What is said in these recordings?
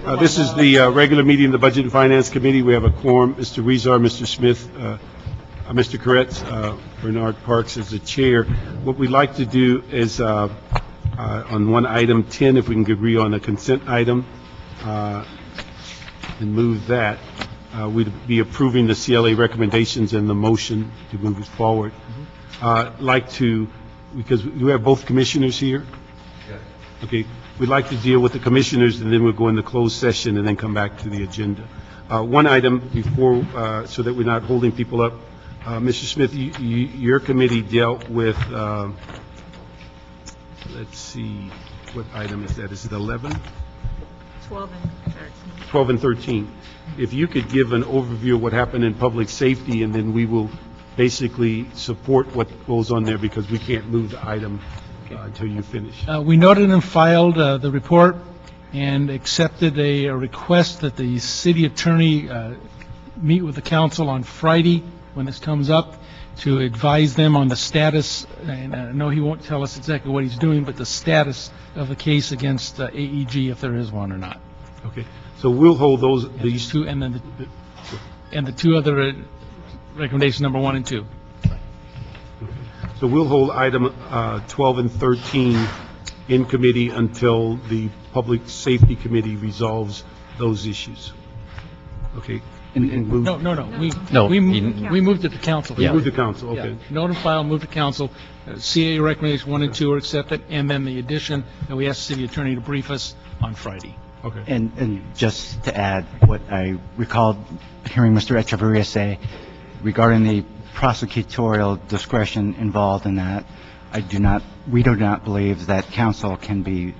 This is the regular meeting of the Budget and Finance Committee. We have a quorum, Mr. Rezar, Mr. Smith, Mr. Koretz, Bernard Parks as the chair. What we'd like to do is, on one item 10, if we can agree on a consent item and move that, we'd be approving the CLA recommendations and the motion to move it forward. Like to, because we have both commissioners here? Yes. Okay. We'd like to deal with the commissioners, and then we'll go into closed session and then come back to the agenda. One item before, so that we're not holding people up. Mr. Smith, your committee dealt with, let's see, what item is that? Is it 11? 12 and 13. 12 and 13. If you could give an overview of what happened in public safety, and then we will basically support what goes on there, because we can't move the item until you finish. We noted and filed the report and accepted a request that the city attorney meet with the council on Friday when this comes up to advise them on the status, and I know he won't tell us exactly what he's doing, but the status of the case against AEG, if there is one or not. Okay, so we'll hold these two, and then the two other recommendations, number 1 and 2. So we'll hold item 12 and 13 in committee until the Public Safety Committee resolves those issues. Okay. No. We moved it to council. We moved to council, okay. Yeah. Note and file, move to council. CA recommendations 1 and 2 are accepted, and then the addition that we asked the city attorney to brief us on Friday. Okay. And just to add, what I recalled hearing Mr. Echeverria say regarding the prosecutorial discretion involved in that, we do not believe that council can be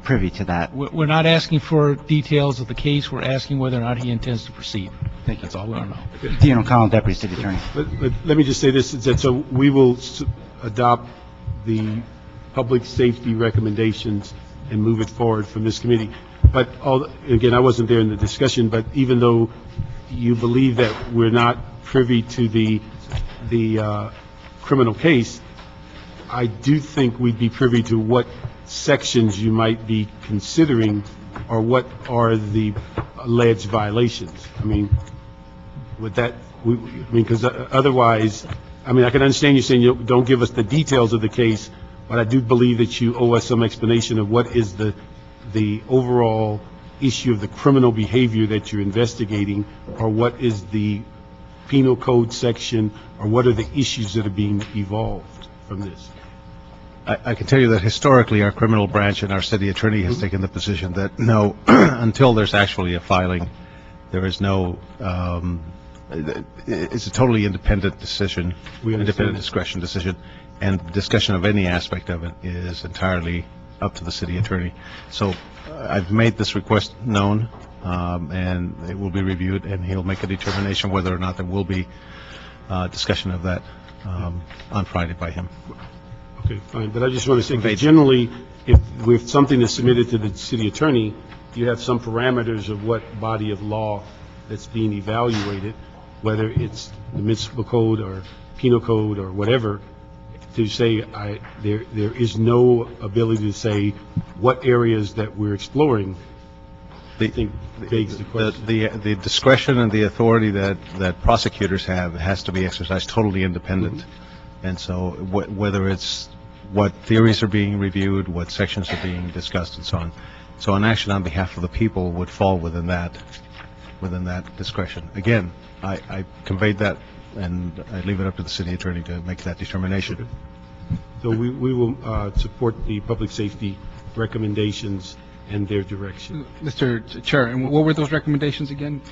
privy to that. We're not asking for details of the case. We're asking whether or not he intends to proceed. Thank you. That's all we want to know. Okay. Dean O'Connell, Deputy City Attorney. But let me just say this, is that so we will adopt the public safety recommendations and move it forward from this committee. But again, I wasn't there in the discussion, but even though you believe that we're not privy to the criminal case, I do think we'd be privy to what sections you might be considering, or what are the alleged violations. I mean, with that, because otherwise, I mean, I can understand you saying you don't give us the details of the case, but I do believe that you owe us some explanation of what is the overall issue of the criminal behavior that you're investigating, or what is the penal code section, or what are the issues that are being evolved from this. I can tell you that historically our criminal branch and our city attorney has taken the position that no, until there's actually a filing, there is no, it's a totally independent decision, independent discretion decision, and discussion of any aspect of it is entirely up to the city attorney. So I've made this request known, and it will be reviewed, and he'll make a determination whether or not there will be discussion of that on Friday by him. Okay, fine, but I just want to say that generally, if something is submitted to the city attorney, you have some parameters of what body of law that's being evaluated, whether it's the municipal code or penal code or whatever, to say there is no ability to say what areas that we're exploring. I think begs the question. The discretion and the authority that prosecutors have has to be exercised totally independent. Mm-hmm. And so whether it's what theories are being reviewed, what sections are being discussed, and so on. So an action on behalf of the people would fall within that discretion. Again, I conveyed that, and I leave it up to the city attorney to make that determination. Okay. So we will support the public safety recommendations and their direction. Mr. Chair, and what were those recommendations again?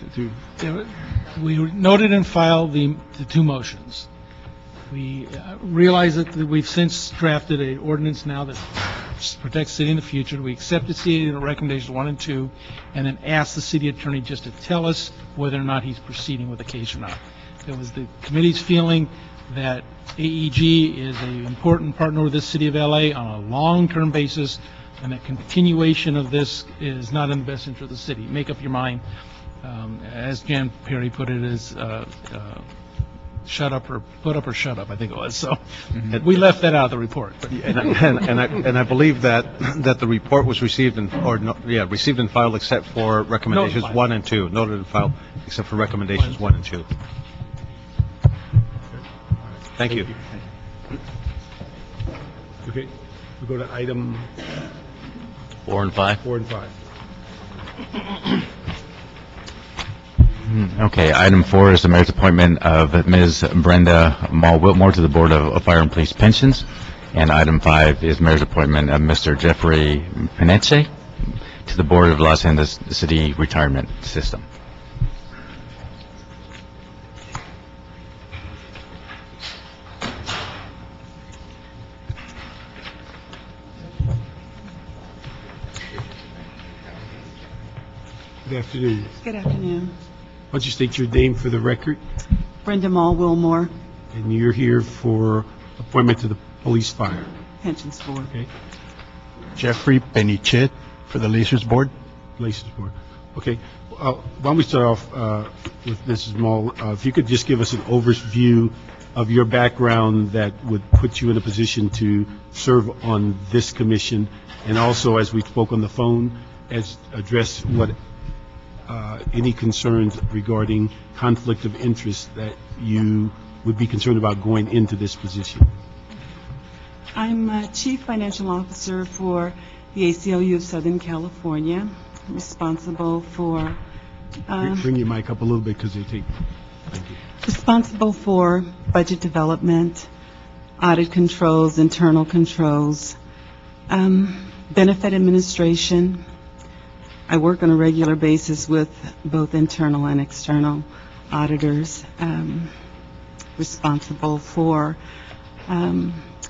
We noted and filed the two motions. We realize that we've since drafted an ordinance now that protects the city in the future. We accepted city recommendations 1 and 2, and then asked the city attorney just to tell us whether or not he's proceeding with the case or not. It was the committee's feeling that AEG is an important partner with the city of LA on a long-term basis, and that continuation of this is not in the best interest of the city. Make up your mind. As Jan Perry put it, is shut up or put up or shut up, I think it was, so we left that out of the report. but- And I believe that the report was received received and filed except for recommendations Notified. 1 and 2, noted and filed except for recommendations 1 and 2. Thank you. Okay, we go to item 4 and 5. 4 and 5. Okay, item 4 is the mayor's appointment of Ms. Brenda Mall-Whitmore to the Board of Fire and Police Pensions. And item 5 is mayor's appointment of Mr. Jeffrey Paneche to the Board of Los Angeles City Retirement System. Good afternoon. Good afternoon. Why don't you state your name for the record? Brenda Mall Wilmore, And you're here for appointment to the Police Fire. Pensions Board. Okay, Jeffrey Benichet for the Leasers Board. License Board. Okay, why don't we start off with Mrs. Mall? If you could just give us an overview of your background that would put you in a position to serve on this commission, and also, as we spoke on the phone, address what any concerns regarding conflict of interest that you would be concerned about going into this position. I'm Chief Financial Officer for the ACLU of Southern California, responsible for Bring your mic up a little bit because they take, thank you. responsible for budget development, audit controls, internal controls, benefit administration. I work on a regular basis with both internal and external auditors, responsible for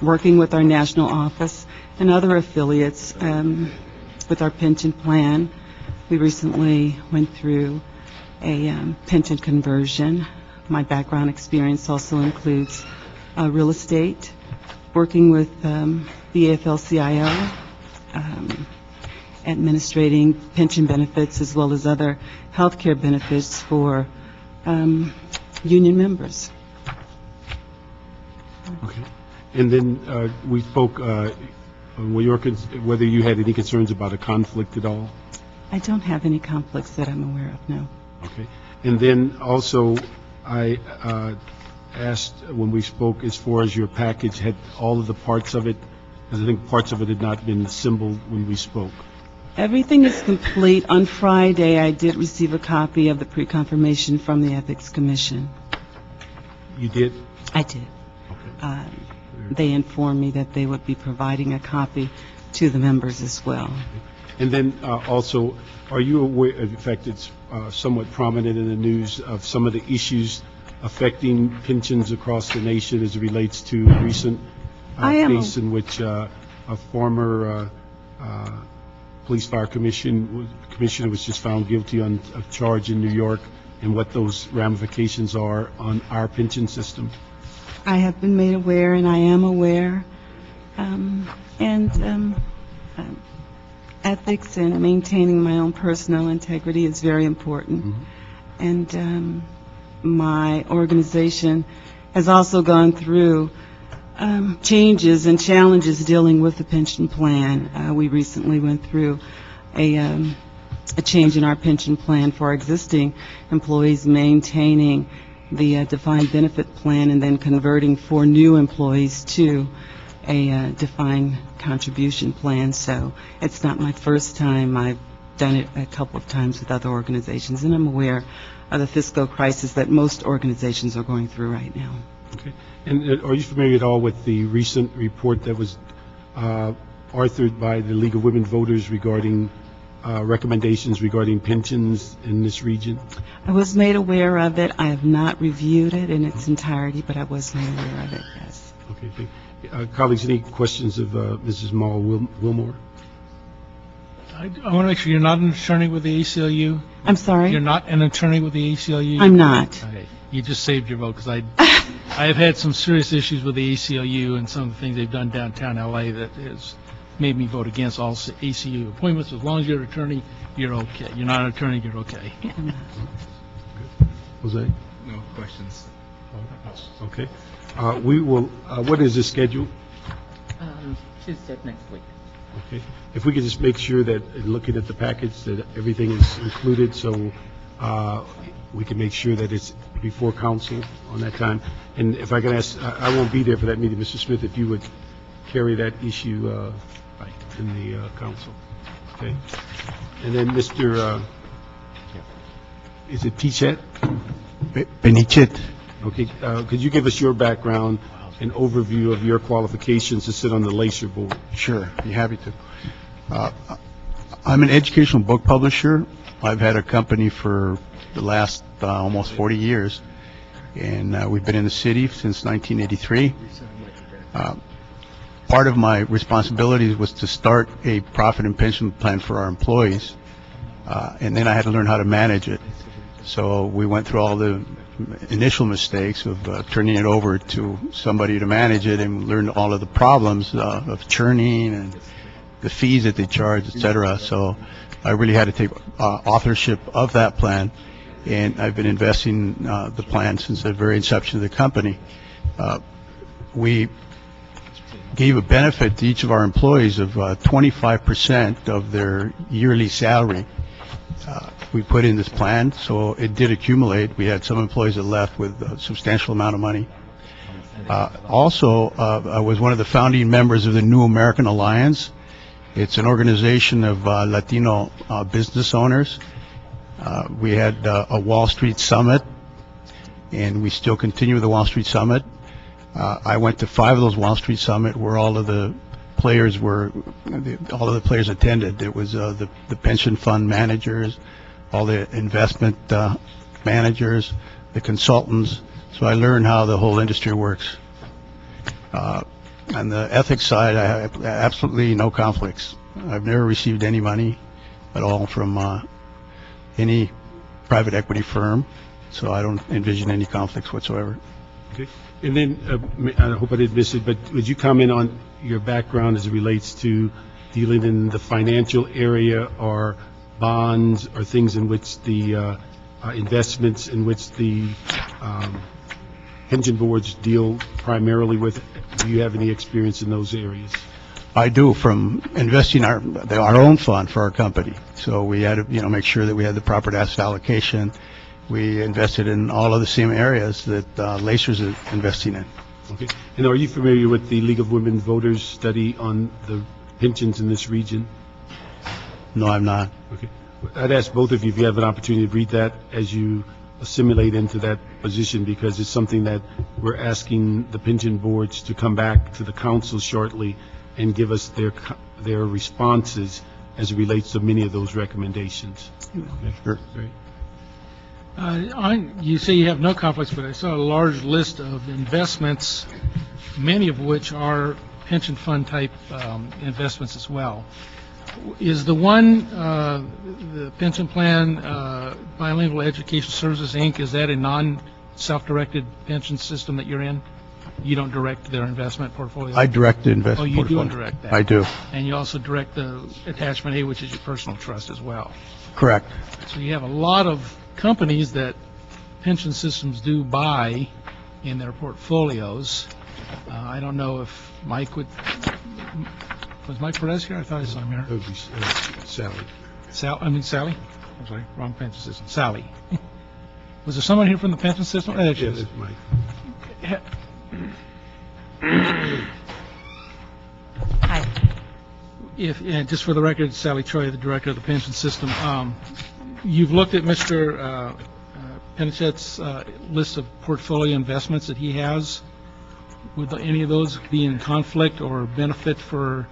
working with our national office and other affiliates with our pension plan. We recently went through a pension conversion. My background experience also includes real estate, working with the AFL-CIO, administrating pension benefits as well as other health care benefits for union members. Okay. And then we spoke, whether you had any concerns about a conflict at all? I don't have any conflicts that I'm aware of, no. Okay. And then also, I asked when we spoke as far as your package, had all of the parts of it, because I think parts of it had not been assembled when we spoke. Everything is complete. On Friday, I did receive a copy of the pre-confirmation from the Ethics Commission. You did? I did. Okay. They informed me that they would be providing a copy to the members as well. And then also, are you aware, in fact, it's somewhat prominent in the news of some of the issues affecting pensions across the nation as it relates to a recent case in which a former police fire commissioner was just found guilty on a charge in New York, and what those ramifications are on our pension system? I have been made aware, and I am aware. Ethics and maintaining my own personal integrity is very important. Mm-hmm. And my organization has also gone through changes and challenges dealing with the pension plan. We recently went through a change in our pension plan for our existing employees, maintaining the defined benefit plan and then converting for new employees to a defined contribution plan. So it's not my first time. I've done it a couple of times with other organizations, and I'm aware of the fiscal crisis that most organizations are going through right now. Okay. And are you familiar at all with the recent report that was authored by the League of Women Voters regarding recommendations regarding pensions in this region? I was made aware of it. I have not reviewed it in its entirety, but I was made aware of it, yes. Okay, thank you. Colleagues, any questions of Mrs. Mall Wilmore? I want to make sure you're not an attorney with the ACLU. I'm sorry? You're not an attorney with the ACLU? I'm not. Okay. You just saved your vote, because I have had some serious issues with the ACLU and some of the things they've done downtown L.A. that has made me vote against all ACLU appointments. As long as you're an attorney, you're okay. You're not an attorney, you're okay. Jose? No questions. Okay. We will, what is the schedule? Tuesday of next week. Okay. If we could just make sure that, in looking at the package, that everything is included, so we can make sure that it's before council on that time. And if I can ask, I won't be there for that meeting, Mr. Smith, if you would carry that issue in the council. Okay. And then Mr., is it Tichet? Benichet. Okay. Could you give us your background and overview of your qualifications to sit on the LACER board? Sure, be happy to. I'm an educational book publisher. I've had a company for the last almost 40 years, and we've been in the city since 1983. Part of my responsibilities was to start a profit and pension plan for our employees, and then I had to learn how to manage it. So we went through all the initial mistakes of turning it over to somebody to manage it, and learned all of the problems of churning and the fees that they charge, et cetera. So I really had to take authorship of that plan, and I've been investing the plan since the very inception of the company. We gave a benefit to each of our employees of 25% of their yearly salary. We put in this plan, so it did accumulate. We had some employees that left with a substantial amount of money. Also, I was one of the founding members of the New American Alliance. It's an organization of Latino business owners. We had a Wall Street Summit, and we still continue with the Wall Street Summit. I went to 5 of those Wall Street Summit where all of the players attended. It was the pension fund managers, all the investment managers, the consultants. So I learned how the whole industry works. On the ethics side, I have absolutely no conflicts. I've never received any money at all from any private equity firm, so I don't envision any conflicts whatsoever. Okay. And then, I hope I didn't miss it, but would you comment on your background as it relates to dealing in the financial area, or bonds, or things in which the investments in which the pension boards deal primarily with? Do you have any experience in those areas? I do, from investing our own fund for our company. So we had to, make sure that we had the proper asset allocation. We invested in all of the same areas that LACER's is investing in. Okay. And are you familiar with the League of Women Voters study on the pensions in this region? No, I'm not. Okay. I'd ask both of you if you have an opportunity to read that as you assimilate into that position, because it's something that we're asking the pension boards to come back to the council shortly and give us their responses as it relates to many of those recommendations. Okay. Sure. Great. You say you have no conflicts, but I saw a large list of investments, many of which are pension fund type investments as well. Is the one, the pension plan, Bilingual Education Services, Inc., is that a non-self-directed pension system that you're in? You don't direct their investment portfolio? I direct the investment portfolio. Oh, you do direct that? I do. And you also direct the Attachment A, which is your personal trust as well? Correct. So you have a lot of companies that pension systems do buy in their portfolios. I don't know if Mike would... Was Mike Perez here? I thought I saw him here. That would be Sally. Sally? I'm sorry, wrong pension system. Sally. Was there someone here from the pension system? Yeah, that's Mike. Hi. And just for the record, Sally Troy, the director of the pension system. You've looked at Mr. Penichet's list of portfolio investments that he has. Would any of those be in conflict or benefit for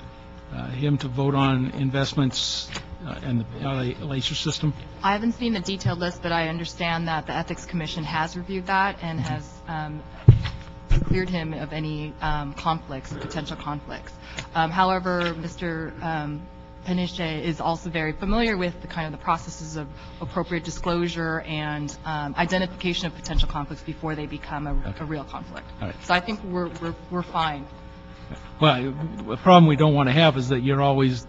him to vote on investments in the LACER system? I haven't seen the detailed list, but I understand that the Ethics Commission has reviewed that and has cleared him of any conflicts, potential conflicts. However, Mr. Penichet is also very familiar with the kind of the processes of appropriate disclosure and identification of potential conflicts before they become a real conflict. Right. So I think we're fine. Well, the problem we don't want to have is that you're always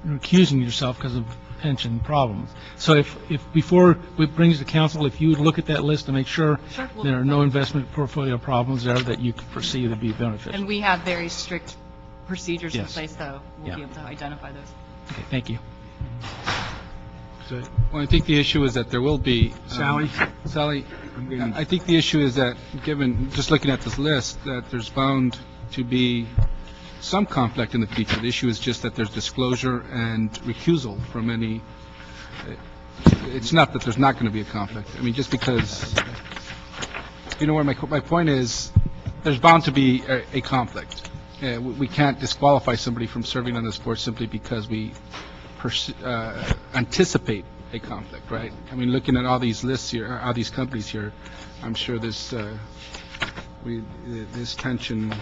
accusing yourself because of pension problems. So if before it brings to council, if you would look at that list to make sure Sure, we'll- there are no investment portfolio problems there that you could foresee to be beneficial. And we have very strict procedures in Yes. place, so we'll Yeah. be able to identify those. Okay, thank you. Well, I think the issue is that there will be... Sally? Sally, I think the issue is that, given, just looking at this list, that there's bound to be some conflict in the future. The issue is just that there's disclosure and recusal from any... It's not that there's not going to be a conflict. I mean, just because... You know where my point is, there's bound to be a conflict. We can't disqualify somebody from serving on this board simply because we anticipate a conflict, right? I mean, looking at all these lists here, all these companies here, I'm sure this tension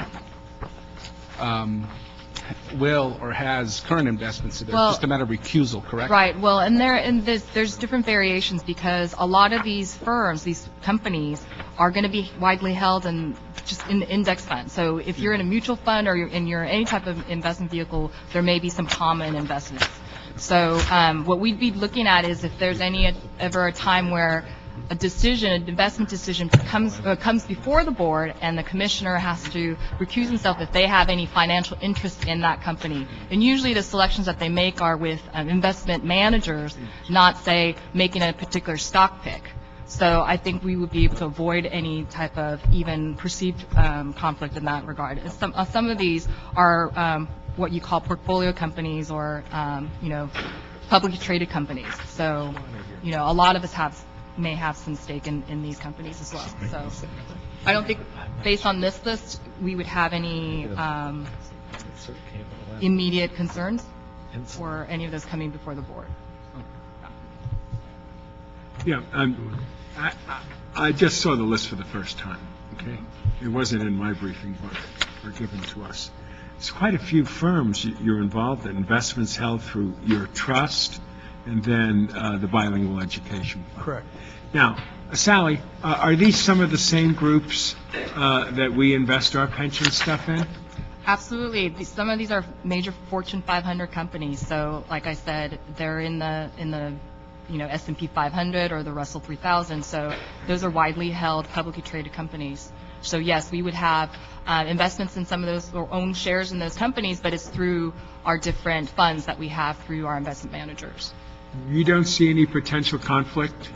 will or has current investments in it. Well, It's just a matter of recusal, correct? Right. Well, and there's different variations because a lot of these firms, these companies, are going to be widely held in just in the index fund. So if you're in a mutual fund or you're in any type of investment vehicle, there may be some common investments. So what we'd be looking at is if there's ever a time where an investment decision comes before the board and the commissioner has to recuse himself if they have any financial interest in that company. And usually the selections that they make are with investment managers, not, say, making a particular stock pick. So I think we would be able to avoid any type of even perceived conflict in that regard. And some of these are what you call portfolio companies or, publicly traded companies. So, a lot of us may have some stake in these companies as well. So I don't think, based on this list, we would have any immediate concerns for any of those coming before the board. Yeah, I just saw the list for the first time, okay? It wasn't in my briefing, but were given to us. There's quite a few firms you're involved in, investments held through your trust, and then the bilingual education fund. Correct. Now, Sally, are these some of the same groups that we invest our pension stuff in? Absolutely. Some of these are major Fortune 500 companies. So, like I said, they're in the S&P 500 or the Russell 3000. So those are widely held, publicly traded companies. So yes, we would have investments in some of those or own shares in those companies, but it's through our different funds that we have through our investment managers. You don't see any potential conflict?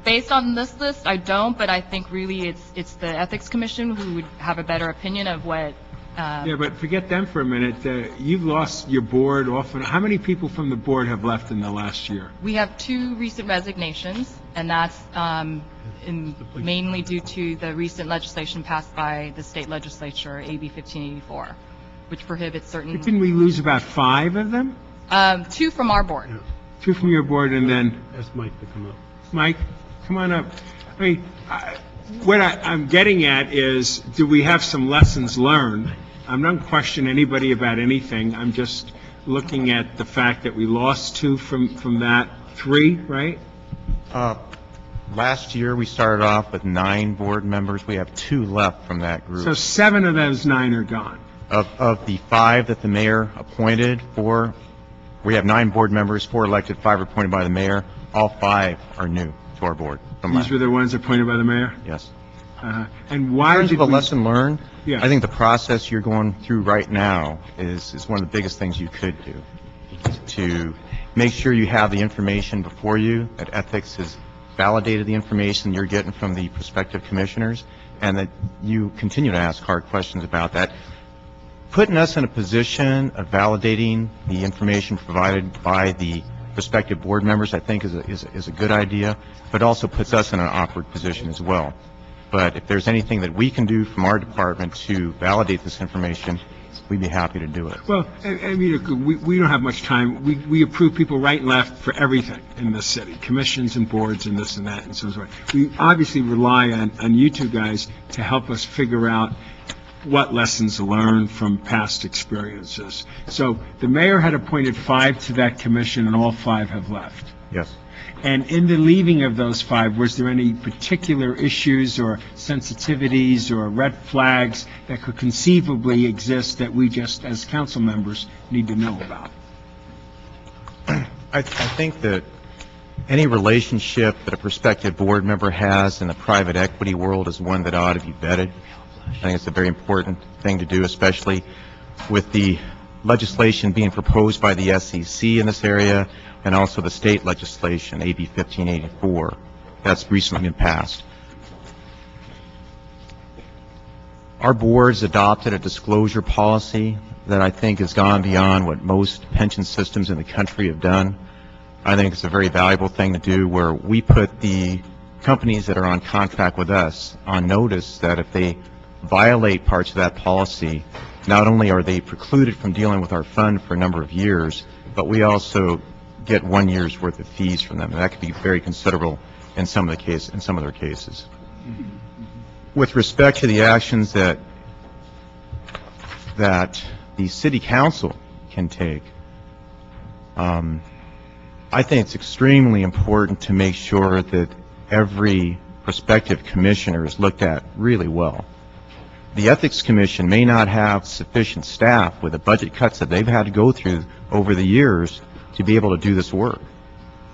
Based on this list, I don't, but I think really it's the Ethics Commission who would have a better opinion of what... Yeah, but forget them for a minute. You've lost your board often. How many people from the board have left in the last year? We have 2 recent resignations, and that's mainly due to the recent legislation passed by the state legislature, AB 1584, which prohibits certain... But didn't we lose about 5 of them? 2 from our board. 2 from your board, and then... Ask Mike to come up. Mike, come on up. I mean, what I'm getting at is, do we have some lessons learned? I'm not questioning anybody about anything. I'm just looking at the fact that we lost 2 from that 3, right? Last year, we started off with 9 board members. We have 2 left from that group. So 7 of those 9 are gone. Of the 5 that the mayor appointed, we have 9 board members, 4 elected, 5 appointed by the mayor. All 5 are new to our board. These were the ones appointed by the mayor? Yes. And why in terms did of a we... lesson learned, Yeah. I think the process you're going through right now is one of the biggest things you could do, to make sure you have the information before you, that ethics has validated the information you're getting from the prospective commissioners, and that you continue to ask hard questions about that. Putting us in a position of validating the information provided by the prospective board members, I think, is a good idea, but also puts us in an awkward position as well. But if there's anything that we can do from our department to validate this information, we'd be happy to do it. Well, I mean, we don't have much time. We approve people right and left for everything in this city, commissions and boards and this and that and so on. We obviously rely on you two guys to help us figure out what lessons learned from past experiences. So the mayor had appointed 5 to that commission, and all 5 have left. Yes. And in the leaving of those 5, was there any particular issues or sensitivities or red flags that could conceivably exist that we just, as council members, need to know about? I think that any relationship that a prospective board member has in the private equity world is one that ought to be vetted. I think it's a very important thing to do, especially with the legislation being proposed by the SEC in this area and also the state legislation, AB 1584, that's recently been passed. Our board's adopted a disclosure policy that I think has gone beyond what most pension systems in the country have done. I think it's a very valuable thing to do, where we put the companies that are on contract with us on notice that if they violate parts of that policy, not only are they precluded from dealing with our fund for a number of years, but we also get 1 year's worth of fees from them. And that could be very considerable in some of their cases. With respect to the actions that the city council can take, I think it's extremely important to make sure that every prospective commissioner is looked at really well. The Ethics Commission may not have sufficient staff with the budget cuts that they've had to go through over the years to be able to do this work.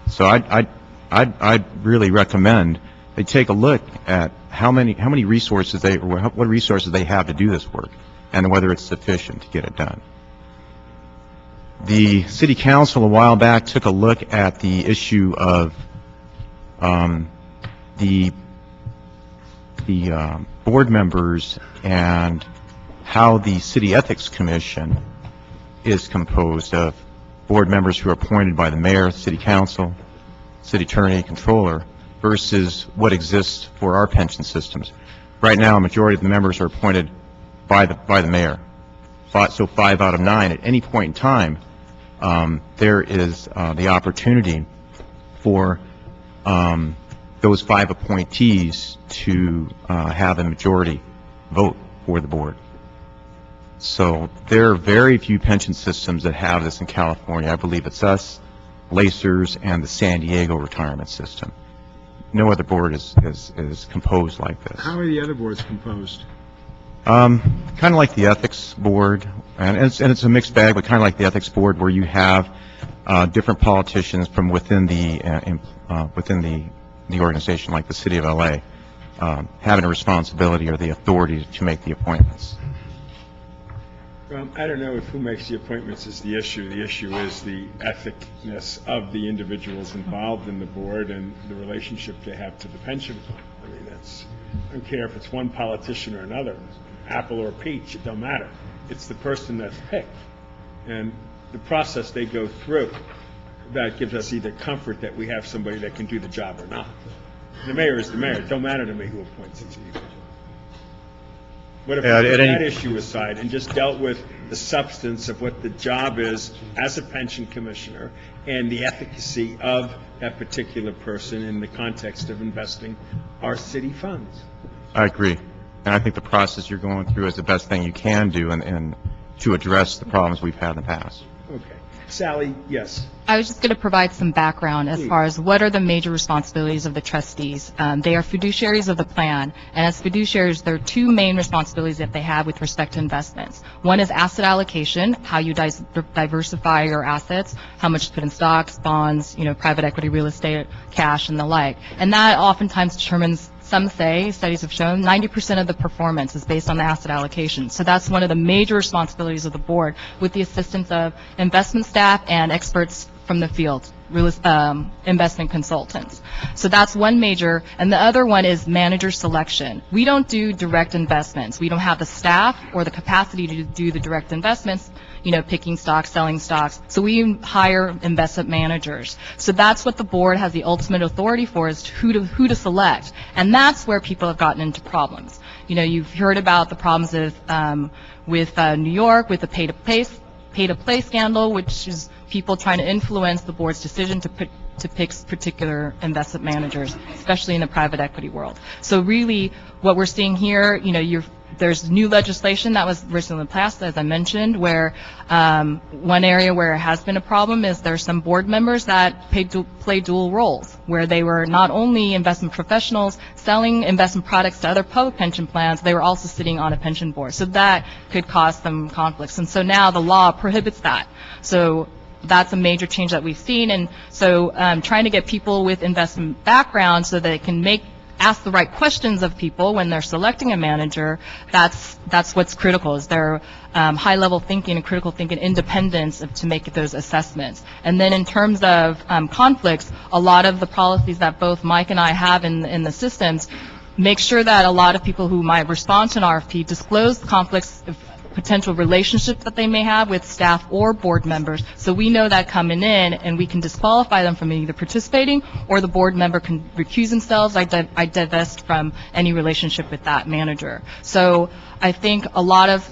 So I'd really recommend they take a look at how many resources what resources they have to do this work, and whether it's sufficient to get it done. The City Council a while back took a look at the issue of the board members and how the City Ethics Commission is composed of board members who are appointed by the mayor, City Council, City Attorney, Controller, versus what exists for our pension systems. Right now, a majority of the members are appointed by the mayor. So 5 out of 9 at any point in time, there is the opportunity for those 5 appointees to have a majority vote for the board. So there are very few pension systems that have this in California. I believe it's us, Lacers, and the San Diego retirement system. No other board is composed like this. How are the other boards composed? Kind of like the ethics board, and it's a mixed bag, but kind of like the ethics board, where you have different politicians from within the organization, like the City of LA, having a responsibility or the authority to make the appointments. I don't know if who makes the appointments is the issue. The issue is the ethicness of the individuals involved in the board and the relationship they have to the pension fund. I mean, I don't care if it's one politician or another, apple or peach, it don't matter. It's the person that's picked. And the process they go through, that gives us either comfort that we have somebody that can do the job or not. The mayor is the mayor. It don't matter to me who appoints it to you. What if we put that issue aside and just dealt with the substance of what the job is as a pension commissioner and the efficacy of that particular person in the context of investing our city funds? I agree. And I think the process you're going through is the best thing you can do and to address the problems we've had in the past. Okay. Sally, yes. I was just going to provide some background as far as what are the major responsibilities of the trustees. They are fiduciaries of the plan, and as fiduciaries, there are 2 main responsibilities that they have with respect to investments. One is asset allocation, how you diversify your assets, how much to put in stocks, bonds, private equity, real estate, cash, and the like. And that oftentimes determines, some say, studies have shown, 90% of the performance is based on the asset allocation. So that's one of the major responsibilities of the board, with the assistance of investment staff and experts from the field, investment consultants. So that's one major, and the other one is manager selection. We don't do direct investments. We don't have the staff or the capacity to do the direct investments, picking stocks, selling stocks. So we hire investment managers. So that's what the board has the ultimate authority for, is who to select. And that's where people have gotten into problems. You've heard about the problems with New York, with the pay-to-play scandal, which is people trying to influence the board's decision to pick particular investment managers, especially in the private equity world. So really, what we're seeing here, there's new legislation that was recently passed, as I mentioned, where one area where it has been a problem is there's some board members that play dual roles, where they were not only investment professionals selling investment products to other public pension plans, they were also sitting on a pension board. So that could cause some conflicts. And so now the law prohibits that. So that's a major change that we've seen. And so trying to get people with investment background so that they can ask the right questions of people when they're selecting a manager, that's what's critical, is their high-level thinking and critical thinking independence to make those assessments. And then in terms of conflicts, a lot of the policies that both Mike and I have in the systems make sure that a lot of people who might respond to an RFP disclose conflicts of potential relationships that they may have with staff or board members, so we know that coming in, and we can disqualify them from either participating, or the board member can recuse themselves, I divest from any relationship with that manager. So I think a lot of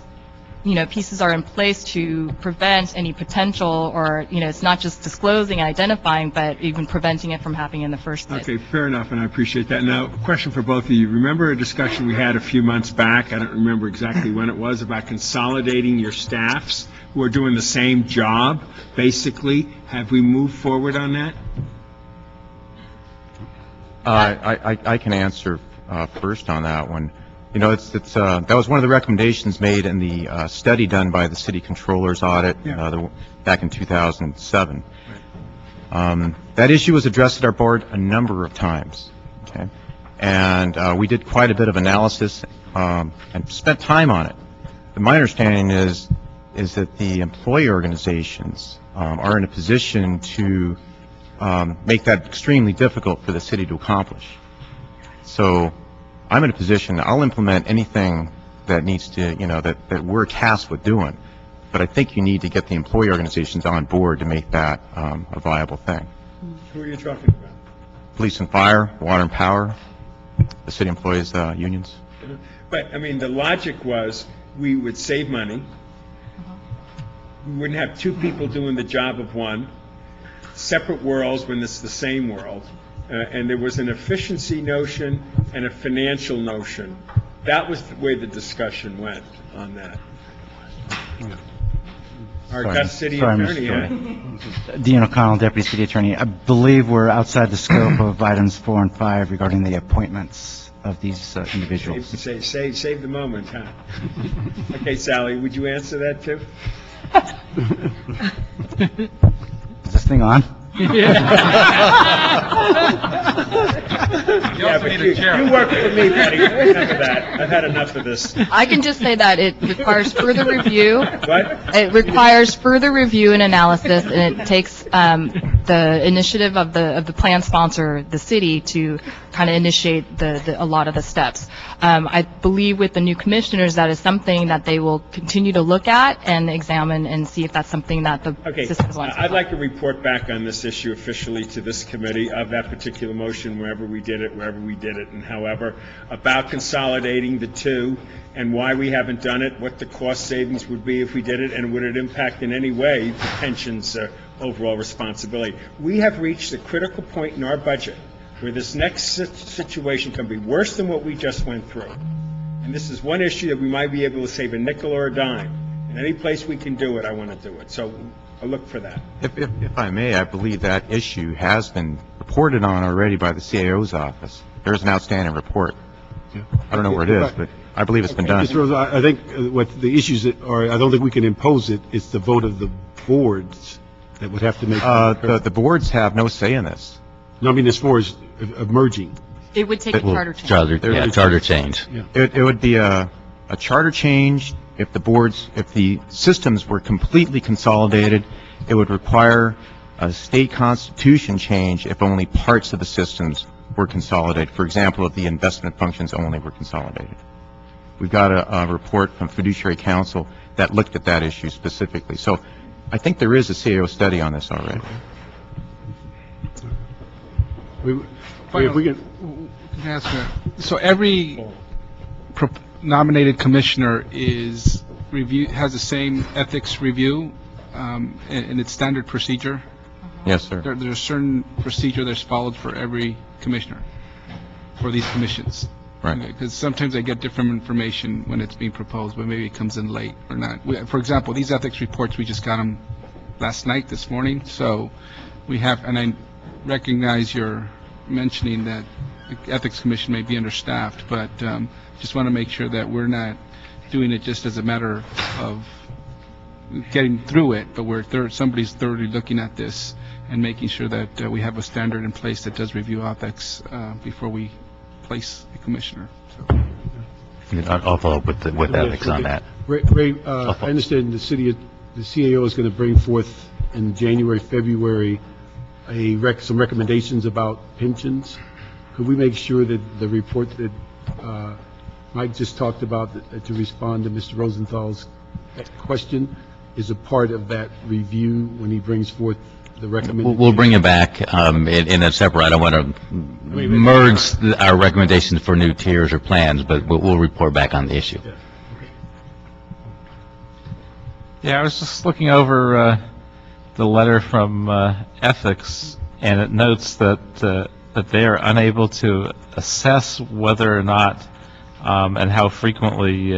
pieces are in place to prevent any potential, or, it's not just disclosing and identifying, but even preventing it from happening in the first place. Okay, fair enough, and I appreciate that. Now, a question for both of you. Remember a discussion we had a few months back, I don't remember exactly when it was, about consolidating your staffs who are doing the same job, basically. Have we moved forward on that? I can answer first on that one. That was one of the recommendations made in the study done by the City Controller's audit back in 2007. That issue was addressed at our board a number of times, okay? And we did quite a bit of analysis and spent time on it. But my understanding is that the employee organizations are in a position to make that extremely difficult for the city to accomplish. So I'm in a position, I'll implement anything that needs to, that we're tasked with doing. But I think you need to get the employee organizations on board to make that a viable thing. Who are you talking about? Police and fire, water and power, the city employees unions. But, the logic was we would save money. We wouldn't have two people doing the job of one, separate worlds when it's the same world. And there was an efficiency notion and a financial notion. That was the way the discussion went on that. Our Gus City Attorney. Dean O'Connell, Deputy City Attorney. I believe we're outside the scope of items 4 and 5 regarding the appointments of these individuals. Save the moment, huh? Okay, Sally, would you answer that too? Is this thing on? Yeah, but you work for me, buddy. Enough of that. I've had enough of this. I can just say that it requires further review. What? It requires further review and analysis, and it takes the initiative of the plan sponsor, the city, to kind of initiate a lot of the steps. I believe with the new commissioners, that is something that they will continue to look at and examine and see if that's something that the systems want to I'd like to report back on this issue officially to this committee of that particular motion, wherever we did it, and however, about consolidating the two and why we haven't done it, what the cost savings would be if we did it, and would it impact in any way the pension's overall responsibility. We have reached a critical point in our budget where this next situation can be worse than what we just went through. And this is one issue that we might be able to save a nickel or a dime. And any place we can do it, I want to do it. So I'll look for that. If I may, I believe that issue has been reported on already by the CAO's office. There's an outstanding report. I don't know where it is, but I believe it's been done. Mr. Rose, I think what the issues are, I don't think we can impose it. It's the vote of the boards that would have to make the boards have no say in this. No, I mean, as far as merging. It would take a charter change. Charter change. Yeah. It would be a charter change if the systems were completely consolidated. It would require a state constitution change if only parts of the systems were consolidated. For example, if the investment functions only were consolidated. We've got a report from Fiduciary Council that looked at that issue specifically. So I think there is a CAO study on this already. So every nominated commissioner has the same ethics review in its standard procedure? Yes, sir. There's a certain procedure that's followed for every commissioner for these commissions. Right. Because sometimes I get different information when it's being proposed, but maybe it comes in late or not. For example, these ethics reports, we just got them this morning. So we have, and I recognize your mentioning that the Ethics Commission may be understaffed, but just want to make sure that we're not doing it just as a matter of getting through it, but somebody's thoroughly looking at this and making sure that we have a standard in place that does review ethics before we place a commissioner. So. I'll follow up with ethics on that. Ray, I understand the CAO is going to bring forth in January, February, some recommendations about pensions. Could we make sure that the report that Mike just talked about, to respond to Mr. Rosenthal's question, is a part of that review when he brings forth the recommendations? We'll bring it back in a separate. I don't want to merge our recommendations for new tiers or plans, but we'll report back on the issue. Yeah. Okay. Yeah, I was just looking over the letter from Ethics, and it notes that they are unable to assess whether or not and how frequently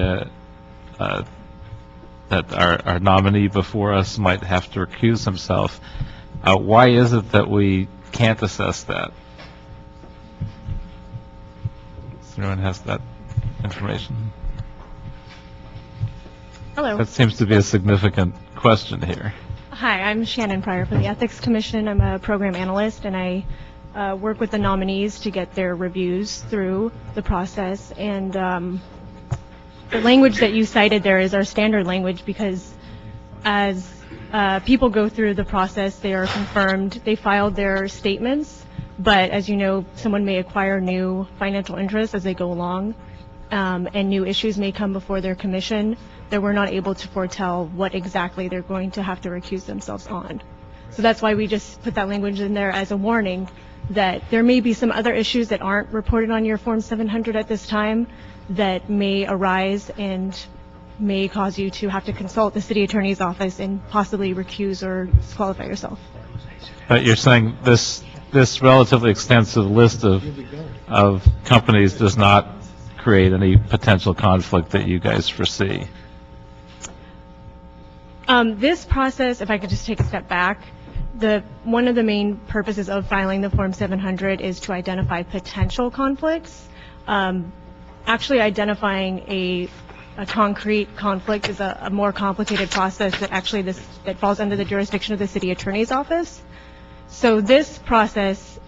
that our nominee before us might have to recuse himself. Why is it that we can't assess that? So anyone has that information? Hello. That seems to be a significant question here. Hi, I'm Shannon Pryor from the Ethics Commission. I'm a program analyst, and I work with the nominees to get their reviews through the process. And the language that you cited there is our standard language, because as people go through the process, they are confirmed, they filed their statements, but as you know, someone may acquire new financial interests as they go along, and new issues may come before their commission that we're not able to foretell what exactly they're going to have to recuse themselves on. So that's why we just put that language in there as a warning that there may be some other issues that aren't reported on your Form 700 at this time that may arise and may cause you to have to consult the city attorney's office and possibly recuse or disqualify yourself. But you're saying this relatively extensive list of companies does not create any potential conflict that you guys foresee? This process, if I could just take a step back, one of the main purposes of filing the Form 700 is to identify potential conflicts. Actually identifying a concrete conflict is a more complicated process that falls under the jurisdiction of the city attorney's office. So this process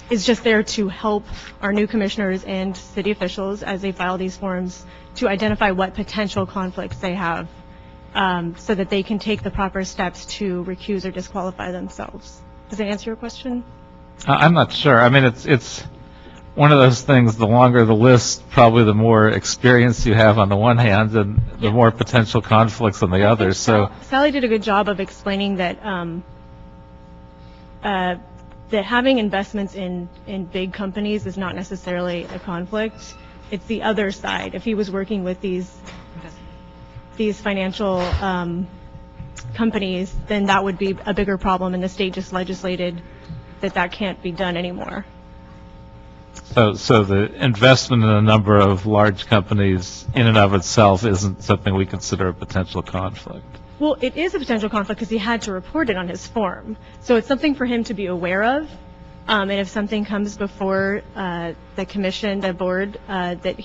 is just there to help our new commissioners and city officials as they file these forms to identify what potential conflicts they have, so that they can take the proper steps to recuse or disqualify themselves. Does that answer your question? I'm not sure. I mean, it's one of those things, the longer the list, probably the more experience you have on the one hand and the more potential conflicts on the other. So Sally did a good job of explaining that that having investments in big companies is not necessarily a conflict. It's the other side. If he was working with these financial companies, then that would be a bigger problem, and the state just legislated that can't be done anymore. So the investment in a number of large companies in and of itself isn't something we consider a potential conflict. Well, it is a potential conflict because he had to report it on his form. So it's something for him to be aware of. And if something comes before the commission, the board, that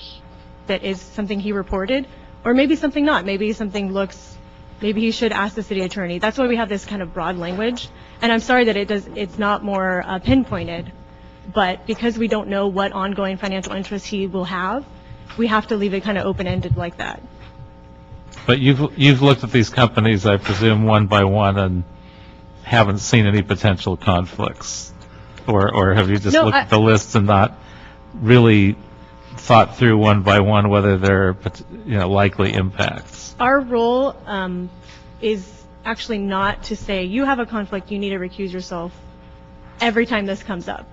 is something he reported, or maybe something not, maybe he should ask the city attorney. That's why we have this kind of broad language. And I'm sorry that it's not more pinpointed. But because we don't know what ongoing financial interest he will have, we have to leave it kind of open-ended like that. But you've looked at these companies, I presume, one by one, and haven't seen any potential conflicts, or have you just looked at the lists and not really thought through one by one whether there are likely impacts? Our role is actually not to say you have a conflict, you need to recuse yourself every time this comes up.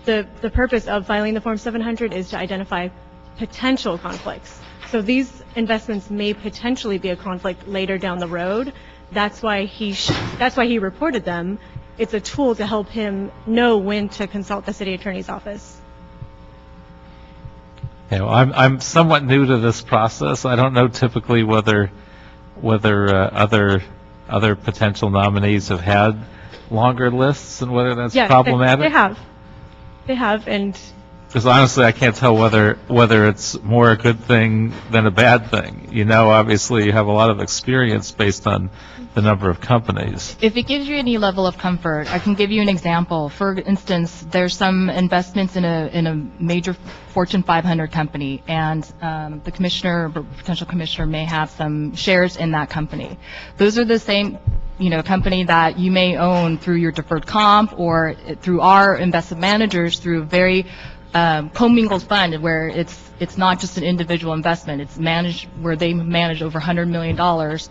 The purpose of filing the Form 700 is to identify potential conflicts. So these investments may potentially be a conflict later down the road. That's why he reported them. It's a tool to help him know when to consult the city attorney's office. Yeah, well, I'm somewhat new to this process. I don't know typically whether other potential nominees have had longer lists and whether that's problematic. They have, and Because honestly, I can't tell whether it's more a good thing than a bad thing. You know, obviously, you have a lot of experience based on the number of companies. If it gives you any level of comfort, I can give you an example. For instance, there's some investments in a major Fortune 500 company, and the commissioner or potential commissioner may have some shares in that company. Those are the same, company that you may own through your deferred comp or through our investment managers through a very commingled fund where it's not just an individual investment. It's managed where they manage over $100 million,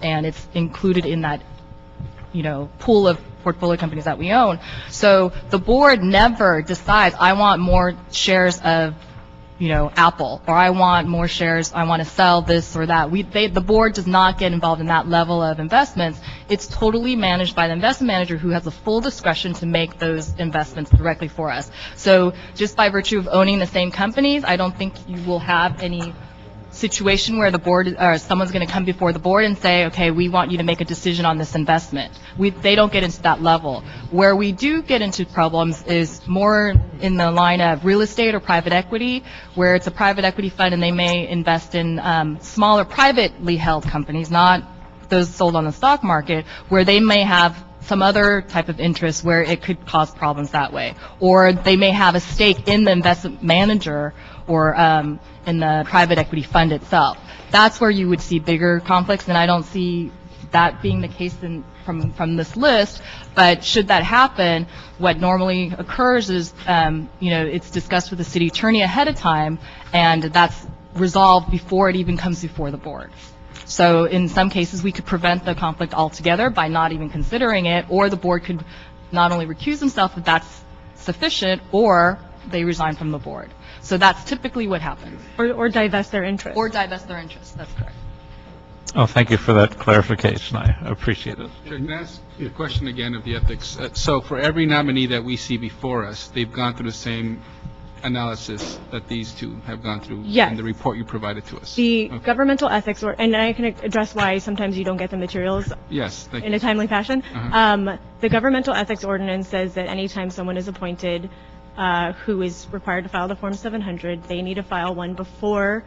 and it's included in that, pool of portfolio companies that we own. So the board never decides, I want more shares of, Apple, or I want more shares, I want to sell this or that. The board does not get involved in that level of investments. It's totally managed by the investment manager, who has the full discretion to make those investments directly for us. So just by virtue of owning the same companies, I don't think you will have any situation where the board or someone's going to come before the board and say, okay, we want you to make a decision on this investment. They don't get into that level. Where we do get into problems is more in the line of real estate or private equity, where it's a private equity fund and they may invest in smaller privately held companies, not those sold on the stock market, where they may have some other type of interest where it could cause problems that way. Or they may have a stake in the investment manager or in the private equity fund itself. That's where you would see bigger conflicts, and I don't see that being the case from this list. But should that happen, what normally occurs is, it's discussed with the city attorney ahead of time, and that's resolved before it even comes before the board. So in some cases, we could prevent the conflict altogether by not even considering it, or the board could not only recuse themselves if that's sufficient, or they resign from the board. So that's typically what happens. Or divest their interest. Or divest their interest, that's correct. Oh, thank you for that clarification. I appreciate it. Chair, can I ask a question again of the ethics? So for every nominee that we see before us, they've gone through the same analysis that these two have gone through in the report you provided to us? The governmental ethics, and I can address why sometimes you don't get the materials in a timely fashion. The governmental ethics ordinance says that anytime someone is appointed who is required to file the Form 700, they need to file one before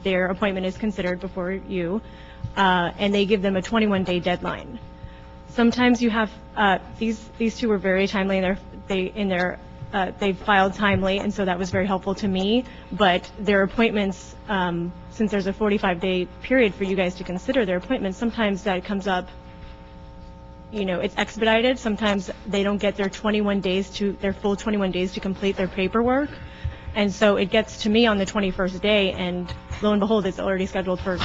their appointment is considered before you, and they give them a 21-day deadline. Sometimes you have these two were very timely they filed timely, and so that was very helpful to me. But their appointments, since there's a 45-day period for you guys to consider their appointments, sometimes that comes up. It's expedited. Sometimes they don't get their full 21 days to complete their paperwork. And so it gets to me on the 21st day, and lo and behold, it's already scheduled for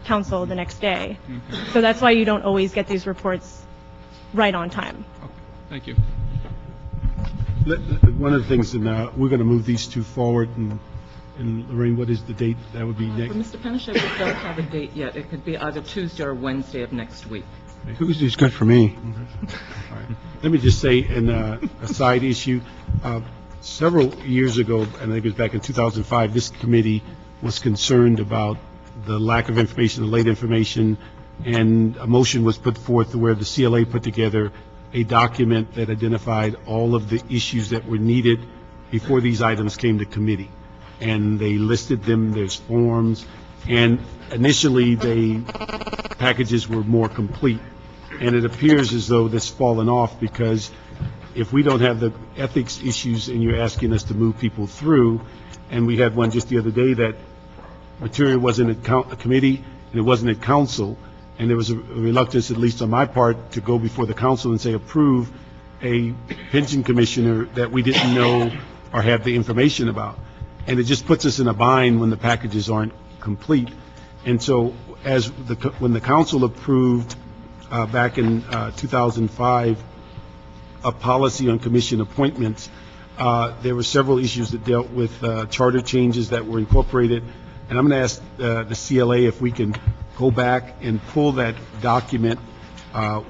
council the next day. Okay. So that's why you don't always get these reports right on time. Okay. Thank you. One of the things, and we're going to move these two forward, and Lorraine, what is the date that would be next? For Mr. Penishek, we don't have a date yet. It could be either Tuesday or Wednesday of next week. Tuesday's good for me. All right. Let me just say, in a side issue, several years ago, and I think it was back in 2005, this committee was concerned about the lack of information, the late information, and a motion was put forth where the CLA put together a document that identified all of the issues that were needed before these items came to committee. And they listed them, there's forms, and initially the packages were more complete. And it appears as though this has fallen off, because if we don't have the ethics issues and you're asking us to move people through, and we had one just the other day that material wasn't at committee and it wasn't at council, and there was a reluctance, at least on my part, to go before the council and say approve a pension commissioner that we didn't know or have the information about. And it just puts us in a bind when the packages aren't complete. And so when the council approved back in 2005 a policy on commission appointments, there were several issues that dealt with charter changes that were incorporated. And I'm going to ask the CLA if we can go back and pull that document,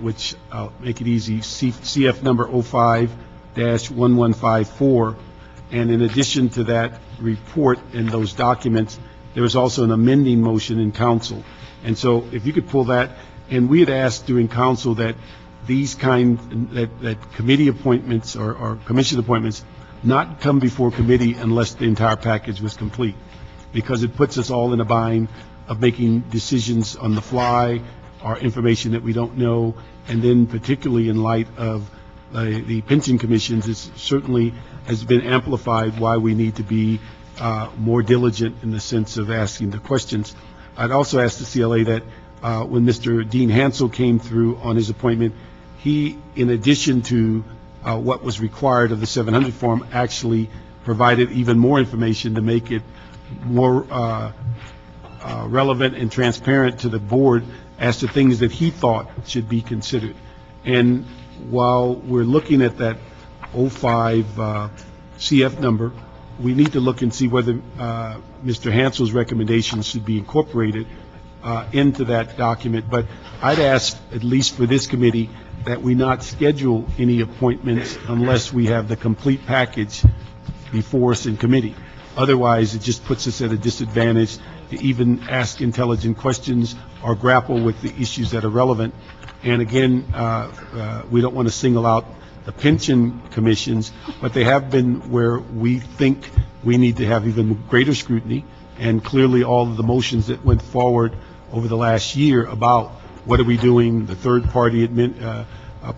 which I'll make it easy, CF number 05-1154. And in addition to that report and those documents, there was also an amending motion in council. And so if you could pull that, and we had asked during council that these that committee appointments or commission appointments not come before committee unless the entire package was complete, because it puts us all in a bind of making decisions on the fly, or information that we don't know, and then particularly in light of the pension commissions, it certainly has been amplified why we need to be more diligent in the sense of asking the questions. I'd also ask the CLA that when Mr. Dean Hansel came through on his appointment, he, in addition to what was required of the 700 form, actually provided even more information to make it more relevant and transparent to the board as to things that he thought should be considered. And while we're looking at that 05 CF number, we need to look and see whether Mr. Hansel's recommendations should be incorporated into that document. But I'd ask, at least for this committee, that we not schedule any appointments unless we have the complete package before us in committee. Otherwise, it just puts us at a disadvantage to even ask intelligent questions or grapple with the issues that are relevant. And again, we don't want to single out the pension commissions, but they have been where we think we need to have even greater scrutiny. And clearly, all of the motions that went forward over the last year about what are we doing, the third-party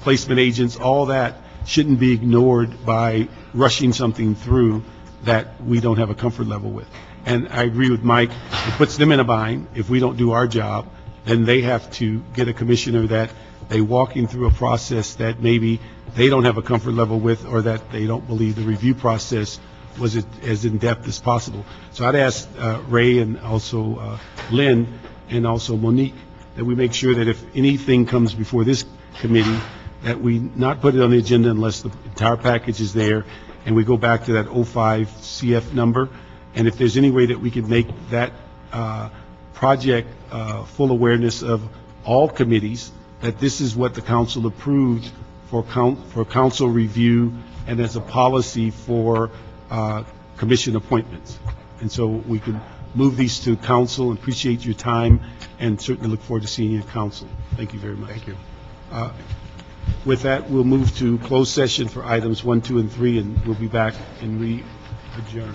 placement agents, all that shouldn't be ignored by rushing something through that we don't have a comfort level with. And I agree with Mike, it puts them in a bind. If we don't do our job, then they have to get a commissioner that they walking through a process that maybe they don't have a comfort level with, or that they don't believe the review process was as in-depth as possible. So I'd ask Ray and also Lynn and also Monique that we make sure that if anything comes before this committee, that we not put it on the agenda unless the entire package is there, and we go back to that 05 CF number. And if there's any way that we can make that project full awareness of all committees, that this is what the council approved for council review and as a policy for commission appointments. And so we can move these to council, and appreciate your time, and certainly look forward to seeing you at council. Thank you very much. Thank you. With that, we'll move to closed session for items 1, 2, and 3, and we'll be back and re-adjourn.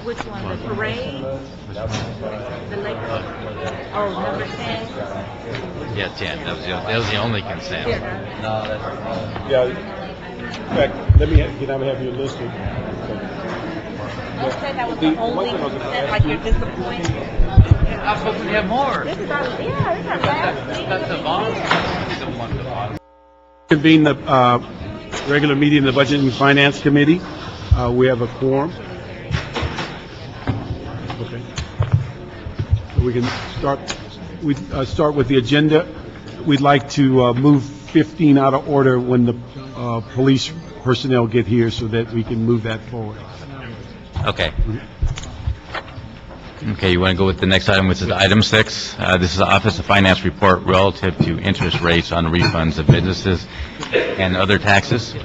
Which one, the parade? The lake? Oh, number 10? Yeah, 10. That was the only consent. Yeah. In fact, can I have your list? You said that was the only consent, like you're disappointed? I'm supposed to have more. This is our last week. That's the boss. Convene the regular meeting of the Budget and Finance Committee. We have a quorum. Okay. So we can start. We start with the agenda. We'd like to move 15 out of order when the police personnel get here, so that we can move that forward. Okay. Okay, you want to go with the next item, which is item 6. This is the Office of Finance report relative to interest rates on refunds of businesses and other taxes.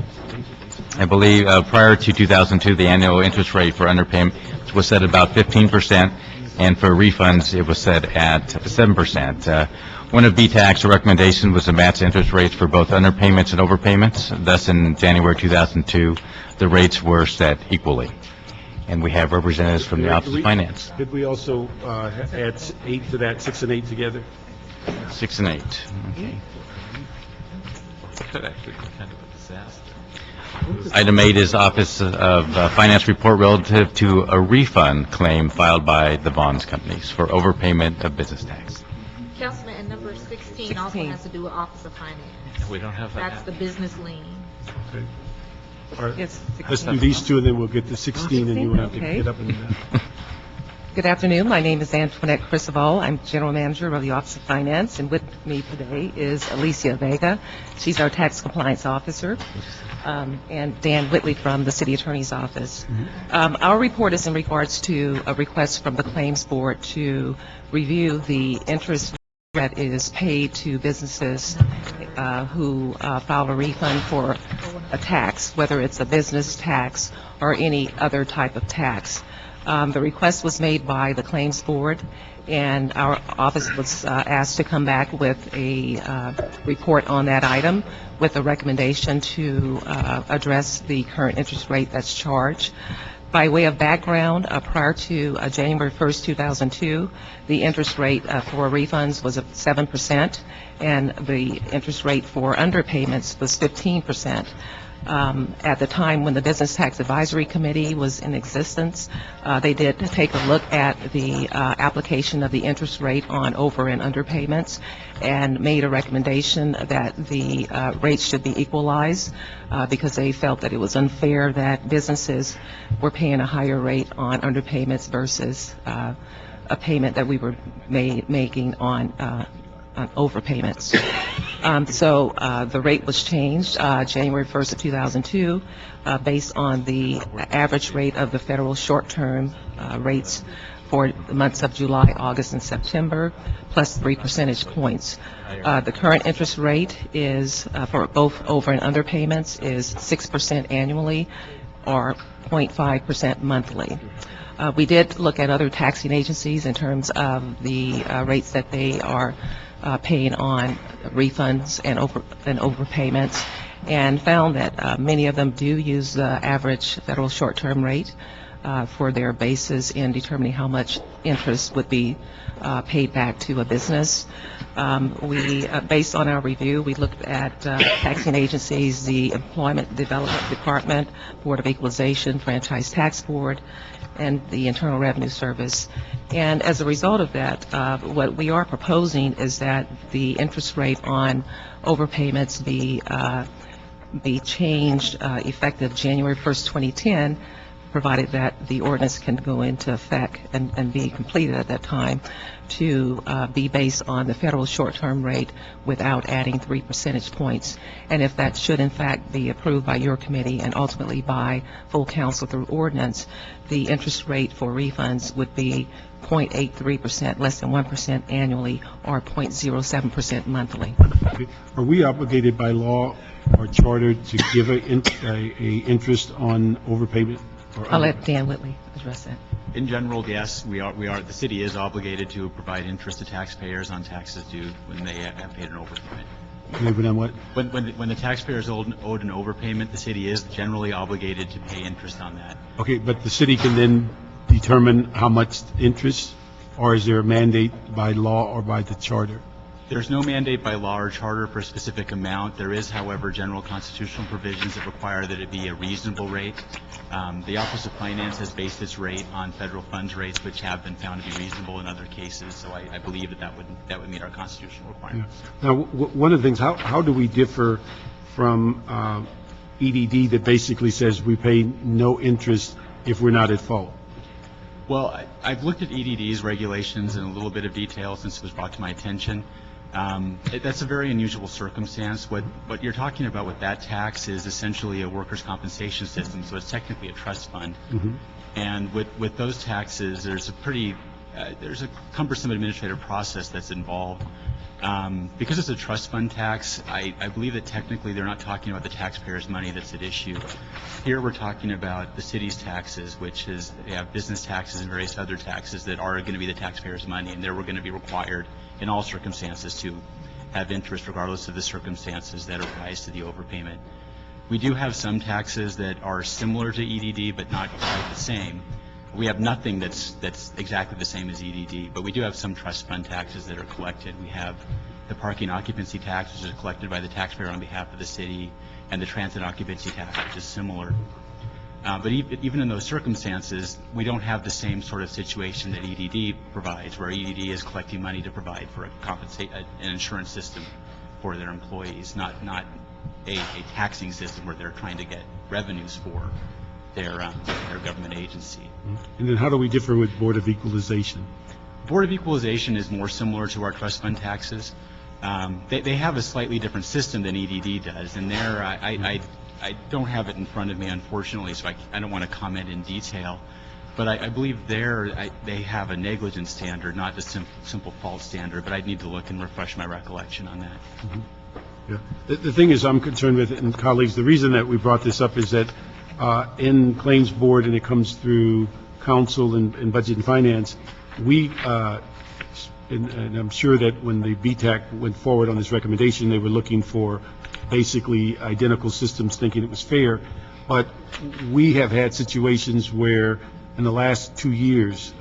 I believe prior to 2002, the annual interest rate for underpayment was set about 15%, and for refunds, it was set at 7%. One of BTAC's recommendation was to match interest rates for both underpayments and overpayments. Thus, in January 2002, the rates were set equally. And we have representatives from the Office of Finance. Could we also add 8 to that, 6 and 8 together? 6 and 8. Okay. Could actually be kind of a disaster. Item 8 is Office of Finance report relative to a refund claim filed by the bonds companies for overpayment of business tax. Councilman, and number 16 also has to do with Office of Finance. We don't have that. That's the business lien. Okay. All right. Let's do these two, and then we'll get to 16, and you will have to get up and Good afternoon. My name is Antoinette Crisoval. I'm General Manager of the Office of Finance, and with me today is Alicia Vega. She's our Tax Compliance Officer, and Dan Whitley from the City Attorney's Office. Our report is in regards to a request from the Claims Board to review the interest that is paid to businesses who file a refund for a tax, whether it's a business tax or any other type of tax. The request was made by the Claims Board, and our office was asked to come back with a report on that item with a recommendation to address the current interest rate that's charged. By way of background, prior to January 1st, 2002, the interest rate for refunds was 7%, and the interest rate for underpayments was 15%. At the time when the Business Tax Advisory Committee was in existence, they did take a look at the application of the interest rate on over and underpayments and made a recommendation that the rates should be equalized because they felt that it was unfair that businesses were paying a higher rate on underpayments versus a payment that we were making on overpayments. So the rate was changed January 1st of 2002 based on the average rate of the federal short-term rates for the months of July, August, and September, plus 3 percentage points. The current interest rate is, for both over and underpayments, is 6% annually or 0.5% monthly. We did look at other taxing agencies in terms of the rates that they are paying on refunds and overpayments, and found that many of them do use the average federal short-term rate for their basis in determining how much interest would be paid back to a business. Based on our review, we looked at taxing agencies, the Employment Development Department, Board of Equalization, Franchise Tax Board, and the Internal Revenue Service. And as a result of that, what we are proposing is that the interest rate on overpayments be changed effective January 1st, 2010, provided that the ordinance can go into effect and be completed at that time, to be based on the federal short-term rate without adding 3 percentage points. And if that should in fact be approved by your committee and ultimately by full council through ordinance, the interest rate for refunds would be 0.83%, less than 1% annually, or 0.07% monthly. Are we obligated by law or charter to give a interest on overpayment? I'll let Dan Whitley address that. In general, yes, we are. The city is obligated to provide interest to taxpayers on taxes due when they have paid an overpayment. When the taxpayer is owed an overpayment, the city is generally obligated to pay interest on that. Okay, but the city can then determine how much interest, or is there a mandate by law or by the charter? There's no mandate by law or charter for a specific amount. There is, however, general constitutional provisions that require that it be a reasonable rate. The Office of Finance has based its rate on federal funds rates, which have been found to be reasonable in other cases. So I believe that would meet our constitutional requirements. Yeah. Now, one of the things, how do we differ from EDD that basically says we pay no interest if we're not at fault? Well, I've looked at EDD's regulations in a little bit of detail since it was brought to my attention. That's a very unusual circumstance. What you're talking about with that tax is essentially a workers' compensation system, so it's technically a trust fund. Mm-hmm. And with those taxes, there's a cumbersome administrative process that's involved. Because it's a trust fund tax, I believe that technically they're not talking about the taxpayers' money that's at issue. Here we're talking about the city's taxes, which is they have business taxes and various other taxes that are going to be the taxpayers' money, and they're going to be required in all circumstances to have interest regardless of the circumstances that arise to the overpayment. We do have some taxes that are similar to EDD but not quite the same. We have nothing that's exactly the same as EDD, but we do have some trust fund taxes that are collected. We have the parking occupancy tax, which is collected by the taxpayer on behalf of the city, and the transit occupancy tax, which is similar. But even in those circumstances, we don't have the same sort of situation that EDD provides, where EDD is collecting money to provide for an insurance system for their employees, not a taxing system where they're trying to get revenues for their government agency. And then how do we differ with Board of Equalization? Board of Equalization is more similar to our trust fund taxes. They have a slightly different system than EDD does, and there I don't have it in front of me, unfortunately, so I don't want to comment in detail. But I believe they have a negligence standard, not a simple fault standard, but I'd need to look and refresh my recollection on that. Mm-hmm. Yeah. The thing is I'm concerned with, and colleagues, the reason that we brought this up is that in Claims Board, and it comes through council and Budget and Finance, we, and I'm sure that when the BTAC went forward on this recommendation, they were looking for basically identical systems, thinking it was fair. But we have had situations where in the last 2 years,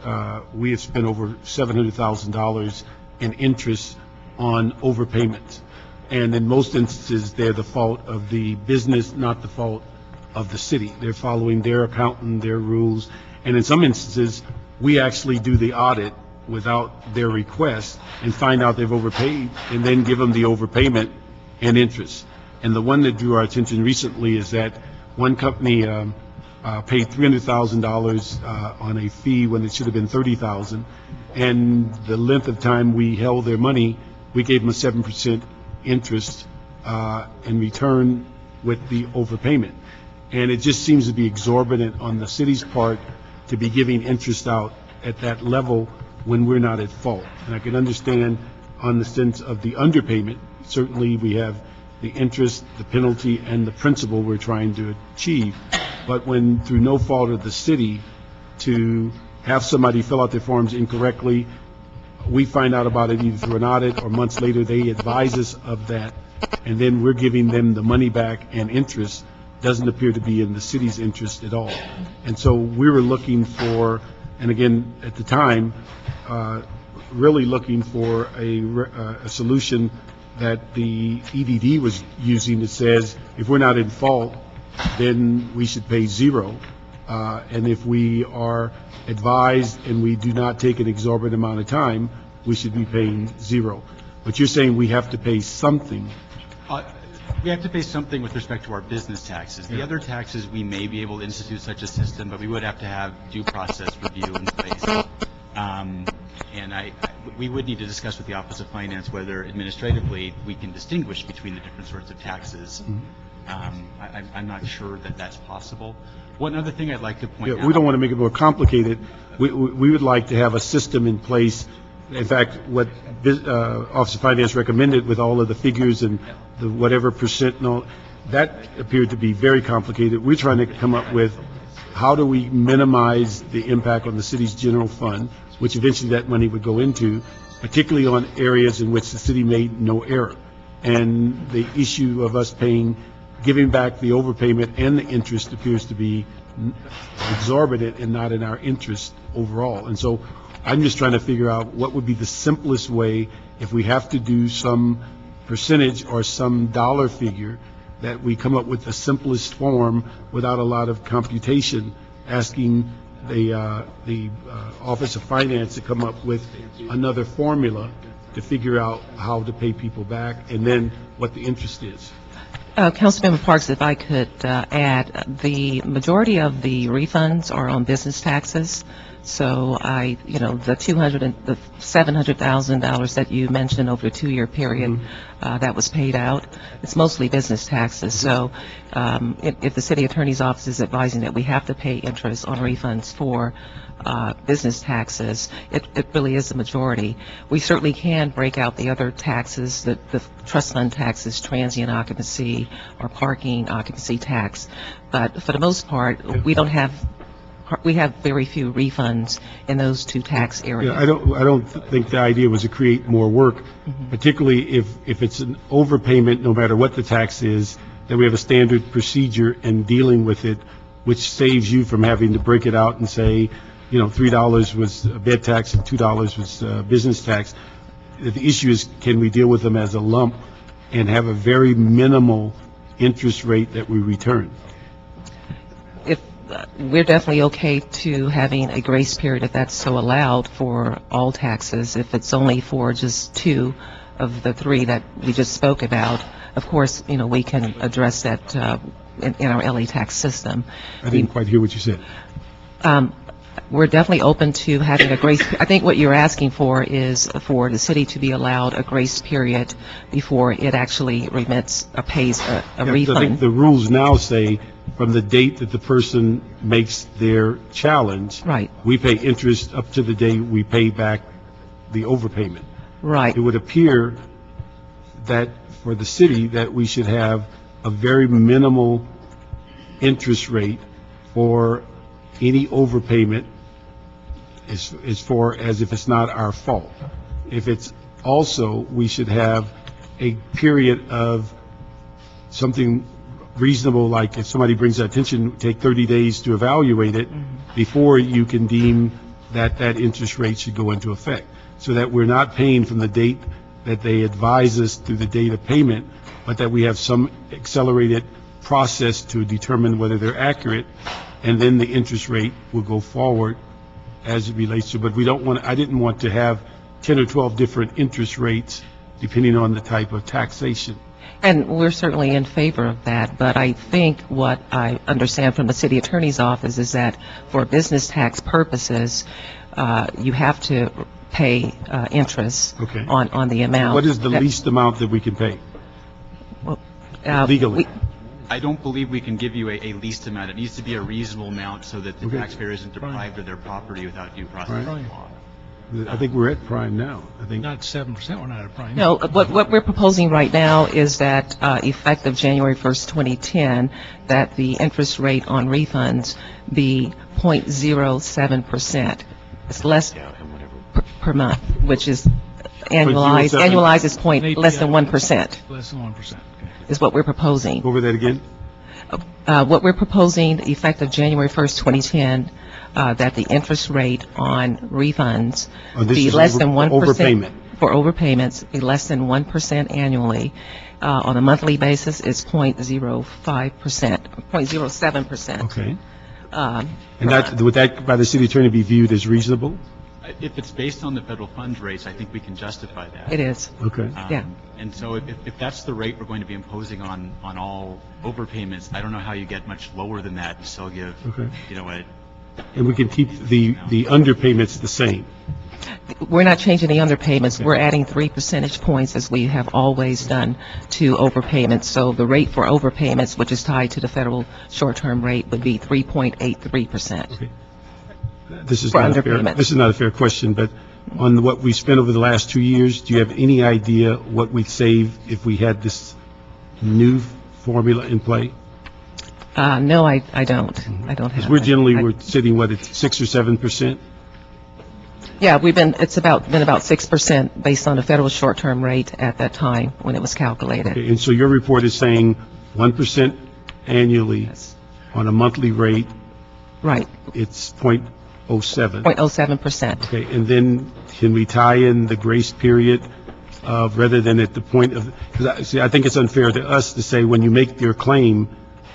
we have spent over $700,000 in interest on overpayments. And in most instances, they're the fault of the business, not the fault of the city. They're following their accountant, their rules. And in some instances, we actually do the audit without their request and find out they've overpaid and then give them the overpayment and interest. And the one that drew our attention recently is that one company paid $300,000 on a fee when it should have been $30,000. And the length of time we held their money, we gave them a 7% interest in return with the overpayment. And it just seems to be exorbitant on the city's part to be giving interest out at that level when we're not at fault. And I can understand on the sense of the underpayment, certainly we have the interest, the penalty, and the principal we're trying to achieve. But when through no fault of the city to have somebody fill out their forms incorrectly, we find out about it either through an audit or months later they advise us of that, and then we're giving them the money back and interest, doesn't appear to be in the city's interest at all. And so we were looking for, and again, at the time, really looking for a solution that the EDD was using that says if we're not in fault, then we should pay zero. And if we are advised and we do not take an exorbitant amount of time, we should be paying zero. But you're saying we have to pay something. We have to pay something with respect to our business taxes. The other taxes, we may be able to institute such a system, but we would have to have due process review in place. And we would need to discuss with the Office of Finance whether administratively we can distinguish between the different sorts of taxes. I'm not sure that that's possible. One other thing I'd like to point out. We don't want to make it more complicated. We would like to have a system in place. In fact, what Office of Finance recommended with all of the figures and the whatever percent and all, that appeared to be very complicated. We're trying to come up with how do we minimize the impact on the city's general fund, which eventually that money would go into, particularly on areas in which the city made no error. And the issue of us giving back the overpayment and the interest appears to be exorbitant and not in our interest overall. And so I'm just trying to figure out what would be the simplest way, if we have to do some percentage or some dollar figure, that we come up with the simplest form without a lot of computation, asking the Office of Finance to come up with another formula to figure out how to pay people back and then what the interest is. Councilmember Parks, if I could add, the majority of the refunds are on business taxes. So the $700,000 that you mentioned over a 2-year period that was paid out, it's mostly business taxes. So if the city attorney's office is advising that we have to pay interest on refunds for business taxes, it really is the majority. We certainly can break out the other taxes, the trust fund taxes, transient occupancy, or parking occupancy tax. But for the most part, we have very few refunds in those two tax areas. Yeah, I don't think the idea was to create more work, particularly if it's an overpayment, no matter what the tax is, that we have a standard procedure in dealing with it, which saves you from having to break it out and say, $3 was bed tax and $2 was business tax. The issue is, can we deal with them as a lump and have a very minimal interest rate that we return? We're definitely okay to having a grace period if that's so allowed for all taxes. If it's only for just 2 of the 3 that we just spoke about, of course, we can address that in our LA tax system. I didn't quite hear what you said. We're definitely open to having a grace. I think what you're asking for is for the city to be allowed a grace period before it actually remits or pays a refund. I think the rules now say from the date that the person makes their challenge, right, we pay interest up to the day we pay back the overpayment. Right. It would appear that for the city that we should have a very minimal interest rate for any overpayment as far as if it's not our fault. If it's also, we should have a period of something reasonable, like if somebody brings that attention, take 30 days to evaluate it before you can deem that that interest rate should go into effect, so that we're not paying from the date that they advise us through the date of payment, but that we have some accelerated process to determine whether they're accurate, and then the interest rate will go forward as it relates to. But we don't want, I didn't want to have 10 or 12 different interest rates depending on the type of taxation. And we're certainly in favor of that, but I think what I understand from the city attorney's office is that for business tax purposes, you have to pay interest on the amount. What is the least amount that we can pay legally? I don't believe we can give you a least amount. It needs to be a reasonable amount so that the taxpayer isn't deprived of their property without due process of law. I think we're at prime now. I think Not 7%, we're not at prime. No, what we're proposing right now is that effective January 1st, 2010, that the interest rate on refunds be 0.07%. It's less per month, which is annualized. Annualized is less than 1%. Less than 1%. Is what we're proposing. Go over that again. What we're proposing, effective January 1st, 2010, that the interest rate on refunds be less than 1%. Overpayment. For overpayments, be less than 1% annually. On a monthly basis, it's 0.05%, 0.07%. Okay. And that, would that, by the city attorney, be viewed as reasonable? If it's based on the federal funds rates, I think we can justify that. It is. Okay. Yeah. And so if that's the rate we're going to be imposing on all overpayments, I don't know how you get much lower than that and still give, And we can keep the underpayments the same. We're not changing the underpayments. We're adding 3 percentage points, as we have always done, to overpayments. So the rate for overpayments, which is tied to the federal short-term rate, would be 3.83%. Okay. This is not a fair question, but on what we spent over the last 2 years, do you have any idea what we'd save if we had this new formula in play? No, I don't. I don't have. Because we're sitting, what, at 6 or 7%? Yeah, been about 6% based on the federal short-term rate at that time when it was calculated. Okay, and so your report is saying 1% annually on a monthly rate. Right. It's 0.07. 0.07%. Okay, and then can we tie in the grace period rather than at the point of, because I think it's unfair to us to say when you make your claim,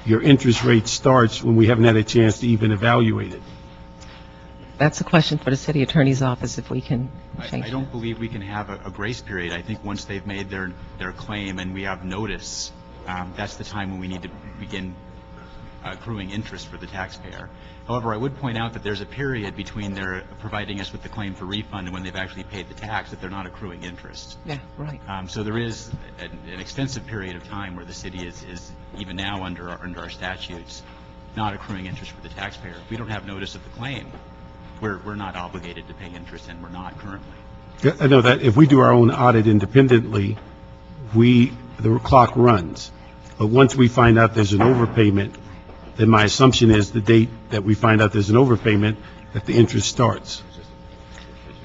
your interest rate starts when we haven't had a chance to even evaluate it. That's a question for the city attorney's office if we can change. I don't believe we can have a grace period. I think once they've made their claim and we have notice, that's the time when we need to begin accruing interest for the taxpayer. However, I would point out that there's a period between their providing us with the claim for refund and when they've actually paid the tax that they're not accruing interest. Yeah, right. So there is an extensive period of time where the city is even now under our statutes not accruing interest for the taxpayer. If we don't have notice of the claim, we're not obligated to pay interest, and we're not currently. I know that if we do our own audit independently, the clock runs. But once we find out there's an overpayment, then my assumption is the date that we find out there's an overpayment, that the interest starts.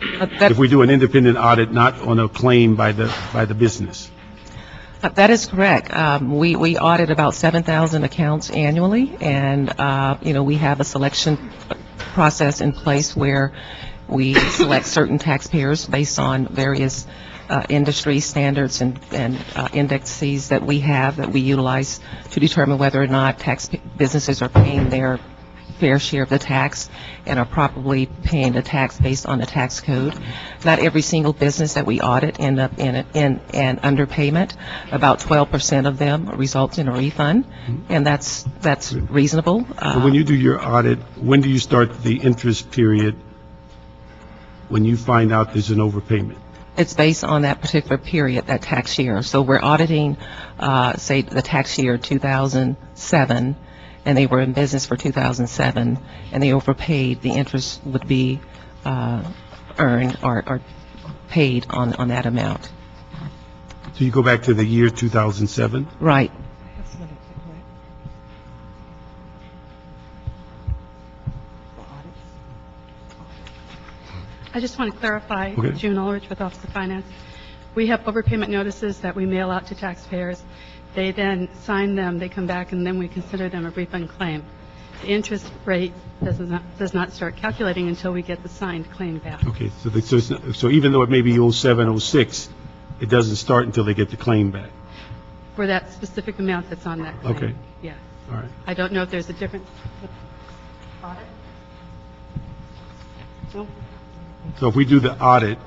If we do an independent audit, not on a claim by the business. That is correct. We audit about 7,000 accounts annually, and we have a selection process in place where we select certain taxpayers based on various industry standards and indexes that we have that we utilize to determine whether or not businesses are paying their fair share of the tax and are properly paying the tax based on the tax code. Not every single business that we audit end up in an underpayment. About 12% of them results in a refund, and that's reasonable. When you do your audit, when do you start the interest period when you find out there's an overpayment? It's based on that particular period, that tax year. So we're auditing, say, the tax year 2007, and they were in business for 2007, and they overpaid. The interest would be earned or paid on that amount. So you go back to the year 2007? Right. I just want to clarify, Okay. June Ulrich with Office of Finance. We have overpayment notices that we mail out to taxpayers. They then sign them, they come back, and then we consider them a refund claim. The interest rate does not start calculating until we get the signed claim back. Okay, so even though it may be 07, 06, it doesn't start until they get the claim back? For that specific amount that's on that claim. Okay. Yes. All right. I don't know if there's a difference with audit. No? So if we do the audit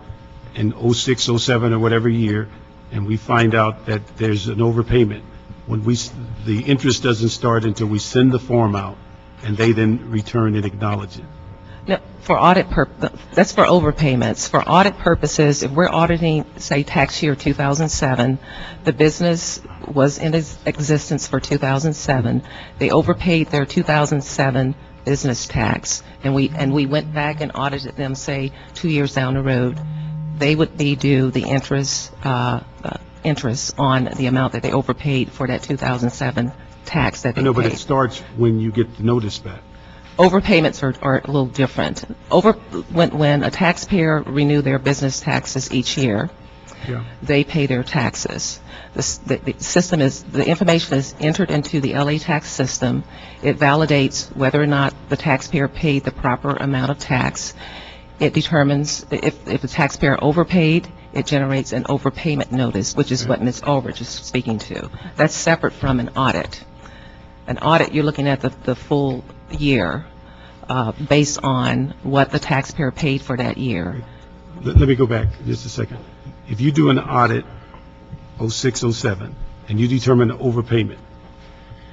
in 06, 07, or whatever year, and we find out that there's an overpayment, the interest doesn't start until we send the form out, and they then return and acknowledge it. No, for that's for overpayments. For audit purposes, if we're auditing, say, tax year 2007, the business was in existence for 2007, they overpaid their 2007 business tax, and we went back and audited them, say, 2 years down the road, they would be due the interest on the amount that they overpaid for that 2007 tax that they I know, but paid. it starts when you get the notice back. Overpayments are a little different. When a taxpayer renew their business taxes each year, Yeah. they pay their taxes. The information is entered into the LA tax system. It validates whether or not the taxpayer paid the proper amount of tax. It determines if the taxpayer overpaid, it generates an overpayment notice, which is what Ms. Ulrich is speaking to. That's separate from an audit. An audit, you're looking at the full year based on what the taxpayer paid for that year. Let me go back just a second. If you do an audit 06, 07, and you determine an overpayment,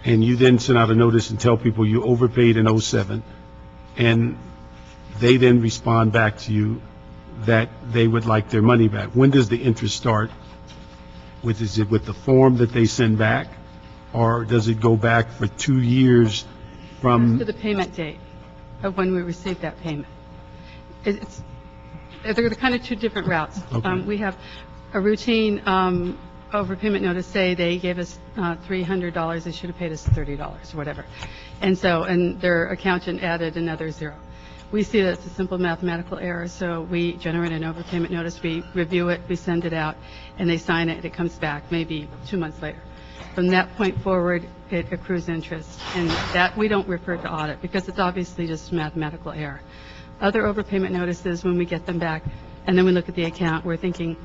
and you then send out a notice and tell people you overpaid in 07, and they then respond back to you that they would like their money back, when does the interest start? Is it with the form that they send back, or does it go back for 2 years from? To the payment date of when we received that payment. They're kind of two different routes. Okay. We have a routine overpayment notice, say they gave us $300, they should have paid us $30 or whatever. And their accountant added another zero. We see that it's a simple mathematical error, so we generate an overpayment notice, we review it, we send it out, and they sign it, and it comes back maybe 2 months later. From that point forward, it accrues interest, and that we don't refer to audit because it's obviously just mathematical error. Other overpayment notices, when we get them back, and then we look at the account, we're thinking,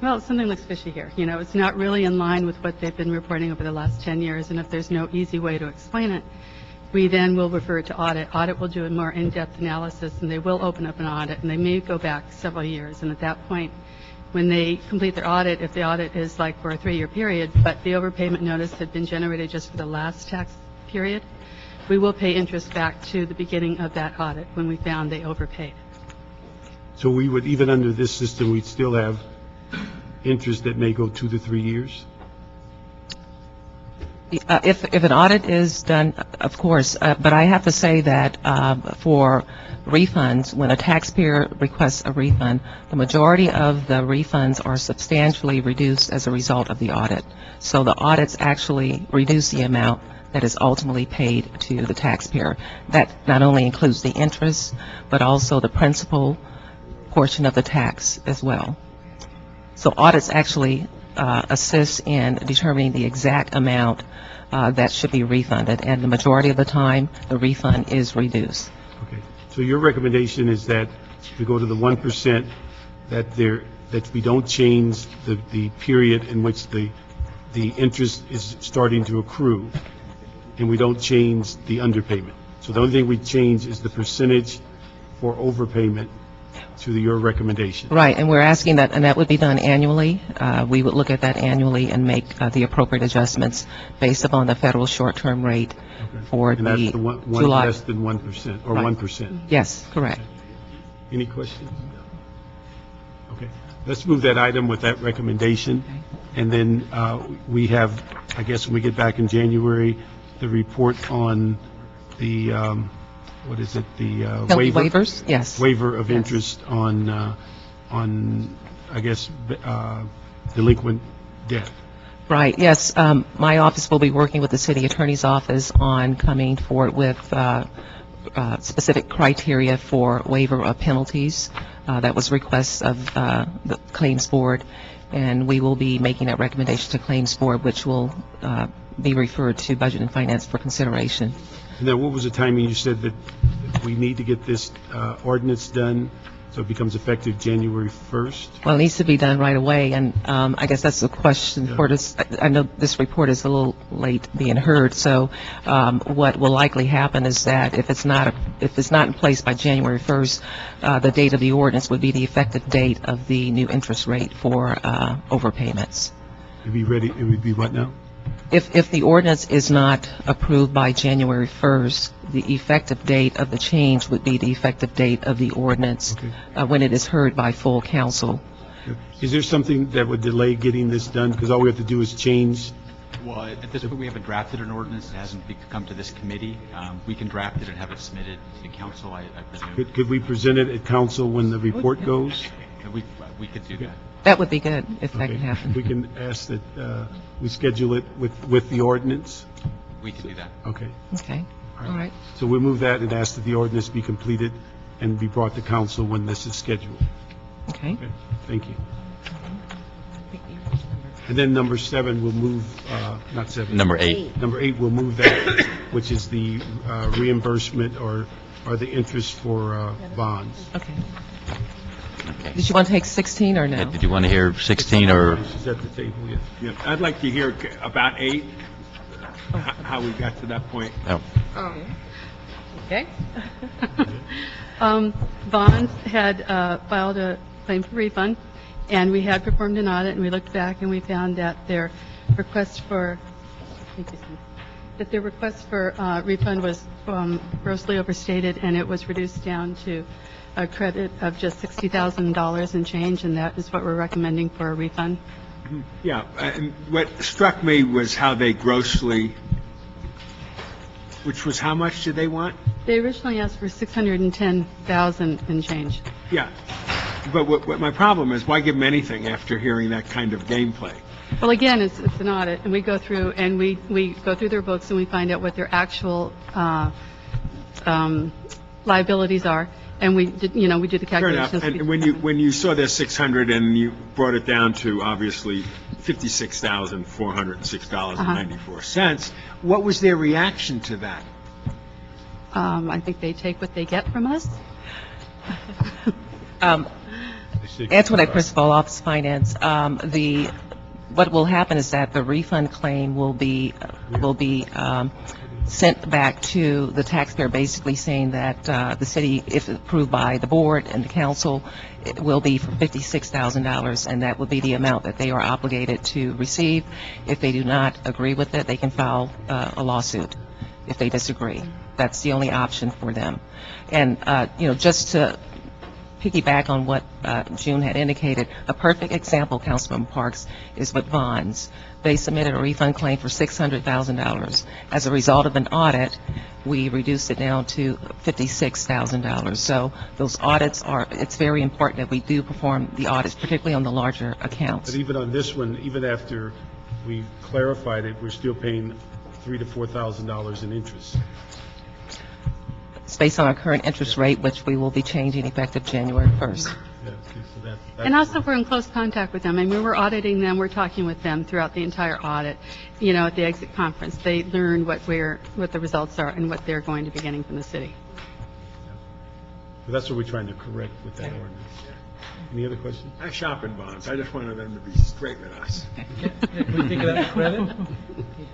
well, something looks fishy here. You know, it's not really in line with what they've been reporting over the last 10 years, and if there's no easy way to explain it, we then will refer it to audit. Audit will do a more in-depth analysis, and they will open up an audit, and they may go back several years. And at that point, when they complete their audit, if the audit is like for a 3-year period, but the overpayment notice had been generated just for the last tax period, we will pay interest back to the beginning of that audit when we found they overpaid. So we would, even under this system, we'd still have interest that may go 2 to 3 years? If an audit is done, of course, but I have to say that for refunds, when a taxpayer requests a refund, the majority of the refunds are substantially reduced as a result of the audit. So the audits actually reduce the amount that is ultimately paid to the taxpayer. That not only includes the interest, but also the principal portion of the tax as well. So audits actually assist in determining the exact amount that should be refunded, and the majority of the time, the refund is reduced. Okay. So your recommendation is that we go to the 1%, that we don't change the period in which the interest is starting to accrue, and we don't change the underpayment. So the only thing we change is the percentage for overpayment to your recommendation. Right, and we're asking that, and that would be done annually. We would look at that annually and make the appropriate adjustments based upon the federal short-term rate for And that's the one July. less than 1%, or Right. 1%. Yes, correct. Any questions? Okay. Let's move that item with that recommendation. And then we have, I guess when we get back in January, the report on the, what is it, the waiver? Waivers, yes. Waiver of interest on, I guess, delinquent debt. Right, yes. My office will be working with the city attorney's office on coming forward with specific criteria for waiver of penalties. That was a request of the Claims Board, and we will be making that recommendation to Claims Board, which will be referred to Budget and Finance for consideration. And then what was the timing? You said that we need to get this ordinance done so it becomes effective January 1st? Well, it needs to be done right away, and I guess that's the question for this. I know this report is a little late being heard, so what will likely happen is that if it's not in place by January 1st, the date of the ordinance would be the effective date of the new interest rate for overpayments. It would be what now? If the ordinance is not approved by January 1st, the effective date of the change would be the effective date of the ordinance when it is heard by full council. Is there something that would delay getting this done? Because all we have to do is change. Well, at this point, we haven't drafted an ordinance. It hasn't come to this committee. We can draft it and have it submitted to council, I presume. Could we present it at council when the report goes? We could do that. That would be good if that can happen. We can ask that we schedule it with the ordinance? We could do that. Okay. Okay. All right. So we'll move that and ask that the ordinance be completed and be brought to council when this is scheduled. Okay. Thank you. And then number 7, we'll move, not 7. Number 8. Number 8, we'll move that, which is the reimbursement or the interest for bonds. Okay. Did you want to take 16 or no? Did you want to hear 16 or? She's at the table, yes. Yeah, I'd like to hear about 8, how we got to that point. Oh. Okay. Bonds had filed a claim for refund, and we had performed an audit, and we looked back and we found that their request for refund was grossly overstated, and it was reduced down to a credit of just $60,000 and change, and that is what we're recommending for a refund. Yeah, and what struck me was how they grossly, which was how much did they want? They originally asked for $610,000 and change. Yeah, but what my problem is, why give them anything after hearing that kind of gameplay? Well, again, it's an audit, and we go through and we go through their books and we find out what their actual liabilities are, and we do the calculations. Fair enough. And when you saw their 600 and you brought it down to obviously $56,406.94, what was their reaction to that? I think they take what they get from us. Antoinette Crispo, Office of Finance. What will happen is that the refund claim will be sent back to the taxpayer, basically saying that the city, if approved by the board and the council, it will be for $56,000, and that would be the amount that they are obligated to receive. If they do not agree with it, they can file a lawsuit if they disagree. That's the only option for them. And, just to piggyback on what June had indicated, a perfect example, Councilman Parks, is with bonds. They submitted a refund claim for $600,000. As a result of an audit, we reduced it down to $56,000. So those audits it's very important that we do perform the audits, particularly on the larger accounts. But even on this one, even after we clarified it, we're still paying $3,000 to $4,000 in interest. It's based on our current interest rate, which we will be changing effective January 1st. Yeah, so that's And also, we're in close contact with them. I mean, we're auditing them. We're talking with them throughout the entire audit. At the exit conference, they learn what the results are and what they're going to be getting from the city. But that's what we're trying to correct with that ordinance. Any other questions? I shop in bonds. I just wanted them to be straight with us. Can we take that credit?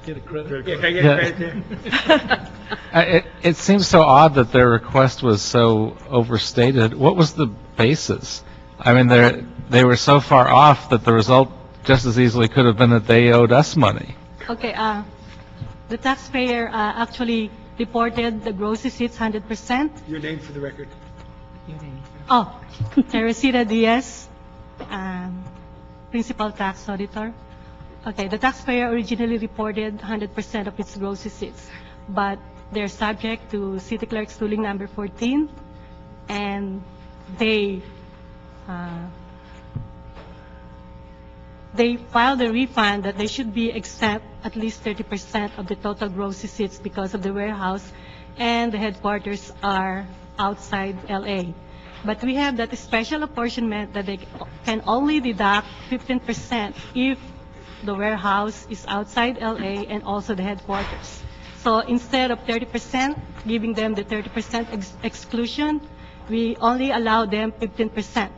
Get a credit? Yeah, can I get credit there? It seems so odd that their request was so overstated. What was the basis? I mean, they were so far off that the result just as easily could have been that they owed us money. Okay, the taxpayer actually reported the gross receipts 100%. Your name for the record? Oh, Teresita Diaz, Principal Tax Auditor. Okay, the taxpayer originally reported 100% of its gross receipts, but they're subject to City Clerk's ruling number 14, and they filed a refund that they should be exempt at least 30% of the total gross receipts because of the warehouse and the headquarters are outside LA. But we have that special apportionment that they can only deduct 15% if the warehouse is outside LA and also the headquarters. So instead of 30%, giving them the 30% exclusion, we only allow them 15%.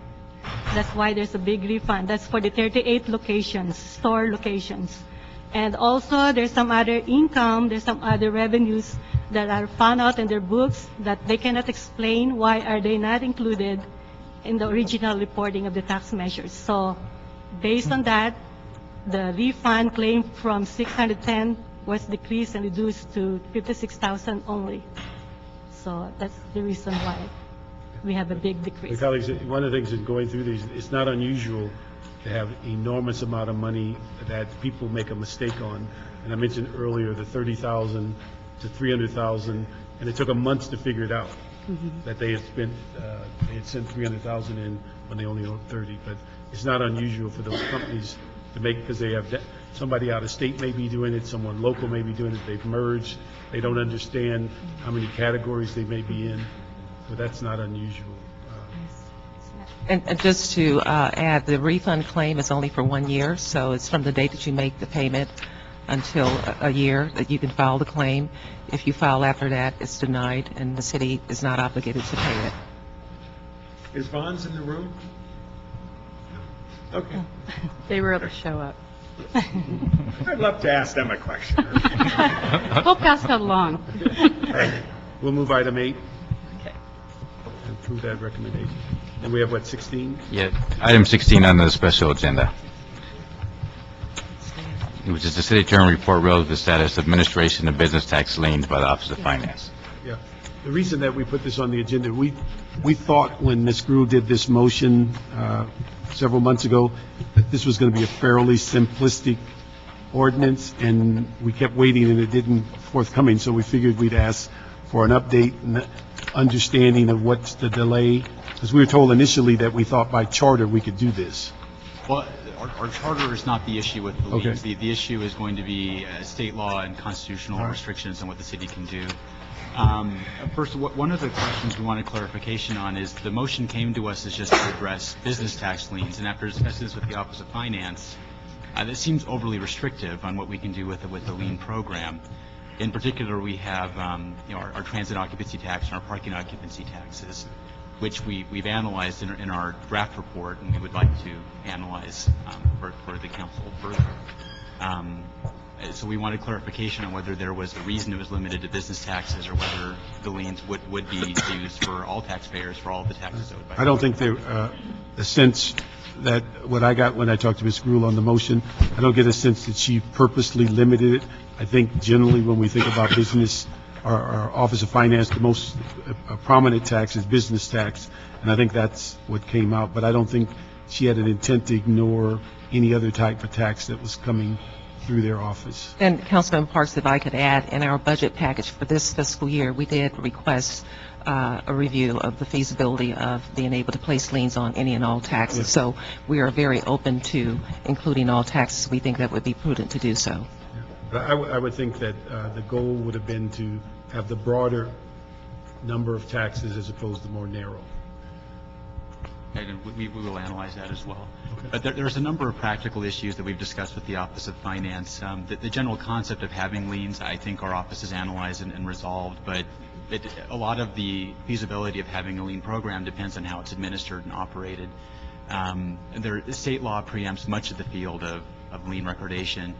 That's why there's a big refund. That's for the 38 locations, store locations. And also, there's some other income, there's some other revenues that are found out in their books that they cannot explain why are they not included in the original reporting of the tax measures. So based on that, the refund claim from 610 was decreased and reduced to 56,000 only. So that's the reason why we have a big decrease. My colleagues, one of the things in going through these, it's not unusual to have enormous amount of money that people make a mistake on. And I mentioned earlier the 30,000 to 300,000, and it took a month to figure it out. That they had spent, they had sent 300,000 in when they only owed 30. But it's not unusual for those companies to make, because they have somebody out of state may be doing it, someone local may be doing it, they've merged, they don't understand how many categories they may be in. So that's not unusual. And just to add, the refund claim is only for 1 year, so it's from the date that you make the payment until a year that you can file the claim. If you file after that, it's denied, and the city is not obligated to pay it. Is Bonds in the room? Okay. They were able to show up. I'd love to ask them a question. We'll pass that along. We'll move item 8. And approve that recommendation. And we have, what, 16? Yeah, item 16 on the special agenda, which is the city attorney report relative to the status of administration of business tax liens by the Office of Finance. Yeah. The reason that we put this on the agenda, we thought when Ms. Grew did this motion several months ago that this was going to be a fairly simplistic ordinance, and we kept waiting and it didn't forthcoming, so we figured we'd ask for an update and understanding of what's the delay, because we were told initially that we thought by charter we could do this. Well, our charter is not the issue with the liens. Okay. The issue is going to be state law and constitutional restrictions on what the city can do. First, one of the questions we wanted clarification on is the motion came to us as just to address business tax liens, and after discussing this with the Office of Finance, that seems overly restrictive on what we can do with the lien program. In particular, we have our transit occupancy tax and our parking occupancy taxes, which we've analyzed in our draft report, and we would like to analyze for the council further. So we wanted clarification on whether there was a reason it was limited to business taxes or whether the liens would be used for all taxpayers for all of the taxes owed by. I don't think there, the sense that what I got when I talked to Ms. Gruhl on the motion, I don't get a sense that she purposely limited it. I think generally when we think about business, our Office of Finance, the most prominent tax is business tax, and I think that's what came out. But I don't think she had an intent to ignore any other type of tax that was coming through their office. And Councilman Parks, if I could add, in our budget package for this fiscal year, we did request a review of the feasibility of being able to place liens on any and all taxes. Yes. So we are very open to including all taxes. We think that would be prudent to do so. But I would think that the goal would have been to have the broader number of taxes as opposed to more narrow. And we will analyze that as well. But there's a number of practical issues that we've discussed with the Office of Finance. The general concept of having liens, I think our office has analyzed and resolved, but a lot of the feasibility of having a lien program depends on how it's administered and operated. State law preempts much of the field of lien recordation,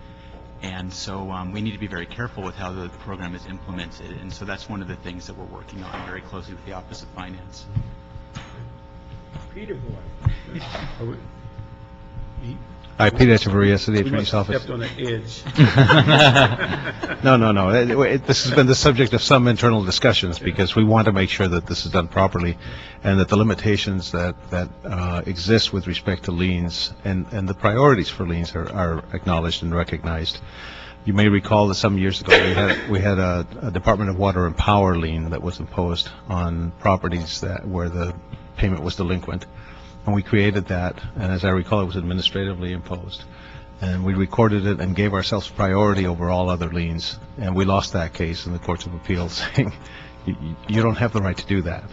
and so we need to be very careful with how the program is implemented, and so that's one of the things that we're working on very closely with the Office of Finance. Peter Boy. Hi, Peter Echeverria, City Attorney's Office. Stepped on an edge. No. This has been the subject of some internal discussions because we want to make sure that this is done properly and that the limitations that exist with respect to liens and the priorities for liens are acknowledged and recognized. You may recall that some years ago we had a Department of Water and Power lien that was imposed on properties where the payment was delinquent. And we created that, and as I recall, it was administratively imposed. And we recorded it and gave ourselves priority over all other liens. And we lost that case in the Courts of Appeals, saying You don't have the right to do that.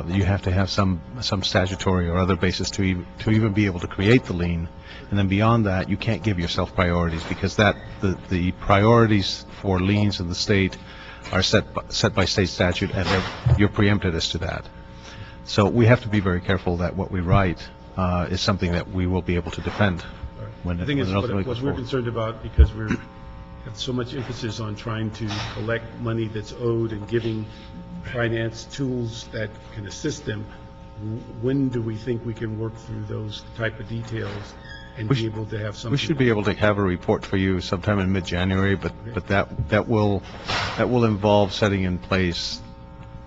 You have to have some statutory or other basis to even be able to create the lien. And then beyond that, you can't give yourself priorities, because the priorities for liens in the state are set by state statute, and you're preempted as to that. So we have to be very careful that what we write is something that we will be able to defend. When I think it's what we're concerned about, because we have so much emphasis on trying to collect money that's owed and giving finance tools that can assist them. When do we think we can work through those type of details and be able to have something? We should be able to have a report for you sometime in mid-January, but that will involve setting in place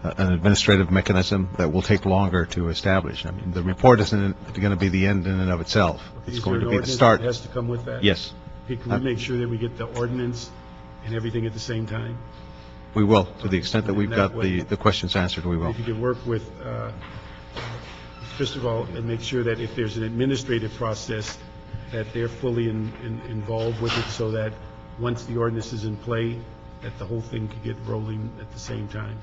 an administrative mechanism that will take longer to establish. I mean, the report isn't going to be the end in and of itself. It's going to be the start. Is there an ordinance that has to come with that? Yes. Can we make sure that we get the ordinance and everything at the same time? We will, to the extent that we've got the questions answered, we will. If you could work with, first of all, and make sure that if there's an administrative process, that they're fully involved with it, so that once the ordinance is in play, that the whole thing could get rolling at the same time.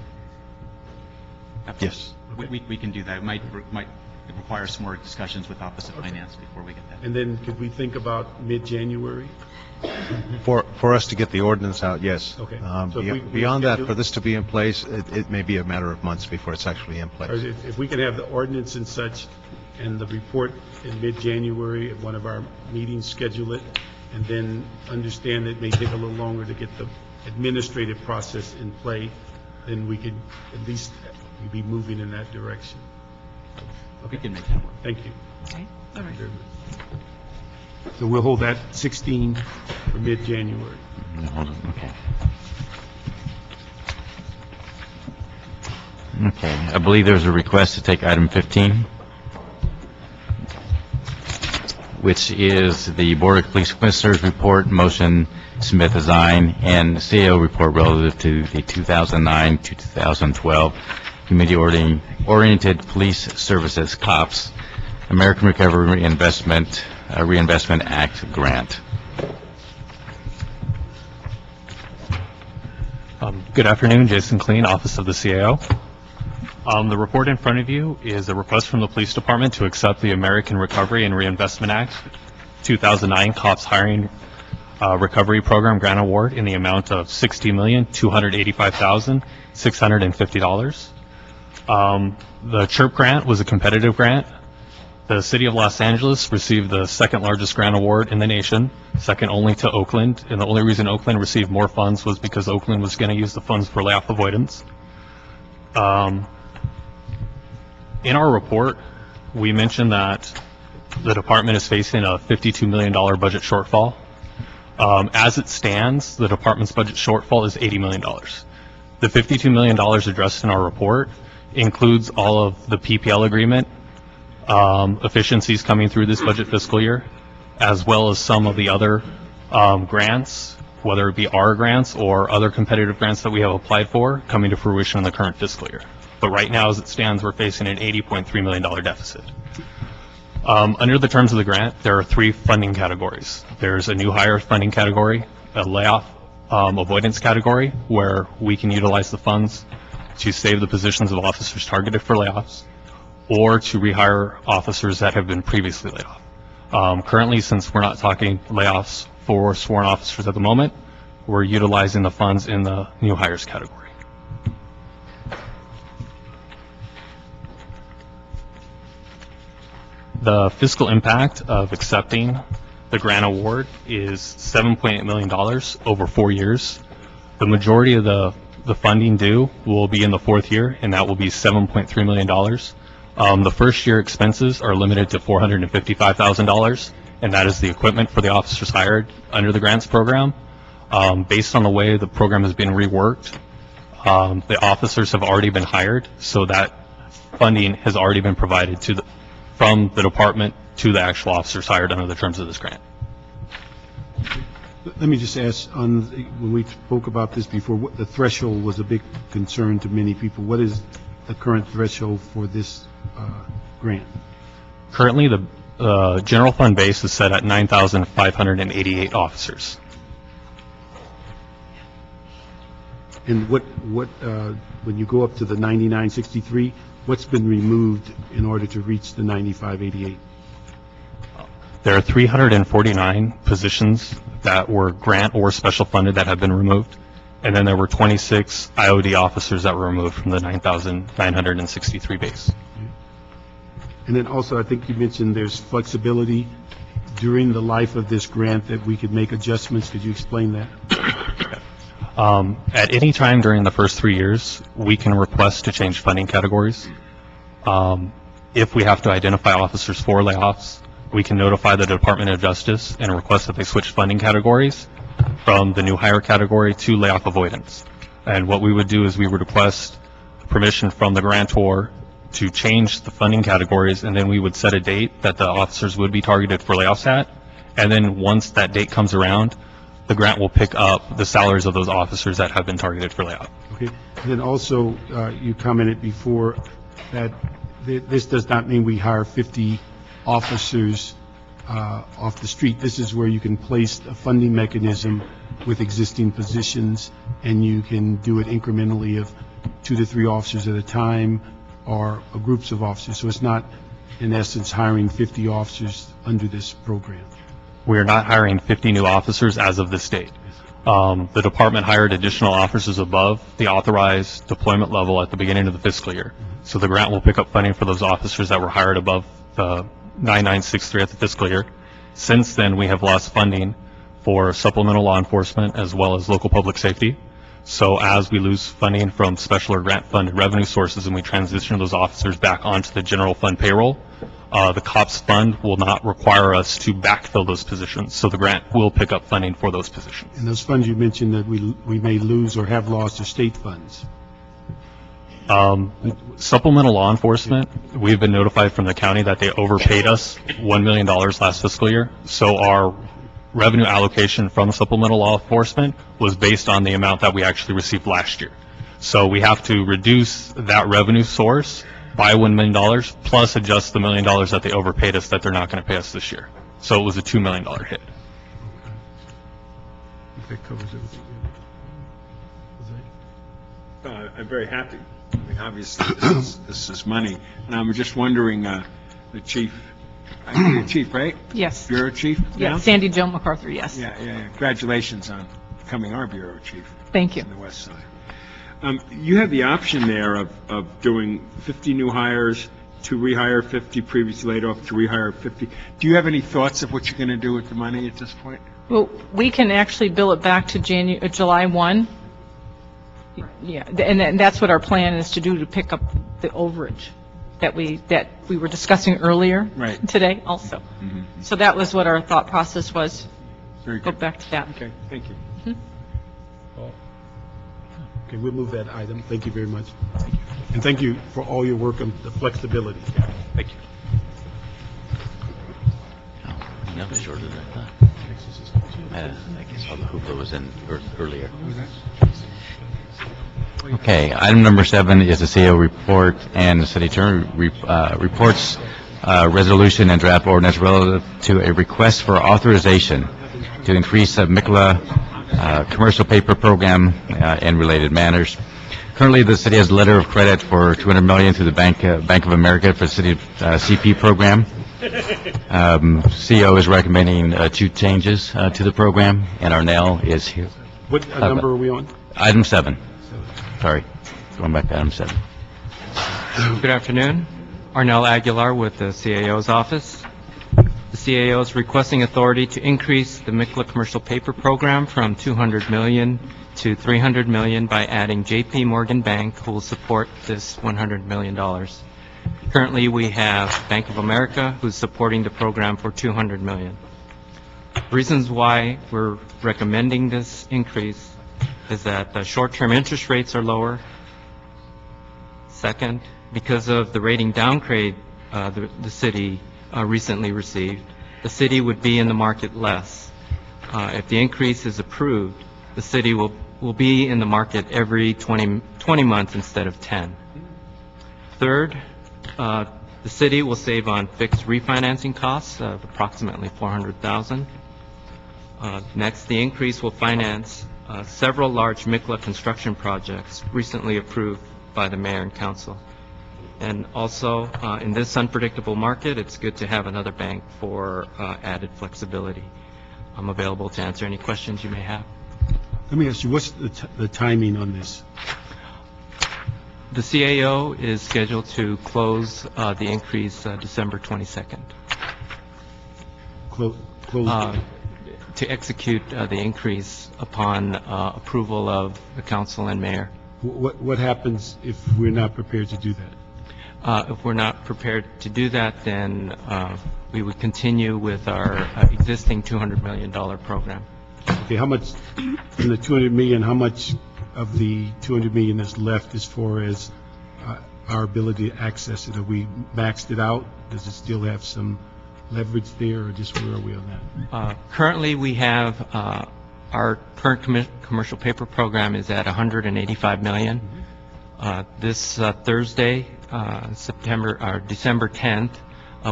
Yes. We can do that. It might require some more discussions with Office of Finance before we get that. And then could we think about mid-January? For us to get the ordinance out, yes. Okay. So beyond that, for this to be in place, it may be a matter of months before it's actually in place. If we can have the ordinance and such, and the report in mid-January at one of our meetings, schedule it, and then understand it may take a little longer to get the administrative process in play, then we could at least be moving in that direction. We can make that work. Thank you. Okay, all right. So we'll hold that 16 for mid-January. Hold on, okay. Okay, I believe there's a request to take item 15, which is the Board of Police Commissioners report, motion Smith Design, and CAO report relative to the 2009 to 2012 Community-Oriented Police Services, COPS, American Recovery Reinvestment Act grant. Good afternoon, Jason Kleen, Office of the CAO. The report in front of you is a request from the Police Department to accept the American Recovery and Reinvestment Act 2009 COPS Hiring Recovery Program Grant Award in the amount of $60,285,650. The CHIRP grant was a competitive grant. The City of Los Angeles received the second largest grant award in the nation, second only to Oakland, and the only reason Oakland received more funds was because Oakland was going to use the funds for layoff avoidance. In our report, we mentioned that the department is facing a $52 million budget shortfall. As it stands, the department's budget shortfall is $80 million. The $52 million addressed in our report includes all of the PPL agreement efficiencies coming through this budget fiscal year, as well as some of the other grants, whether it be our grants or other competitive grants that we have applied for, coming to fruition in the current fiscal year. But right now, as it stands, we're facing an $80.3 million deficit. Under the terms of the grant, there are three funding categories. There's a new hire funding category, a layoff avoidance category, where we can utilize the funds to save the positions of officers targeted for layoffs, or to rehire officers that have been previously laid off. Currently, since we're not talking layoffs for sworn officers at the moment, we're utilizing the funds in the new hires category. The fiscal impact of accepting the grant award is $7.8 million over 4 years. The majority of the funding due will be in the fourth year, and that will be $7.3 million. The first year expenses are limited to $455,000, and that is the equipment for the officers hired under the grants program. Based on the way the program has been reworked, the officers have already been hired, so that funding has already been provided from the department to the actual officers hired under the terms of this grant. Let me just ask, when we spoke about this before, the threshold was a big concern to many people. What is the current threshold for this grant? Currently, the general fund base is set at 9,588 officers. And when you go up to the 9963, what's been removed in order to reach the 9588? There are 349 positions that were grant or special funded that have been removed, and then there were 26 IOD officers that were removed from the 9,963 base. And then also, I think you mentioned there's flexibility during the life of this grant that we could make adjustments. Could you explain that? At any time during the first 3 years, we can request to change funding categories. If we have to identify officers for layoffs, we can notify the Department of Justice and request that they switch funding categories from the new hire category to layoff avoidance. And what we would do is we would request permission from the grantor to change the funding categories, and then we would set a date that the officers would be targeted for layoffs at. And then once that date comes around, the grant will pick up the salaries of those officers that have been targeted for layoff. Okay. And then also, you commented before that this does not mean we hire 50 officers off the street. This is where you can place a funding mechanism with existing positions, and you can do it incrementally of 2 to 3 officers at a time or groups of officers. So it's not, in essence, hiring 50 officers under this program. We are not hiring 50 new officers as of this date. The department hired additional officers above the authorized deployment level at the beginning of the fiscal year. So the grant will pick up funding for those officers that were hired above the 9963 at the fiscal year. Since then, we have lost funding for supplemental law enforcement as well as local public safety. So as we lose funding from special or grant funded revenue sources and we transition those officers back onto the general fund payroll, the COPS fund will not require us to backfill those positions. So the grant will pick up funding for those positions. And those funds you mentioned that we may lose or have lost are state funds. Supplemental law enforcement, we've been notified from the county that they overpaid us $1 million last fiscal year. So our revenue allocation from supplemental law enforcement was based on the amount that we actually received last year. So we have to reduce that revenue source by $1 million plus adjust the $1 million that they overpaid us that they're not going to pay us this year. So it was a $2 million hit. That covers everything. I'm very happy. I mean, obviously, this is money. And I'm just wondering, the chief, you're the chief, right? Yes. Bureau chief? Yeah, now? Sandy Jo MacArthur, yes. Yeah. Congratulations on becoming our bureau chief. Thank you. On the west side. You have the option there of doing 50 new hires, to rehire 50 previously laid off, to rehire 50. Do you have any thoughts of what you're going to do with the money at this point? Well, we can actually bill it back to July 1. Yeah, and that's what our plan is to do, to pick up the overage that we were discussing earlier today also. Mm-hmm. So that was what our thought process was. Very good. Go back to that. Okay, thank you. Okay, we'll move that item. Thank you very much. And thank you for all your work on the flexibility. Thank you. That was shorter than I thought. I guess all the hoopla was in earlier. Okay, item number 7 is the CEO report and the city attorney reports resolution and draft ordinance relative to a request for authorization to increase Mikla commercial paper program and related matters. Currently, the city has a letter of credit for $200 million through the Bank of America for the city CP program. CEO is recommending 2 changes to the program, and Arnell is here. What number are we on? Item 7. Sorry, going back to item 7. Good afternoon. Arnell Aguilar with the CAO's office. The CAO is requesting authority to increase the Mikla commercial paper program from $200 million to $300 million by adding J.P. Morgan Bank, who will support this $100 million. Currently, we have Bank of America, who's supporting the program for $200 million. Reasons why we're recommending this increase is that the short-term interest rates are lower. Second, because of the rating downgrade the city recently received, the city would be in the market less. If the increase is approved, the city will be in the market every 20 months instead of 10. Third, the city will save on fixed refinancing costs of approximately $400,000. Next, the increase will finance several large Mikla construction projects recently approved by the mayor and council. And also, in this unpredictable market, it's good to have another bank for added flexibility. I'm available to answer any questions you may have. Let me ask you, what's the timing on this? The CAO is scheduled to close the increase December 22nd. Close. To execute the increase upon approval of the council and mayor. What happens if we're not prepared to do that? If we're not prepared to do that, then we would continue with our existing $200 million program. Okay, how much, in the 200 million, how much of the 200 million that's left as far as our ability to access it? Have we maxed it out? Does it still have some leverage there, or just where are we on that? Currently, we have our current commercial paper program is at $185 million. This Thursday, December 10th,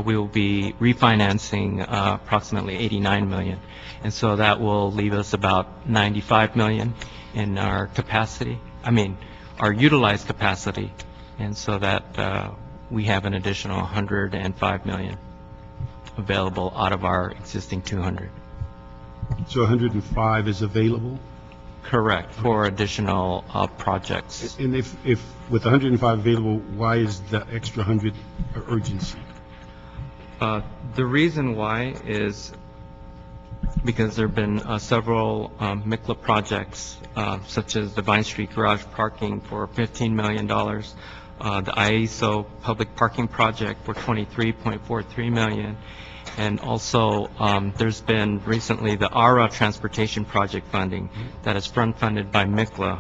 we will be refinancing approximately $89 million. And so that will leave us about $95 million in our capacity, our utilized capacity. And so that we have an additional $105 million available out of our existing 200. So 105 is available? Correct, for additional projects. And if with 105 available, why is the extra 100 urgency? The reason why is because there have been several Mikla projects, such as the Vine Street garage parking for $15 million, the IESO public parking project for $23.43 million, and also there's been recently the ARA transportation project funding that is front-funded by Mikla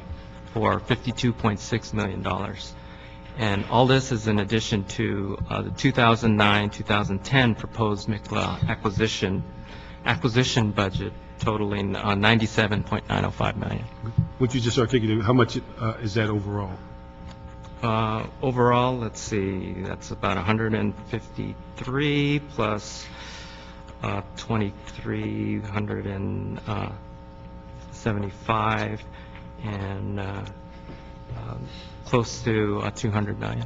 for $52.6 million. And all this is in addition to the 2009-2010 proposed Mikla acquisition budget totaling $97.905 million. What you just articulated, how much is that overall? Overall, let's see, that's about 153 plus 2,375 and close to 200 million.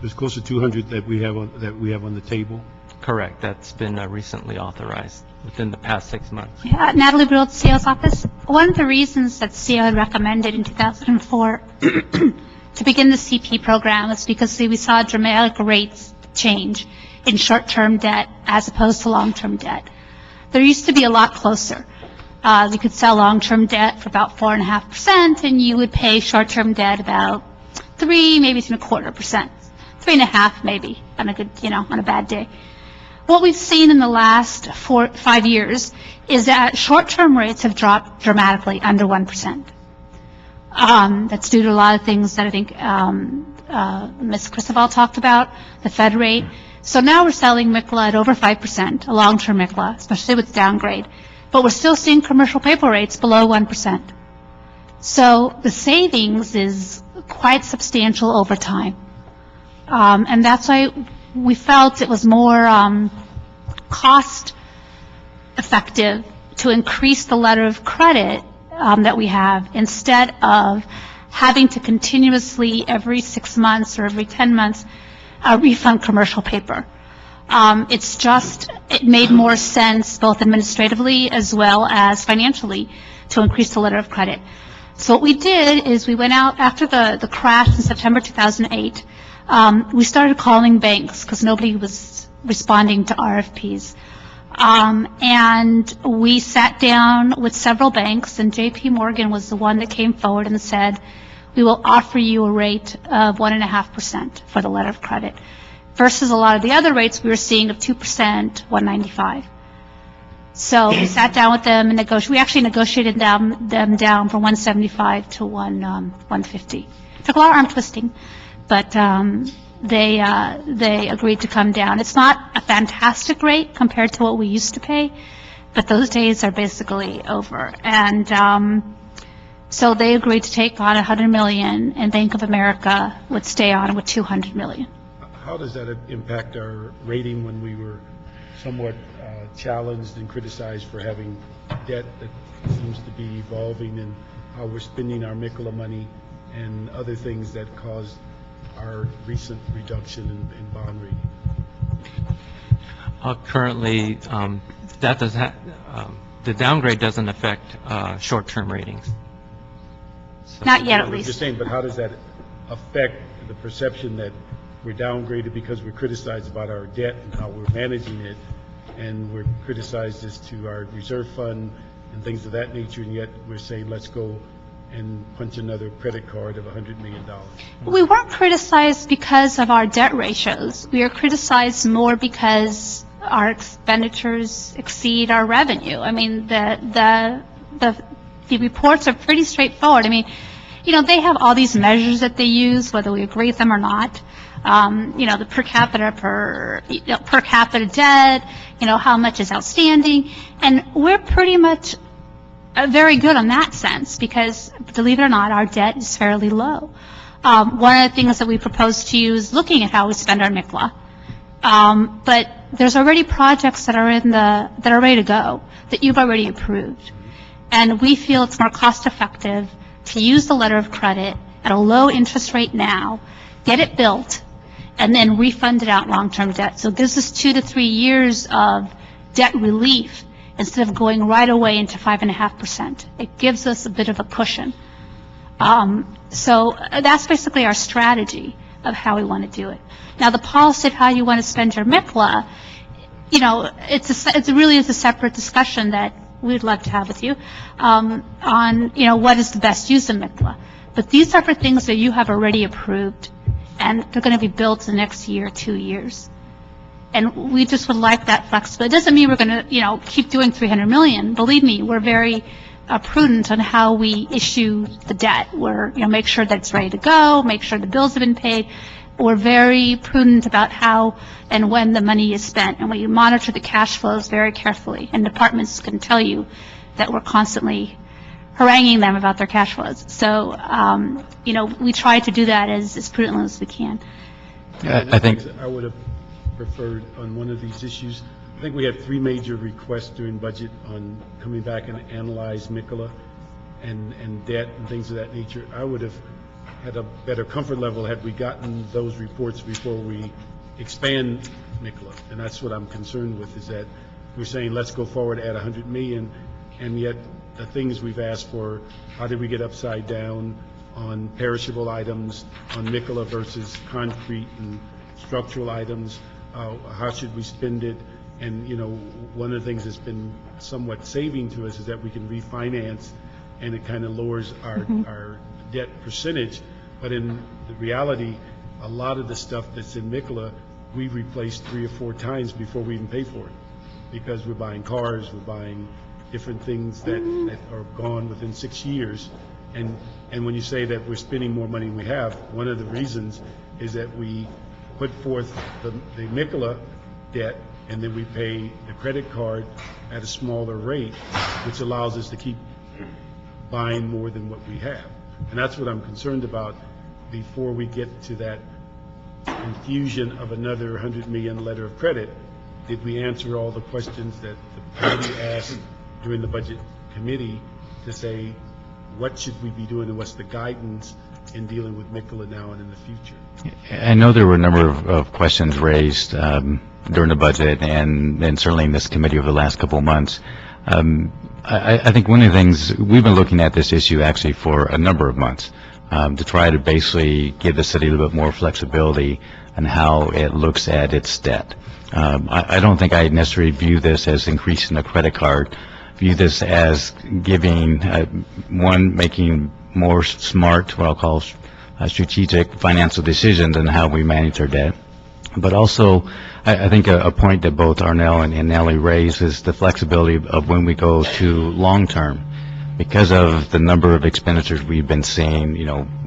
There's close to 200 that we have on the table. Correct. That's been recently authorized within the past 6 months. Natalie Brill, CEO's office. One of the reasons that CEO had recommended in 2004 to begin the CP program is because we saw dramatic rates change in short-term debt as opposed to long-term debt. There used to be a lot closer. You could sell long-term debt for about 4.5%, and you would pay short-term debt about 3, maybe 3.25%, 3.5 maybe on a good, on a bad day. What we've seen in the last 5 years is that short-term rates have dropped dramatically under 1%. That's due to a lot of things that I think Ms. Cristobal talked about, the Fed rate. So now we're selling Mikla at over 5%, a long-term Mikla, especially with downgrade. But we're still seeing commercial paper rates below 1%. So the savings is quite substantial over time. And that's why we felt it was more cost effective to increase the letter of credit that we have instead of having to continuously every 6 months or every 10 months refund commercial paper. It made more sense both administratively as well as financially to increase the letter of credit. So what we did is we went out after the crash in September 2008. We started calling banks because nobody was responding to RFPs. And we sat down with several banks, and J.P. Morgan was the one that came forward and said, we will offer you a rate of 1.5% for the letter of credit, versus a lot of the other rates we were seeing of 2%, 1.95. So we sat down with them and we actually negotiated them down from 1.75 to 1.50. Took a lot of arm twisting, but they agreed to come down. It's not a fantastic rate compared to what we used to pay, but those days are basically over. And so they agreed to take on $100 million, and Bank of America would stay on with $200 million. How does that impact our rating when we were somewhat challenged and criticized for having debt that seems to be evolving and how we're spending our Mikla money and other things that caused our recent reduction in bond rating. Currently, that does the downgrade doesn't affect short-term ratings. Not yet, at I'm least. just saying, but how does that affect the perception that we're downgraded because we're criticized about our debt and how we're managing it, and we're criticized as to our reserve fund and things of that nature, and yet we're saying, let's go and punch another credit card of $100 million? We weren't criticized because of our debt ratios. We are criticized more because our expenditures exceed our revenue. I mean, the reports are pretty straightforward. I mean, they have all these measures that they use, whether we agree with them or not. The per capita debt, how much is outstanding, and we're pretty much very good on that sense because, believe it or not, our debt is fairly low. One of the things that we propose to you is looking at how we spend our Mikla. But there's already projects that are ready to go that you've already approved, and we feel it's more cost effective to use the letter of credit at a low interest rate now, get it built, and then refund it out long-term debt. So it gives us 2 to 3 years of debt relief instead of going right away into 5.5%. It gives us a bit of a cushion. So that's basically our strategy of how we want to do it. Now, the policy of how you want to spend your Mikla, it really is a separate discussion that we'd love to have with you on, what is the best use of Mikla. But these are for things that you have already approved, and they're going to be built in the next year, 2 years. And we just would like that flexibility. It doesn't mean we're going to, keep doing $300 million. Believe me, we're very prudent on how we issue the debt. We're, make sure that it's ready to go, make sure the bills have been paid. We're very prudent about how and when the money is spent, and we monitor the cash flows very carefully. And departments can tell you that we're constantly haranguing them about their cash flows. So, we try to do that as prudently as we can. I think I would have preferred on one of these issues. I think we had 3 major requests during budget on coming back and analyze Mikla and debt and things of that nature. I would have had a better comfort level had we gotten those reports before we expand Mikla. And that's what I'm concerned with, is that we're saying let's go forward at $100 million, and yet the things we've asked for, how did we get upside down on perishable items, on Mikla versus concrete and structural items, how should we spend it? And, one of the things that's been somewhat saving to us is that we can refinance, and it kind of lowers our debt percentage. But in the reality, a lot of the stuff that's in Mikla, we replaced 3 or 4 times before we even pay for it, because we're buying cars, we're buying different things that are gone within 6 years. And when you say that we're spending more money than we have, one of the reasons is that we put forth the Mikla debt, and then we pay the credit card at a smaller rate, which allows us to keep buying more than what we have. And that's what I'm concerned about before we get to that infusion of another $100 million letter of credit. Did we answer all the questions that the committee asked during the budget committee to say, what should we be doing and what's the guidance in dealing with Mikla now and in the future? I know there were a number of questions raised during the budget and certainly in this committee over the last couple of months. I think one of the things, we've been looking at this issue actually for a number of months to try to basically give the city a little bit more flexibility on how it looks at its debt. I don't think I necessarily view this as increasing the credit card. View this as giving, making more smart, what I'll call strategic financial decisions on how we manage our debt. But also, I think a point that both Arnell and Nellie raised is the flexibility of when we go to long-term. Because of the number of expenditures we've been seeing,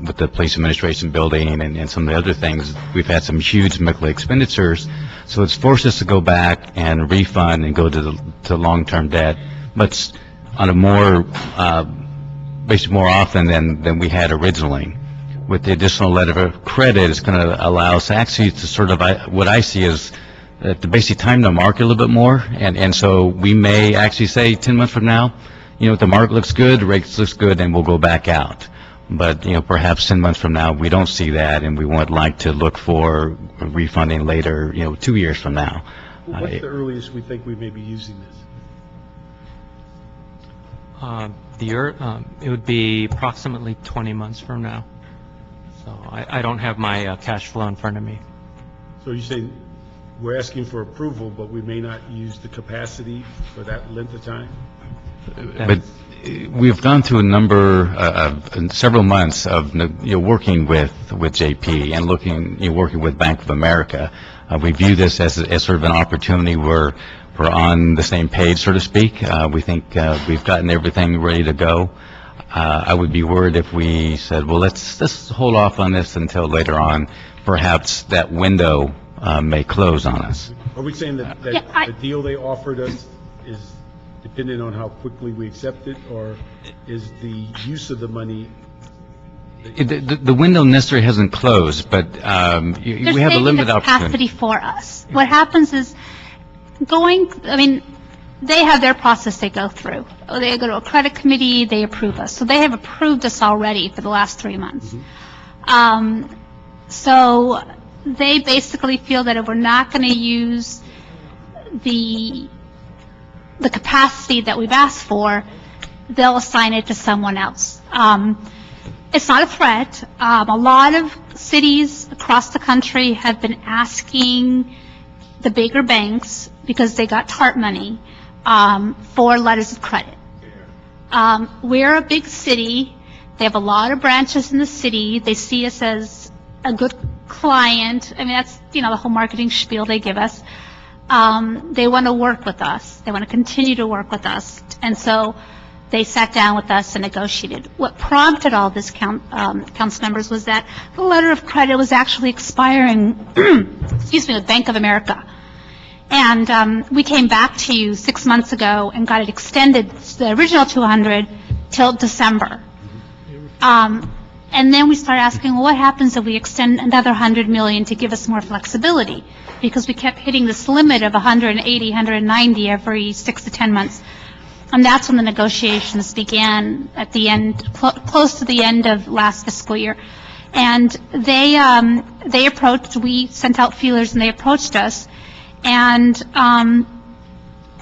with the police administration building and some of the other things, we've had some huge Mikla expenditures. So it's forced us to go back and refund and go to long-term debt, but on a basically more often than we had originally. With the additional letter of credit, it's going to allow us actually to sort of, what I see as to basically time the market a little bit more, and so we may actually say 10 months from now, if the market looks good, the rates looks good, and we'll go back out. But, perhaps 10 months from now, we don't see that, and we would like to look for refunding later, 2 years from now. What's the earliest we think we may be using this? It would be approximately 20 months from now. So I don't have my cash flow in front of me. So you're saying we're asking for approval, but we may not use the capacity for that length of time? But we've gone through a number of several months of working with JP and working with Bank of America. We view this as sort of an opportunity where we're on the same page, so to speak. We think we've gotten everything ready to go. I would be worried if we said, well, let's hold off on this until later on. Perhaps that window may close on us. Are we saying that the deal they offered us is dependent on how quickly we accept it, or is the use of the money? The window necessarily hasn't closed, but we have a limited opportunity. capacity for us. What happens is they have their process they go through. They go to a credit committee, they approve us. So they have approved us already for the last 3 months. So they basically feel that if we're not going to use the capacity that we've asked for, they'll assign it to someone else. It's not a threat. A lot of cities across the country have been asking the bigger banks, because they got TARP money, for letters of credit. We're a big city. They have a lot of branches in the city. They see us as a good client. That's, the whole marketing spiel they give us. They want to work with us. They want to continue to work with us. And so they sat down with us and negotiated. What prompted all this, council members, was that the letter of credit was actually expiring, with Bank of America. And we came back to you 6 months ago and got it extended, the original 200, till December. And then we started asking, well, what happens if we extend another $100 million to give us more flexibility? Because we kept hitting this limit of 180, 190 every 6 to 10 months. And that's when the negotiations began at the end, close to the end of last fiscal year. And they approached, we sent out feelers and they approached us, and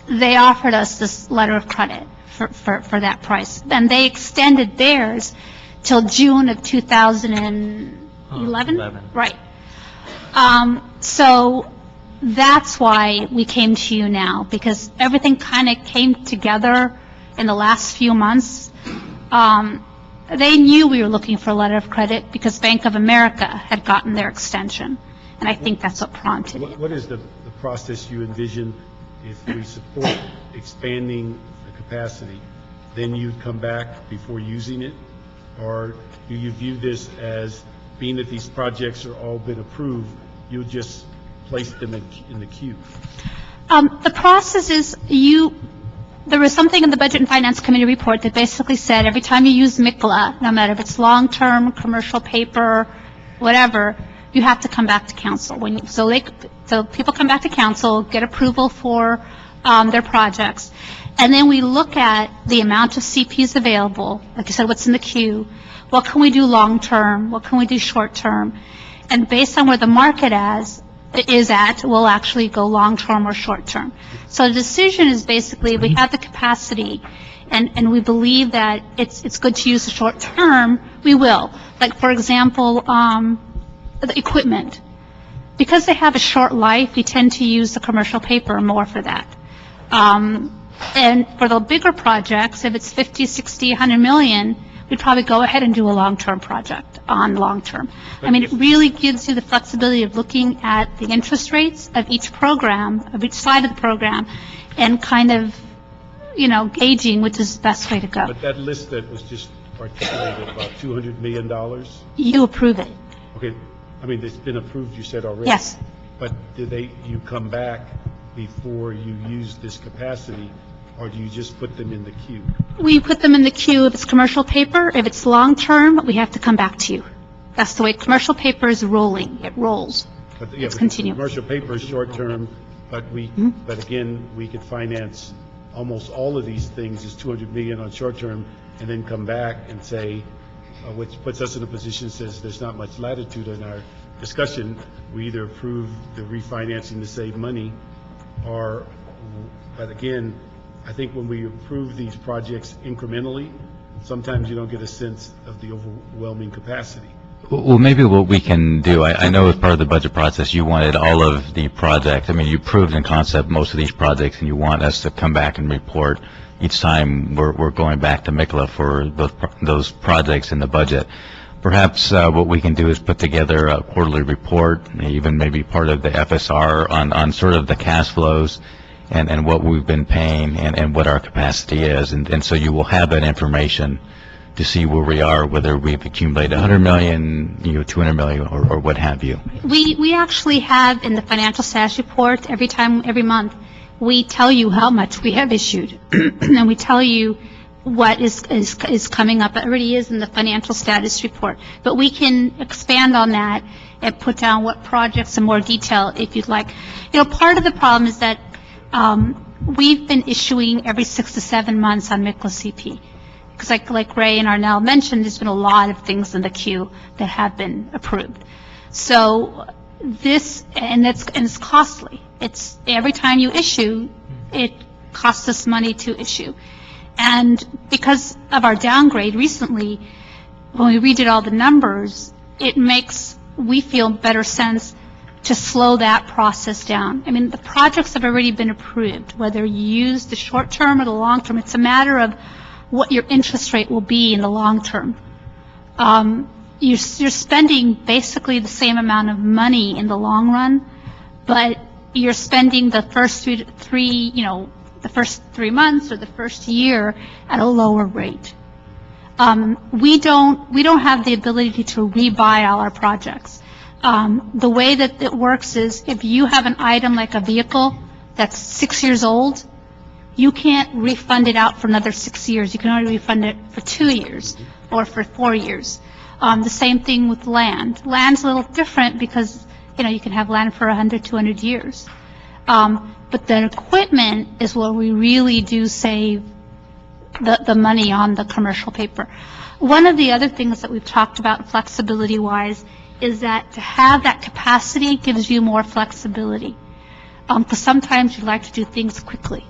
they offered us this letter of credit for that price. And they extended theirs till June of 2011? Right. So that's why we came to you now, because everything kind of came together in the last few months. They knew we were looking for a letter of credit because Bank of America had gotten their extension, and I think that's what prompted it. What is the process you envision if we support expanding the capacity? Then you'd come back before using it? Or do you view this as, being that these projects are all been approved, you'll just place them in the queue? The process is there was something in the Budget and Finance Committee report that basically said every time you use Mikla, no matter if it's long-term, commercial paper, whatever, you have to come back to council. So people come back to council, get approval for their projects, and then we look at the amount of CPs available, like I said, what's in the queue, what can we do long-term, what can we do short-term, and based on where the market is at, we'll actually go long-term or short-term. So the decision is basically, we have the capacity, and we believe that it's good to use the short-term, we will. Like, for example, the equipment. Because they have a short life, we tend to use the commercial paper more for that. And for the bigger projects, if it's 50, 60, 100 million, we'd probably go ahead and do a long-term project on long-term. It really gives you the flexibility of looking at the interest rates of each program, of each side of the program, and kind of, gauging which is the best way to go. But that list that was just articulated, about $200 million? You approve it. Okay. It's been approved, you said already? Yes. But you come back before you use this capacity, or do you just put them in the queue? We put them in the queue if it's commercial paper. If it's long-term, we have to come back to you. That's the way commercial paper is rolling. It rolls. But, yeah, It's but continuous. commercial paper is short-term, but but again, we could finance almost all of these things as 200 million on short-term, and then come back and say, which puts us in a position, says there's not much latitude in our discussion. We either approve the refinancing to save money, but again, I think when we approve these projects incrementally, sometimes you don't get a sense of the overwhelming capacity. Well, maybe what we can do, I know as part of the budget process, you wanted all of the projects. I mean, you proved in concept most of these projects, and you want us to come back and report each time we're going back to Mikla for those projects in the budget. Perhaps what we can do is put together a quarterly report, even maybe part of the FSR on sort of the cash flows and what we've been paying and what our capacity is. And so you will have that information to see where we are, whether we've accumulated 100 million, 200 million, or what have you. We actually have in the financial status report, every month, we tell you how much we have issued, and we tell you what is coming up. It already is in the financial status report, but we can expand on that and put down what projects in more detail if you'd like. Part of the problem is that we've been issuing every 6 to 7 months on Mikla CP. Because like Ray and Arnell mentioned, there's been a lot of things in the queue that have been approved. So it's costly. It's every time you issue, it costs us money to issue. And because of our downgrade recently, when we redid all the numbers, it makes, we feel, better sense to slow that process down. I mean, the projects have already been approved, whether you use the short term or the long term. It's a matter of what your interest rate will be in the long term. You're spending basically the same amount of money in the long run, but you're spending the first the first 3 months or the first year at a lower rate. We don't have the ability to rebuy all our projects. The way that it works is if you have an item like a vehicle that's 6 years old, you can't refund it out for another 6 years. You can only refund it for 2 years or for 4 years. The same thing with land. Land's a little different because, you can have land for 100, 200 years. But the equipment is where we really do save the money on the commercial paper. One of the other things that we've talked about flexibility-wise is that to have that capacity gives you more flexibility. Because sometimes you like to do things quickly.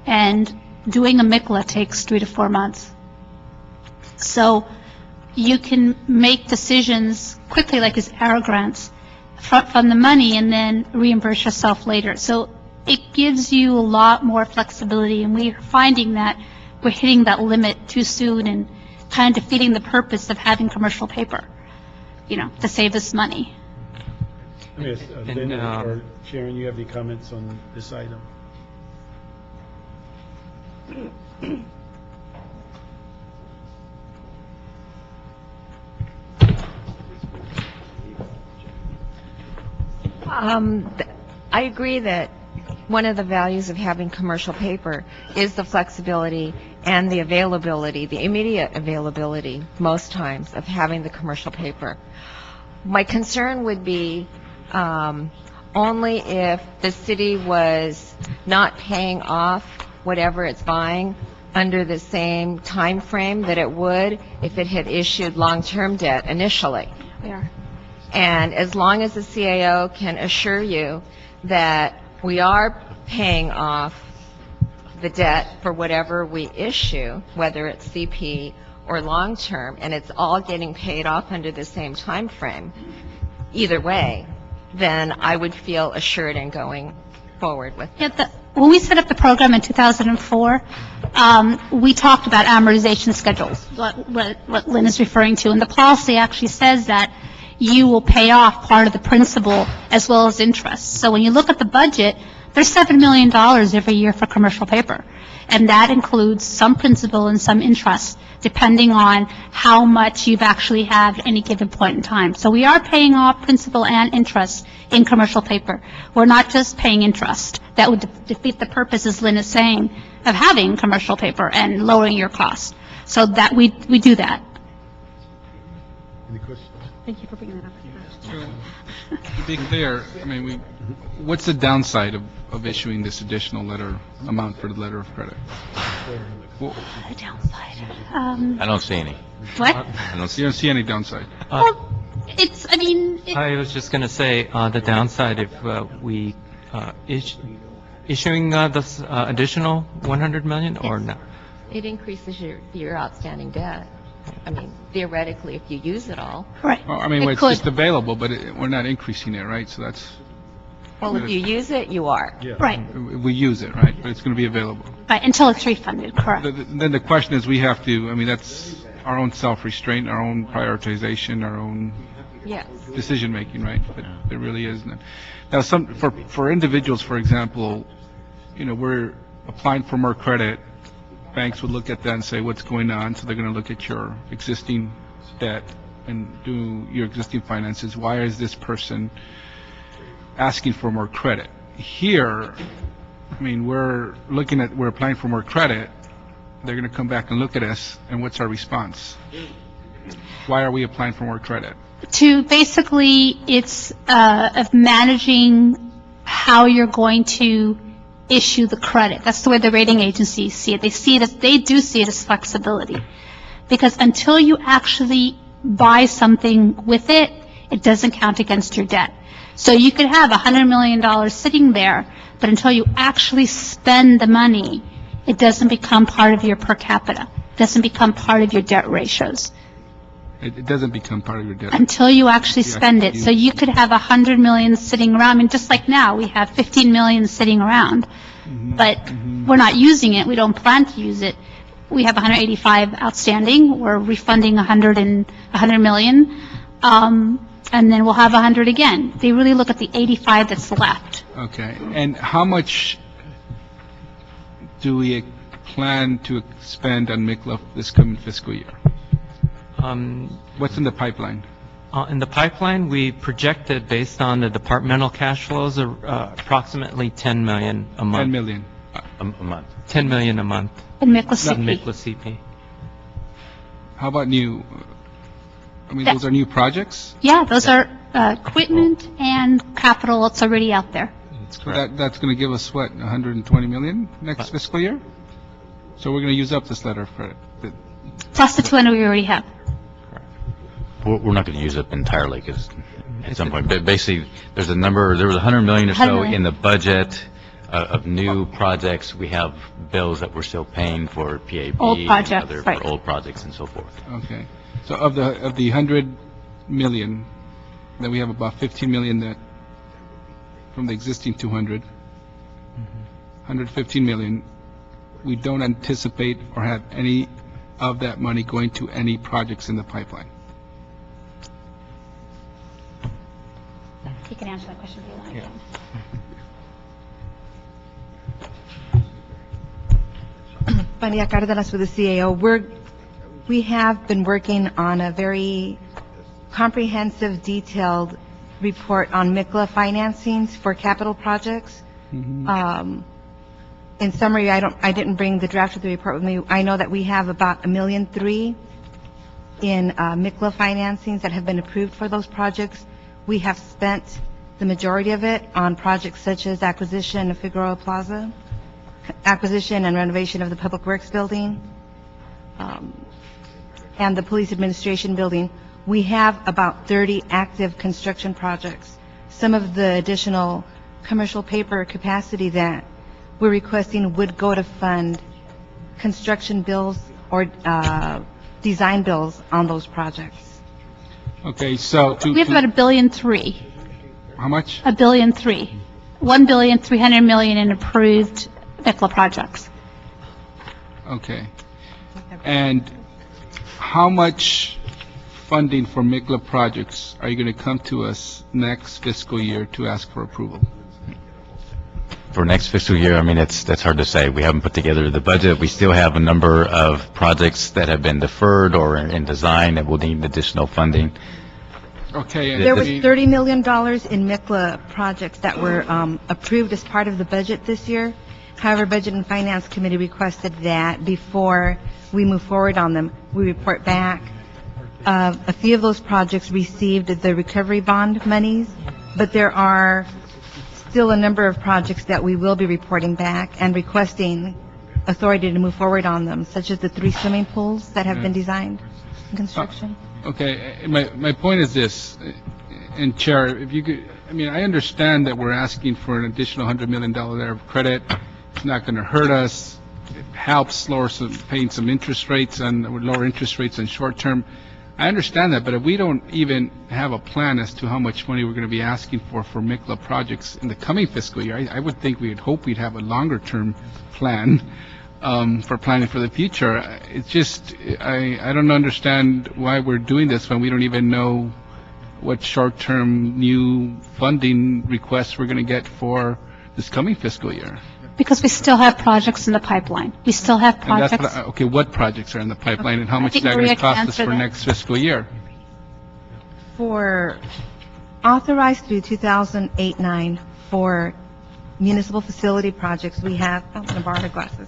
And doing a Mikla takes 3 to 4 months. So you can make decisions quickly, like his ARA grants, from the money and then reimburse yourself later. So it gives you a lot more flexibility, and we're finding that we're hitting that limit too soon and kind of defeating the purpose of having commercial paper, to save us money. Let me ask, Ben or Sharon, you have any comments on this item? I agree that one of the values of having commercial paper is the flexibility and the availability, the immediate availability, most times, of having the commercial paper. My concern would be only if the city was not paying off whatever it's buying under the same time frame that it would if it had issued long-term debt initially. Yeah. And as long as the CAO can assure you that we are paying off the debt for whatever we issue, whether it's CP or long-term, and it's all getting paid off under the same time frame, either way, then I would feel assured in going forward with it. Yeah, when we set up the program in 2004, we talked about amortization schedules, what Lynn is referring to, and the policy actually says that you will pay off part of the principal as well as interest. So when you look at the budget, there's $7 million every year for commercial paper, and that includes some principal and some interest, depending on how much you've actually had at any given point in time. So we are paying off principal and interest in commercial paper. We're not just paying interest. That would defeat the purpose, as Lynn is saying, of having commercial paper and lowering your cost. So that we do that. Any questions? Thank you for bringing that up. To be clear, I mean, what's the downside of issuing this additional amount for the letter of credit? The downside. I don't see any. What? I don't You don't see any downside? I was just going to say, the downside, if we issuing this additional 100 million or not? It increases your outstanding debt. I mean, theoretically, if you use it all. Right. Well, I mean, it's just available, but we're not increasing it, right? So that's... Well, if you use it, you are. Yeah. Right. We use it, right? But it's going to be available. Right, until it's refunded, correct. Then the question is, we have to, I mean, that's our own self-restraint, our own prioritization, our own decision-making, right? But there really isn't. Now, for individuals, for example, you know, we're applying for more credit. Banks would look at that and say, what's going on? So they're going to look at your existing debt and do your existing finances. Why is this person asking for more credit? Here, I mean, we're applying for more credit. They're going to come back and look at us, and what's our response? Why are we applying for more credit? To basically, it's of managing how you're going to issue the credit. That's the way the rating agencies see it. They do see it as flexibility. Because until you actually buy something with it, it doesn't count against your debt. So you could have $100 million sitting there, but until you actually spend the money, it doesn't become part of your per capita. It doesn't become part of your debt ratios. It doesn't become part of your debt. Until you actually spend it. So you could have $100 million sitting around. I mean, just like now, we have $15 million sitting around, but we're not using it. We don't plan to use it. We have 185 outstanding. We're refunding 100 million, and then we'll have 100 again. They really look at the 85 that's left. Okay. And how much do we plan to spend on Mikla this coming fiscal year? What's in the pipeline? In the pipeline, we projected, based on the departmental cash flows, approximately 10 million a month. 10 million. A month. 10 million a month. In Mikla CP. In Mikla CP. How about new? I mean, those are new projects? Yeah, those are equipment and capital that's already out there. So that's going to give us, what, 120 million next fiscal year? So we're going to use up this letter of credit. Plus the 200 we already have. We're not going to use it entirely, because at some point, but basically, there was 100 million or so 100 million. in the budget of new projects. We have bills that we're still paying for PAB. Old projects, and other, right. for old projects and so forth. Okay. So of the 100 million, then we have about 15 million that, from the existing 200, 115 million, we don't anticipate or have any of that money going to any projects in the pipeline. You can answer that question if you like. Maria Cardenas with the CAO. We have been working on a very comprehensive, detailed report on Mikla financings for capital projects. In summary, I didn't bring the draft of the report with me. I know that we have about $1.3 million in Mikla financings that have been approved for those projects. We have spent the majority of it on projects such as acquisition of Figueroa Plaza, acquisition and renovation of the Public Works Building, and the Police Administration Building. We have about 30 active construction projects. Some of the additional commercial paper capacity that we're requesting would go to fund construction bills or design bills on those projects. Okay, so... We have about $1.3 billion. How much? $1.3 billion. $1.3 billion in approved Mikla projects. Okay. And how much funding for Mikla projects are you going to come to us next fiscal year to ask for approval? For next fiscal year, I mean, that's hard to say. We haven't put together the budget. We still have a number of projects that have been deferred or in design that will need additional funding. Okay. There was $30 million in Mikla projects that were approved as part of the budget this year. However, Budget and Finance Committee requested that before we move forward on them, we report back. A few of those projects received the recovery bond monies, but there are still a number of projects that we will be reporting back and requesting authority to move forward on them, such as the 3 swimming pools that have been designed in construction. Okay, my point is this, and Chair, if you could, I mean, I understand that we're asking for an additional $100 million there of credit. It's not going to hurt us. It helps lower paying some interest rates and lower interest rates in short term. I understand that, but if we don't even have a plan as to how much money we're going to be asking for Mikla projects in the coming fiscal year, I would think we'd have a longer-term plan for planning for the future. It's just, I don't understand why we're doing this when we don't even know what short-term new funding requests we're going to get for this coming fiscal year. Because we still have projects in the pipeline. We still have And projects. that's what what projects are in the pipeline, and how I much is think that going Maria to can cost us answer for that. next fiscal year? For authorized through 2008-9 for municipal facility projects, we have, I'm going to borrow my glasses.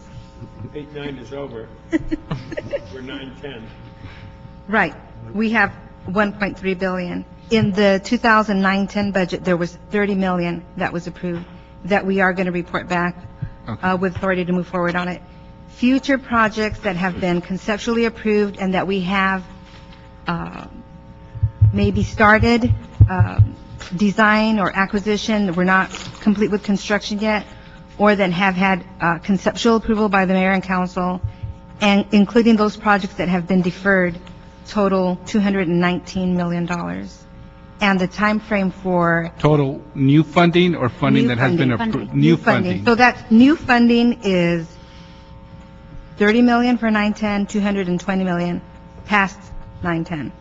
8-9 is over. We're 9-10. Right. We have 1.3 billion. In the 2009-10 budget, there was 30 million that was approved that we are going to report back with authority to move forward on it. Future projects that have been conceptually approved and that we have maybe started design or acquisition, we're not complete with construction yet, or that have had conceptual approval by the mayor and council, and including those projects that have been deferred, total $219 million. And the time frame for Total new funding or funding New that has been funding. approved? New funding. So that new funding is 30 million for 910, 220 million past 910.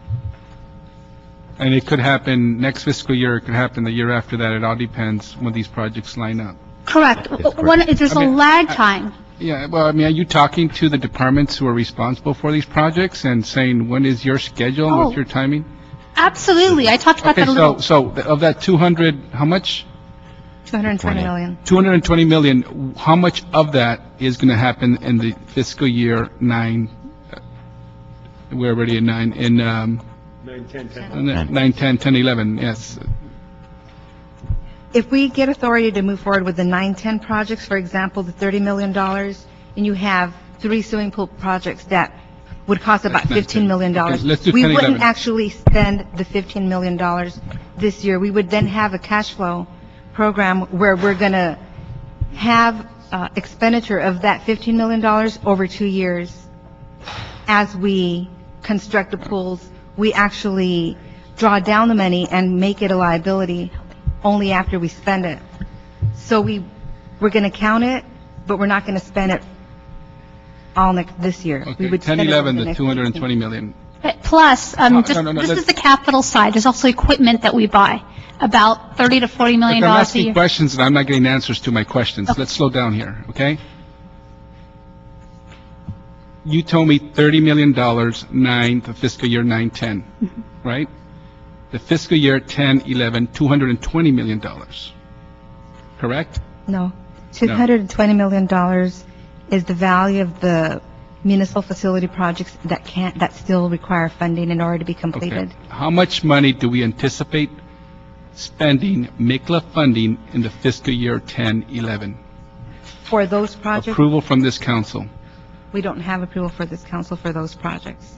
And it could happen next fiscal year, it could happen the year after that. It all depends when these projects line up. Correct. There's a lag time. Yeah, well, I mean, are you talking to the departments who are responsible for these projects and saying, when is your schedule and what's your timing? Absolutely. I talked about that a little. So of that 200, how much? 220 million. 220 million, how much of that is going to happen in the fiscal year 9? We're already in 9, in 9, 10, 10. 9, 10, 10, 11, yes. If we get authority to move forward with the 910 projects, for example, the $30 million, and you have 3 swimming pool projects that would cost about $15 million. Okay, let's do We 10, wouldn't 11. actually spend the $15 million this year. We would then have a cash flow program where we're going to have expenditure of that $15 million over 2 years. As we construct the pools, we actually draw down the money and make it a liability only after we spend it. So we're going to count it, but we're not going to spend it all this year. We Okay, would 10, spend it over 11, the the next 220 million. Plus, No, this no, is the capital side. There's also equipment that we buy, about $30 to $40 million Look, I'm a asking year. questions and I'm not getting answers to my questions. Let's slow down here, okay? You told me $30 million, the fiscal year 9-10, right? The fiscal year 10-11, $220 million, correct? No. $220 million is the value of the municipal facility projects that still require funding in order to be completed. Okay. How much money do we anticipate spending Mikla funding in the fiscal year 10-11? For those projects, Approval from this council. we don't have approval for this council for those projects.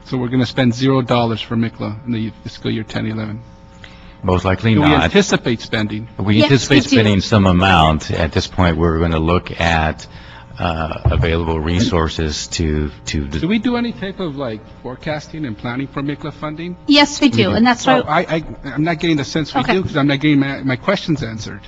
So we're going to spend $0 for Mikla in the fiscal year 10-11. Most likely Do we not. anticipate spending? We Yes, anticipate we do. spending some amount. At this point, we're going to look at available resources to Do we do any type of like forecasting and planning for Mikla funding? Yes, we do, and that's So why I'm not getting the sense we Okay. do because I'm not getting my questions answered.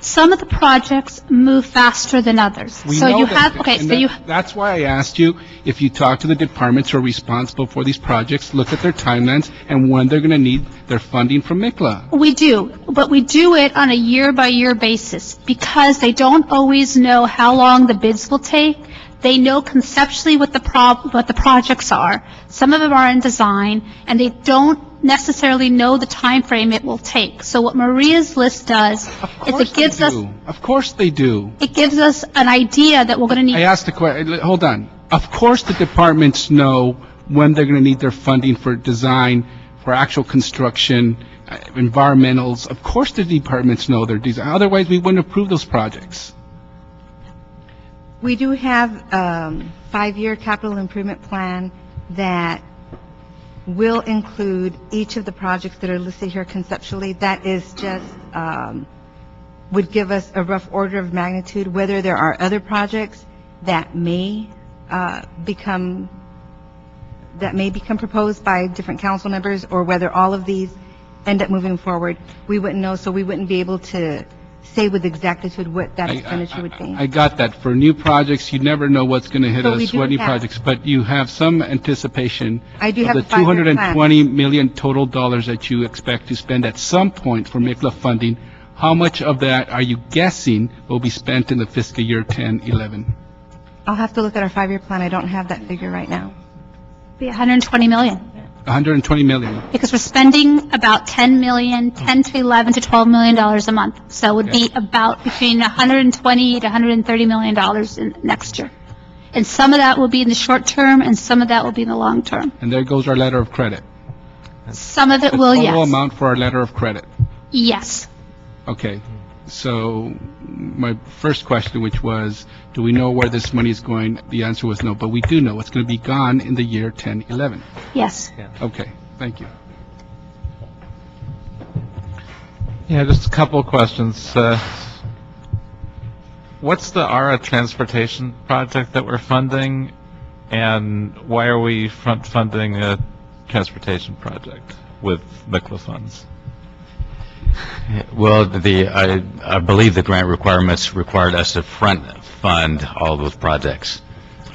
some of the projects move faster than others. We So know you that, have, okay, and so you, that's why I asked you if you talk to the departments who are responsible for these projects, look at their timelines and when they're going to need their funding from Mikla. we do, but we do it on a year-by-year basis because they don't always know how long the bids will take. They know conceptually what the projects are. Some of them are in design, and they don't necessarily know the time frame it will take. So what Maria's list does is it gives us, Of course they do. it gives us an idea that we're going to I need. asked the question, hold on. Of course the departments know when they're going to need their funding for design, for actual construction, environmentals. Of course the departments know their design, otherwise we wouldn't approve those projects. We do have a 5-year capital improvement plan that will include each of the projects that are listed here conceptually. That is just, would give us a rough order of magnitude, whether there are other projects that may become proposed by different council members, or whether all of these end up moving forward. We wouldn't know, so we wouldn't be able to say with exactitude what that expenditure would be. I got that. For new projects, you never know what's going to hit But we us, do what new have- projects, but you have some anticipation I do of have the a 5-year plan. $220 million total dollars that you expect to spend at some point for Mikla funding. How much of that are you guessing will be spent in the fiscal year 10-11? I'll have to look at our 5-year plan. I don't have that figure right now. Be 120 million. 120 million. Because we're spending about 10 to 11 to 12 million dollars a month. So it would be about between 120 to 130 million dollars in next year. And some of that will be in the short term, and some of that will be in the long term. And there goes our letter of credit. Some of it The will, total yes. amount for our letter of credit. Yes. Okay. So my first question, which was, do we know where this money is going? The answer was no, but we do know it's going to be gone in the year 10-11. Yes. Okay, thank you. Yeah, just a couple of questions. What's the ARA transportation project that we're funding, and why are we funding a transportation project with Mikla funds? Well, I believe the grant requirements required us to front fund all those projects.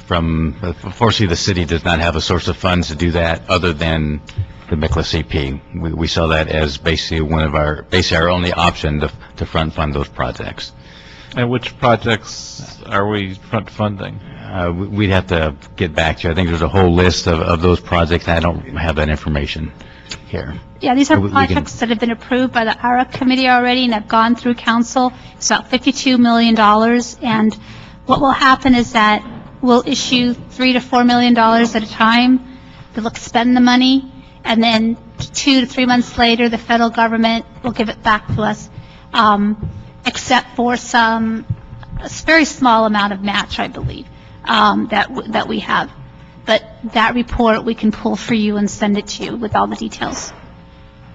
Unfortunately, the city does not have a source of funds to do that other than the Mikla CP. We saw that as basically our only option to front fund those projects. And which projects are we front funding? We'd have to get back to you. I think there's a whole list of those projects. I don't have that information here. Yeah, these are We can- projects that have been approved by the ARA committee already and have gone through council. It's about $52 million. And what will happen is that we'll issue $3 to $4 million at a time. They'll expend the money, and then 2 to 3 months later, the federal government will give it back to us, except for a very small amount of match, I believe, that we have. But that report we can pull for you and send it to you with all the details.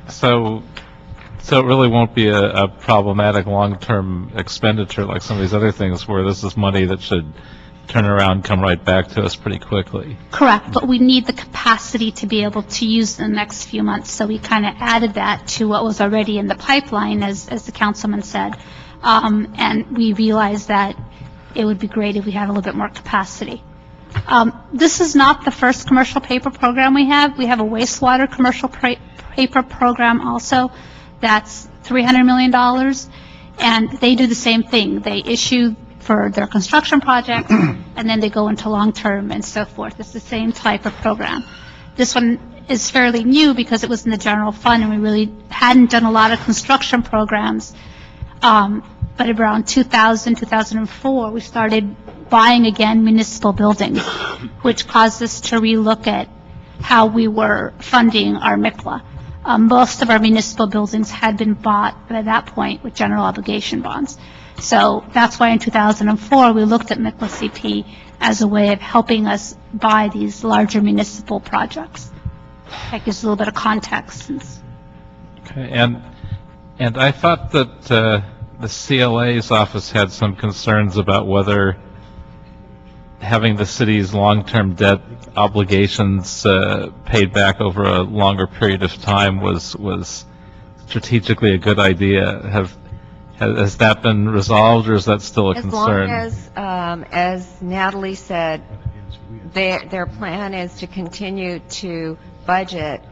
So it really won't be a problematic long-term expenditure like some of these other things where this is money that should turn around and come right back to us pretty quickly. Correct, but we need the capacity to be able to use in the next few months, so we kind of added that to what was already in the pipeline, as the councilman said. And we realized that it would be great if we had a little bit more capacity. This is not the first commercial paper program we have. We have a wastewater commercial paper program also that's $300 million, and they do the same thing. They issue for their construction projects, and then they go into long-term and so forth. It's the same type of program. This one is fairly new because it was in the general fund, and we really hadn't done a lot of construction programs. But around 2000, 2004, we started buying again municipal buildings, which caused us to relook at how we were funding our Mikla. Most of our municipal buildings had been bought by that point with general obligation bonds. So that's why in 2004, we looked at Mikla CP as a way of helping us buy these larger municipal projects. That gives a little bit of context. Okay, and I thought that the CLA's office had some concerns about whether having the city's long-term debt obligations paid back over a longer period of time was strategically a good idea. Has that been resolved, or is that still a concern? As long as Natalie said, their plan is to continue to budget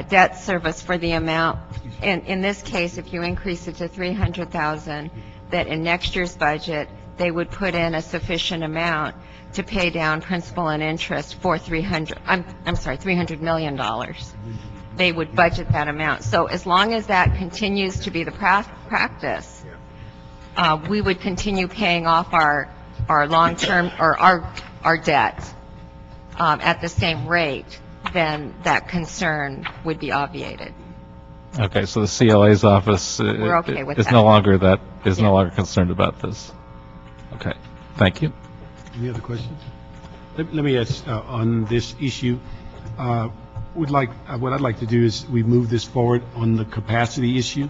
debt service for the amount. In this case, if you increase it to $300,000, that in next year's budget they would put in a sufficient amount to pay down principal and interest for $300 million. They would budget that amount. So as long as that continues to be the practice, we would continue paying off our long-term or our debt at the same rate. Then that concern would be obviated. Okay, so the CLA's office We're okay with is that. no longer no longer concerned about this. Okay, thank you. Any other questions? Let me ask, on this issue, what I'd like to do is we move this forward on the capacity issue,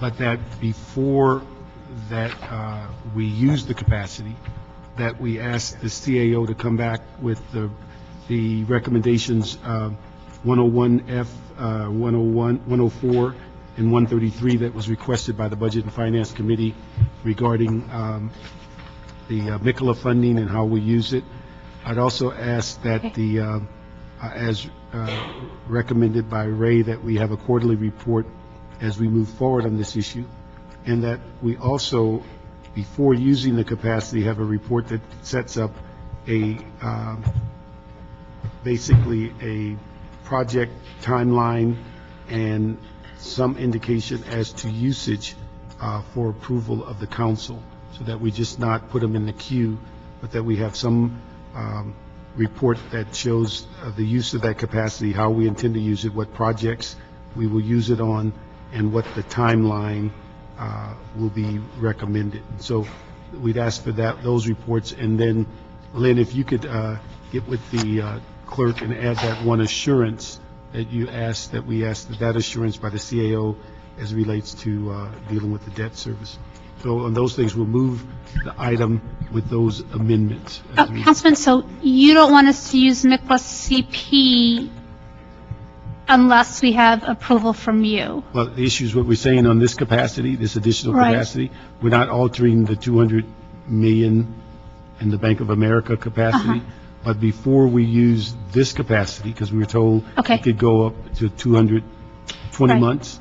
but that before that we use the capacity, that we ask the CAO to come back with the recommendations 101F, 101, 104, and 133 that was requested by the Budget and Finance Committee regarding the Mikla funding and how we use it. I'd also ask that as recommended by Ray, that we have a quarterly report as we move forward on this issue, and that we also, before using the capacity, have a report that sets up basically a project timeline and some indication as to usage for approval of the council, so that we just not put them in the queue, but that we have some report that shows the use of that capacity, how we intend to use it, what projects we will use it on, and what the timeline will be recommended. So we'd ask for those reports, and then, Lynn, if you could get with the clerk and add that one assurance that you asked, that we asked that assurance by the CAO as it relates to dealing with the debt service. So on those things, we'll move the item with those amendments. Councilman, so you don't want us to use Mikla CP unless we have approval from you? Well, the issue is what we're saying on this capacity, this additional capacity. We're not altering the 200 million in the Bank of America capacity. But before we use this capacity, because we were told it could go up to 220 months,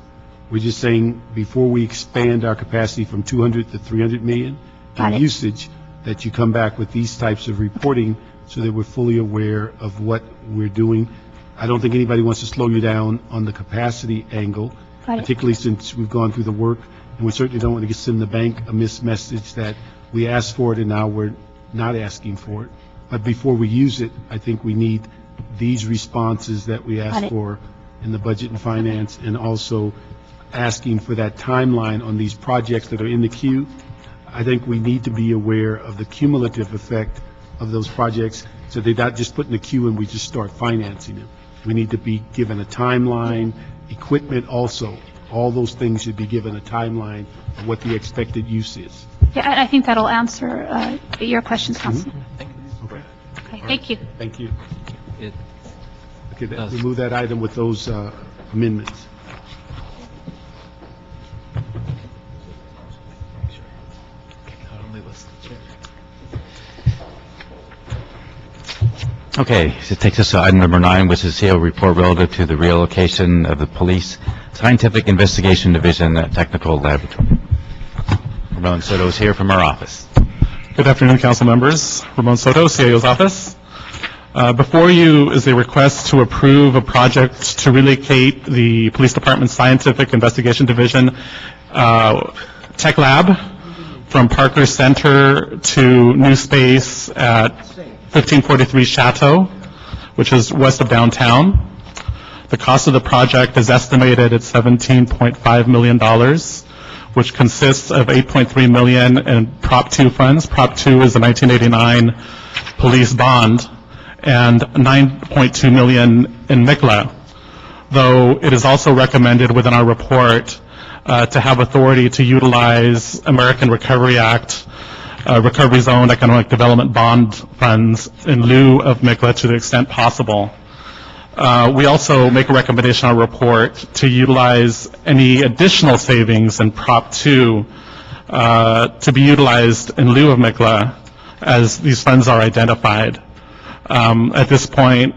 we're just saying before we expand our capacity from 200 to 300 million in usage, that you come back with these types of reporting so that we're fully aware of what we're doing. I don't think anybody wants to slow you down on the capacity angle, particularly since we've gone through the work, and we certainly don't want to send the bank a message that we asked for it and now we're not asking for it. But before we use it, I think we need these responses that we asked for in the Budget and Finance, and also asking for that timeline on these projects that are in the queue. I think we need to be aware of the cumulative effect of those projects, so they're not just put in the queue and we just start financing them. We need to be given a timeline, equipment also. All those things should be given a timeline of what the expected use is. Yeah, I think that'll answer your questions, Councilman. Okay. Okay, thank you. Thank you. Okay, we'll move that item with those amendments. Okay, so it takes us to item number 9, which is CAO report relative to the reallocation of the Police Scientific Investigation Division Technical Laboratory. Ramon Soto is here from our office. Good afternoon, council members. Ramon Soto, CAO's office. Before you is a request to approve a project to relocate the Police Department Scientific Investigation Division Tech Lab from Parker Center to new space at 1543 Chateau, which is west of downtown. The cost of the project is estimated at $17.5 million, which consists of $8.3 million in Prop 2 funds. Prop 2 is the 1989 police bond, and $9.2 million in Mikla, though it is also recommended within our report to have authority to utilize American Recovery Act Recovery Zone Economic Development Bond funds in lieu of Mikla to the extent possible. We also make a recommendation in our report to utilize any additional savings in Prop 2 to be utilized in lieu of Mikla as these funds are identified. At this point,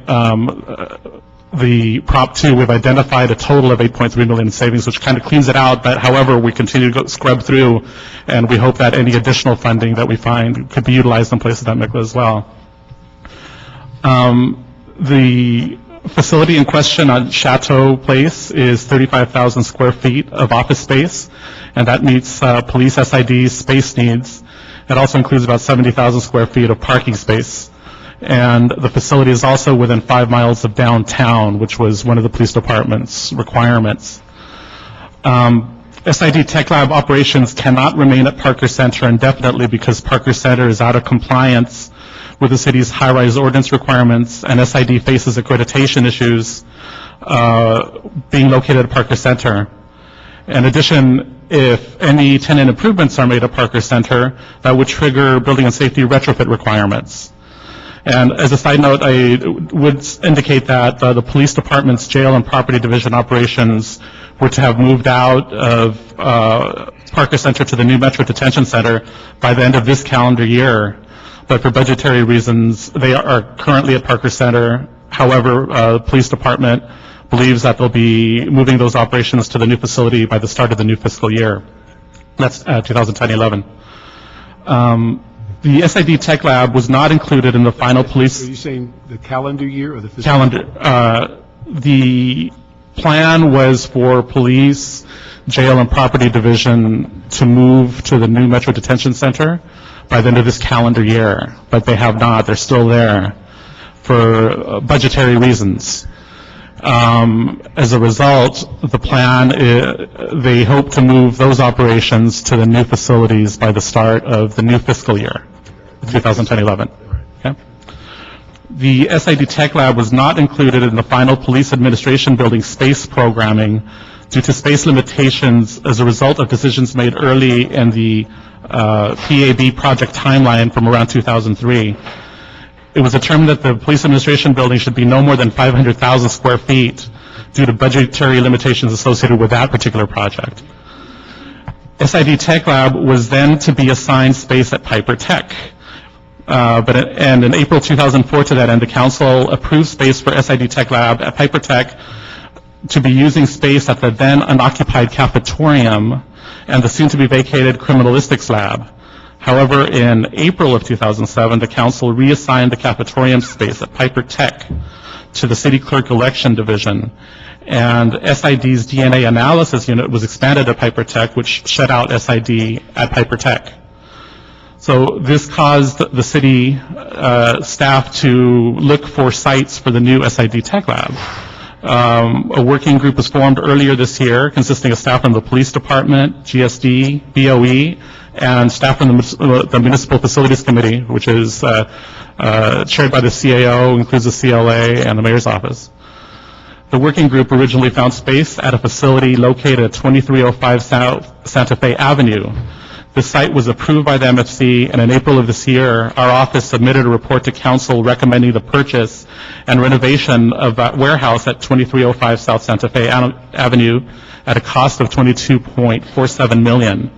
the Prop 2, we've identified a total of $8.3 million in savings, which kind of cleans it out, but however, we continue to scrub through, and we hope that any additional funding that we find could be utilized in place of that Mikla as well. The facility in question on Chateau Place is 35,000 square feet of office space, and that meets police SID space needs. It also includes about 70,000 square feet of parking space. And the facility is also within 5 miles of downtown, which was one of the police department's requirements. SID Tech Lab operations cannot remain at Parker Center indefinitely because Parker Center is out of compliance with the city's high-rise ordinance requirements, and SID faces accreditation issues being located at Parker Center. In addition, if any tenant improvements are made at Parker Center, that would trigger building and safety retrofit requirements. And as a side note, I would indicate that the police department's jail and property division operations were to have moved out of Parker Center to the new Metro Detention Center by the end of this calendar year. But for budgetary reasons, they are currently at Parker Center. However, the police department believes that they'll be moving those operations to the new facility by the start of the new fiscal year. That's 2010-11. The SID Tech Lab was not included in the final police... Are you saying the calendar year or the fiscal calendar? The plan was for police, jail, and property division to move to the new Metro Detention Center by the end of this calendar year, but they have not. They're still there for budgetary reasons. As a result, the plan, they hope to move those operations to the new facilities by the start of the new fiscal year, 2010-11. Okay? The SID Tech Lab was not included in the final police administration building space programming due to space limitations as a result of decisions made early in the PAB project timeline from around 2003. It was determined that the police administration building should be no more than 500,000 square feet due to budgetary limitations associated with that particular project. SID Tech Lab was then to be assigned space at Piper Tech. And in April 2004, to that end, the council approved space for SID Tech Lab at Piper Tech to be using space at the then unoccupied cafetorium and the soon-to-be vacated criminalistics lab. However, in April of 2007, the council reassigned the cafetorium space at Piper Tech to the City Clerk Election Division, and SID's DNA analysis unit was expanded at Piper Tech, which shut out SID at Piper Tech. So this caused the city staff to look for sites for the new SID Tech Lab. A working group was formed earlier this year consisting of staff from the police department, GSD, BOE, and staff from the Municipal Facilities Committee, which is chaired by the CAO, includes the CLA and the mayor's office. The working group originally found space at a facility located at 2305 South Santa Fe Avenue. The site was approved by the MFC, and in April of this year, our office submitted a report to council recommending the purchase and renovation of that warehouse at 2305 South Santa Fe Avenue at a cost of $22.47 million.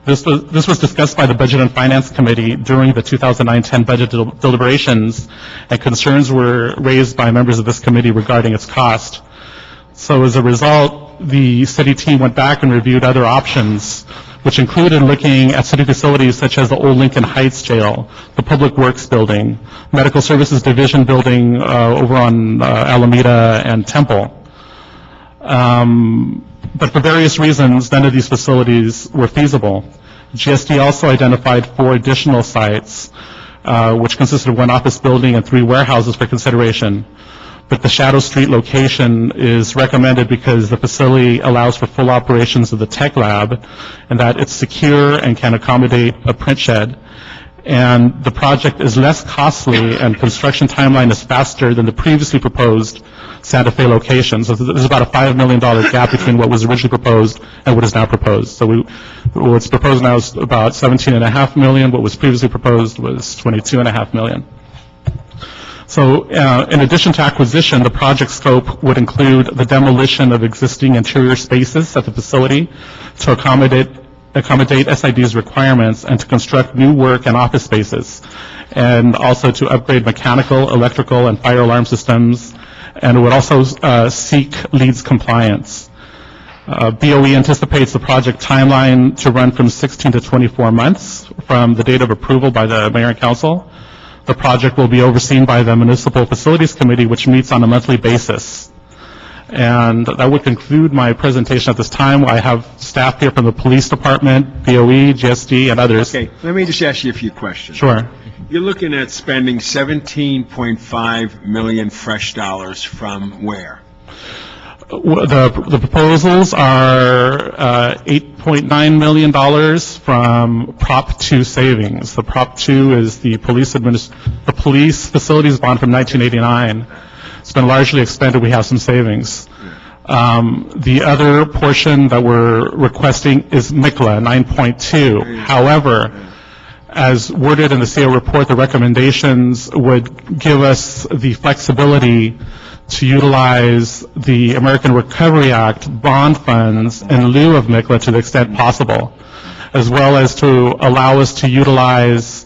This was discussed by the Budget and Finance Committee during the 2009-10 budget deliberations, and concerns were raised by members of this committee regarding its cost. So as a result, the city team went back and reviewed other options, which included looking at city facilities such as the old Lincoln Heights Jail, the Public Works Building, Medical Services Division Building over on Alameda and Temple. But for various reasons, none of these facilities were feasible. GSD also identified 4 additional sites, which consisted of 1 office building and 3 warehouses for consideration. But the Shadow Street location is recommended because the facility allows for full operations of the tech lab and that it's secure and can accommodate a print shed. And the project is less costly and construction timeline is faster than the previously proposed Santa Fe location. So there's about a $5 million gap between what was originally proposed and what is now proposed. So what's proposed now is about $17.5 million. What was previously proposed was $22.5 million. So in addition to acquisition, the project scope would include the demolition of existing interior spaces at the facility to accommodate SID's requirements and to construct new work and office spaces, and also to upgrade mechanical, electrical, and fire alarm systems, and it would also seek LEED's compliance. BOE anticipates the project timeline to run from 16 to 24 months from the date of approval by the mayor and council. The project will be overseen by the Municipal Facilities Committee, which meets on a monthly basis. And that would conclude my presentation at this time. I have staff here from the Police Department, BOE, GSD, and others. Okay, let me just ask you a few questions. Sure. You're looking at spending $17.5 million fresh dollars from where? The proposals are $8.9 million from Prop 2 savings. The Prop 2 is the police facilities bond from 1989. It's been largely expended. We have some savings. The other portion that we're requesting is Mikla, 9.2. However, as worded in the CO report, the recommendations would give us the flexibility to utilize the American Recovery Act bond funds in lieu of Mikla to the extent possible, as well as to allow us to utilize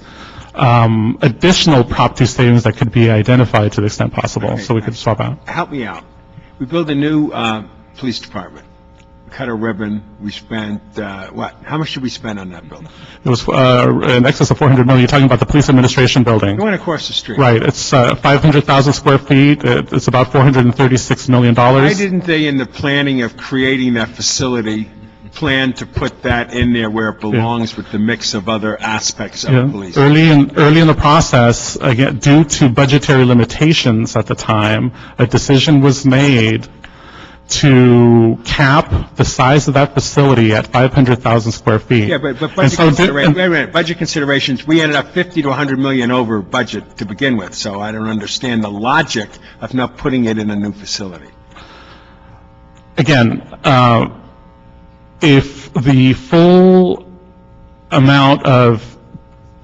additional Prop 2 savings that could be identified to the extent possible, so we could swap out. Help me out. We built a new police department. We cut a ribbon. We spent, what? How much did we spend on that building? It was in excess of $400 million. You're talking about the police administration building. The one across the street. Right. It's 500,000 square feet. It's about $436 million. Why didn't they, in the planning of creating that facility, plan to put that in there where it belongs with the mix of other aspects of police? Early in the process, again, due to budgetary limitations at the time, a decision was made to cap the size of that facility at 500,000 square feet. Yeah, but budget considerations, we ended up 50 to 100 million over budget to begin with, so I don't understand the logic of not putting it in a new facility. Again, if the full amount of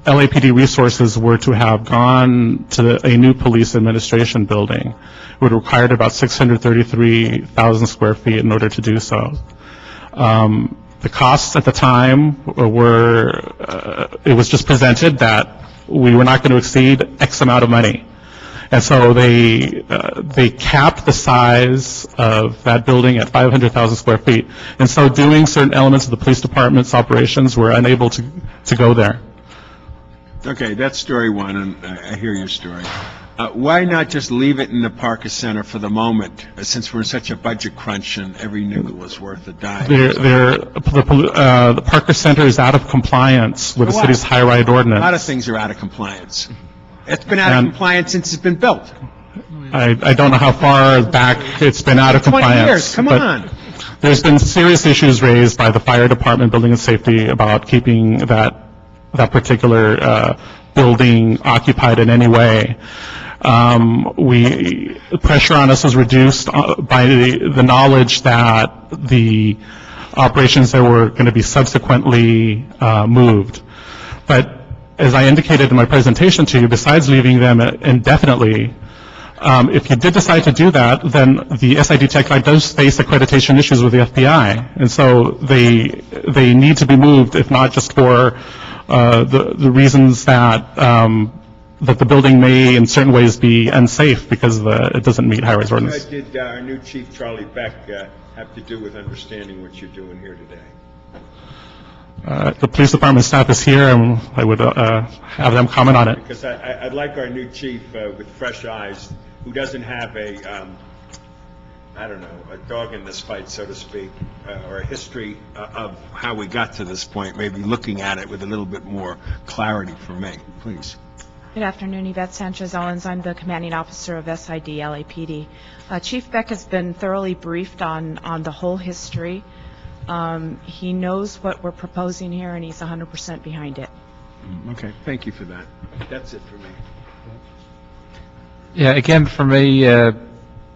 LAPD resources were to have gone to a new police administration building, it would have required about 633,000 square feet in order to do so. The costs at the time were, it was just presented that we were not going to exceed X amount of money. And so they capped the size of that building at 500,000 square feet. And so doing certain elements of the police department's operations were unable to go there. Okay, that's story one, and I hear your story. Why not just leave it in the Parker Center for the moment, since we're in such a budget crunch and every nickel is worth a dime? The Parker Center is out of compliance with the city's high-ride ordinance. A lot of things are out of compliance. It's been out of compliance since it's been built. I don't know how far back it's been out of 20 compliance. years, come on. There's been serious issues raised by the fire department, building and safety, about keeping that particular building occupied in any way. Pressure on us was reduced by the knowledge that the operations there were going to be subsequently moved. But as I indicated in my presentation to you, besides leaving them indefinitely, if you did decide to do that, then the SID Tech Lab does face accreditation issues with the FBI. And so they need to be moved, if not just for the reasons that the building may in certain ways be unsafe because it doesn't meet high-rise ordinance. What did our new Chief Charlie Beck have to do with understanding what you're doing here today? The police department staff is here, and I would have them comment on it. Because I'd like our new chief with fresh eyes, who doesn't have a dog in this fight, so to speak, or a history of how we got to this point, maybe looking at it with a little bit more clarity for me, please. Good afternoon, Yvette Sanchez-Owens. I'm the commanding officer of SID LAPD. Chief Beck has been thoroughly briefed on the whole history. He knows what we're proposing here, and he's 100% behind it. Okay, thank you for that. That's it for me. Yeah, again, for me,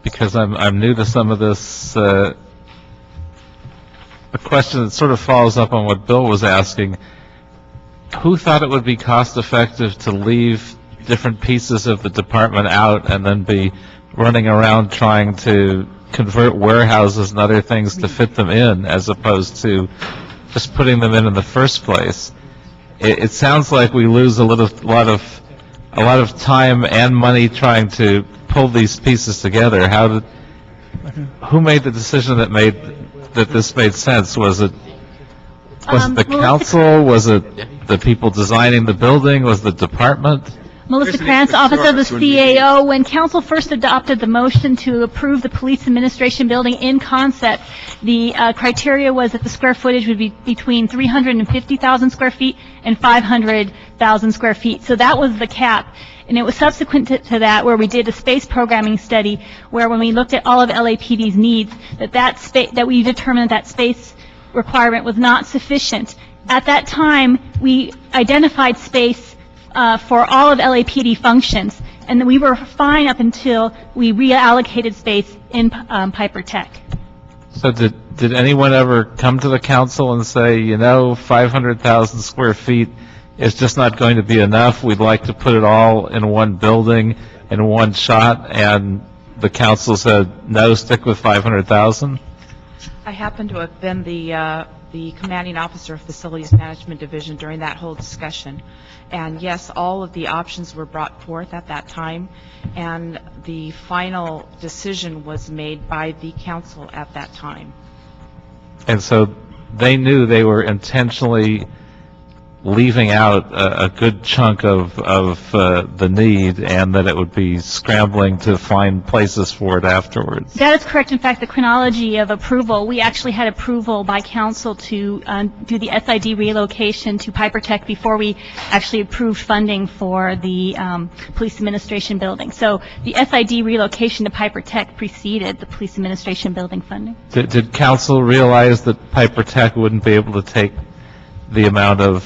because I'm new to some of this, a question that sort of follows up on what Bill was asking. Who thought it would be cost-effective to leave different pieces of the department out and then be running around trying to convert warehouses and other things to fit them in, as opposed to just putting them in the first place? It sounds like we lose a lot of time and money trying to pull these pieces together. Who made the decision that this made sense? Was it the council? Was it the people designing the building? Was the department? Melissa Krantz, Office of the CAO. When council first adopted the motion to approve the police administration building in concept, the criteria was that the square footage would be between 350,000 square feet and 500,000 square feet. So that was the cap. And it was subsequent to that where we did a space programming study where when we looked at all of LAPD's needs, that we determined that space requirement was not sufficient. At that time, we identified space for all of LAPD functions, and we were fine up until we reallocated space in Piper Tech. So did anyone ever come to the council and say, 500,000 square feet is just not going to be enough, we'd like to put it all in one building, in one shot, and the council said, no, stick with 500,000? I happen to have been the commanding officer of Facilities Management Division during that whole discussion. And yes, all of the options were brought forth at that time, and the final decision was made by the council at that time. And so they knew they were intentionally leaving out a good chunk of the need, and that it would be scrambling to find places for it afterwards. That is correct. In fact, the chronology of approval, we actually had approval by council to do the SID relocation to Piper Tech before we actually approved funding for the police administration building. So the SID relocation to Piper Tech preceded the police administration building funding. Did council realize that Piper Tech wouldn't be able to take the amount of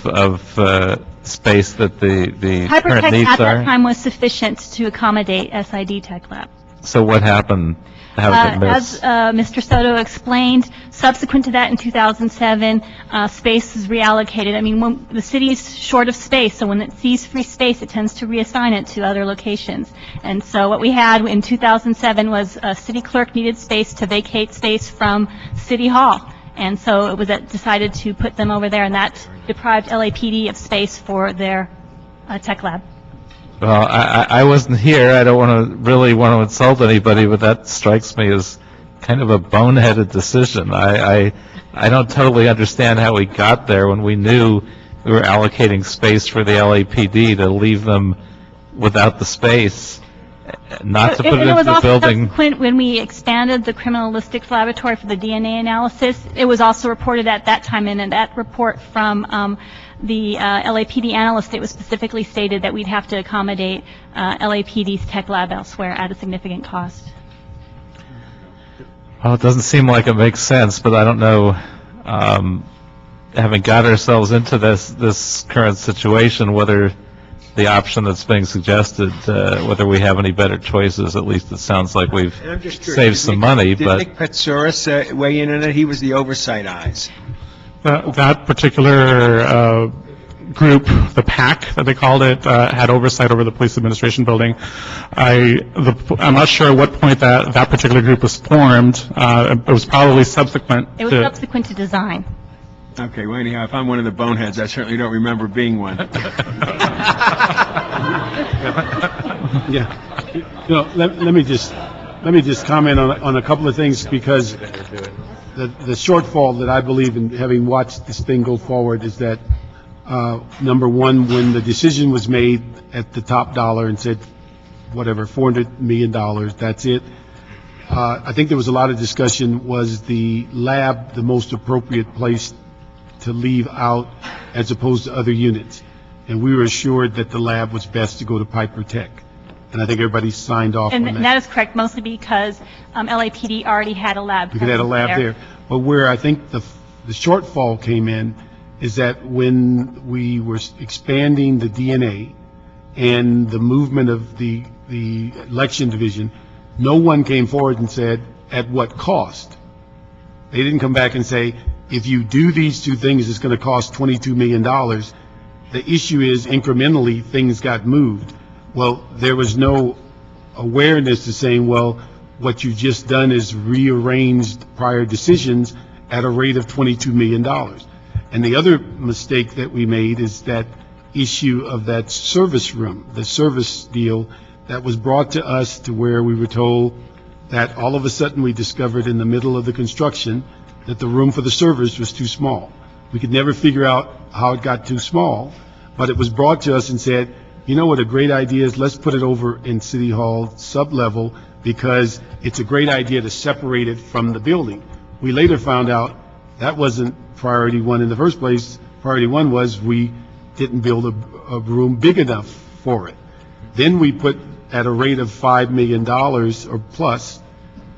space that the Piper current Tech needs at are? that time was sufficient to accommodate SID Tech Lab. So what happened? How did it miss? As Mr. Soto explained, subsequent to that in 2007, space is reallocated. I mean, when the city is short of space, so when it sees free space, it tends to reassign it to other locations. And so what we had in 2007 was a city clerk needed space to vacate space from City Hall. And so it was decided to put them over there, and that deprived LAPD of space for their tech lab. Well, I wasn't here. I don't really want to insult anybody, but that strikes me as kind of a boneheaded decision. I don't totally understand how we got there when we knew we were allocating space for the LAPD to leave them without the space, not to put it into the building. Subsequent, when we expanded the criminalistics laboratory for the DNA analysis, it was also reported at that time, and in that report from the LAPD analyst, it was specifically stated that we'd have to accommodate LAPD's tech lab elsewhere at a significant cost. Well, it doesn't seem like it makes sense, but I don't know, having got ourselves into this current situation, whether the option that's being suggested, whether we have any better choices. At least it sounds like we've saved some money. Did Nick Petsuris weigh in on it? He was the oversight eyes. That particular group, the PAC that they called it, had oversight over the police administration building. I'm not sure at what point that particular group was formed. It was probably subsequent. It was subsequent to design. Okay, well, anyhow, if I'm one of the boneheads, I certainly don't remember being one. Yeah. Let me just comment on a couple of things, because the shortfall that I believe in, having watched this thing go forward, is that number one, when the decision was made at the top dollar and said, whatever, $400 million, that's it. I think there was a lot of discussion, was the lab the most appropriate place to leave out as opposed to other units? And we were assured that the lab was best to go to Piper Tech. And I think everybody signed off on that. And that is correct, mostly because LAPD already had a lab. We could have a lab there. But where I think the shortfall came in is that when we were expanding the DNA and the movement of the election division, no one came forward and said, at what cost? They didn't come back and say, if you do these two things, it's going to cost $22 million. The issue is incrementally things got moved. Well, there was no awareness to saying, well, what you just done is rearranged prior decisions at a rate of $22 million. And the other mistake that we made is that issue of that service room, the service deal that was brought to us, to where we were told that all of a sudden we discovered in the middle of the construction that the room for the servers was too small. We could never figure out how it got too small, but it was brought to us and said, you know what a great idea is? Let's put it over in City Hall sub-level because it's a great idea to separate it from the building. We later found out that wasn't priority one in the first place. Priority one was we didn't build a room big enough for it. Then we put at a rate of $5 million or plus,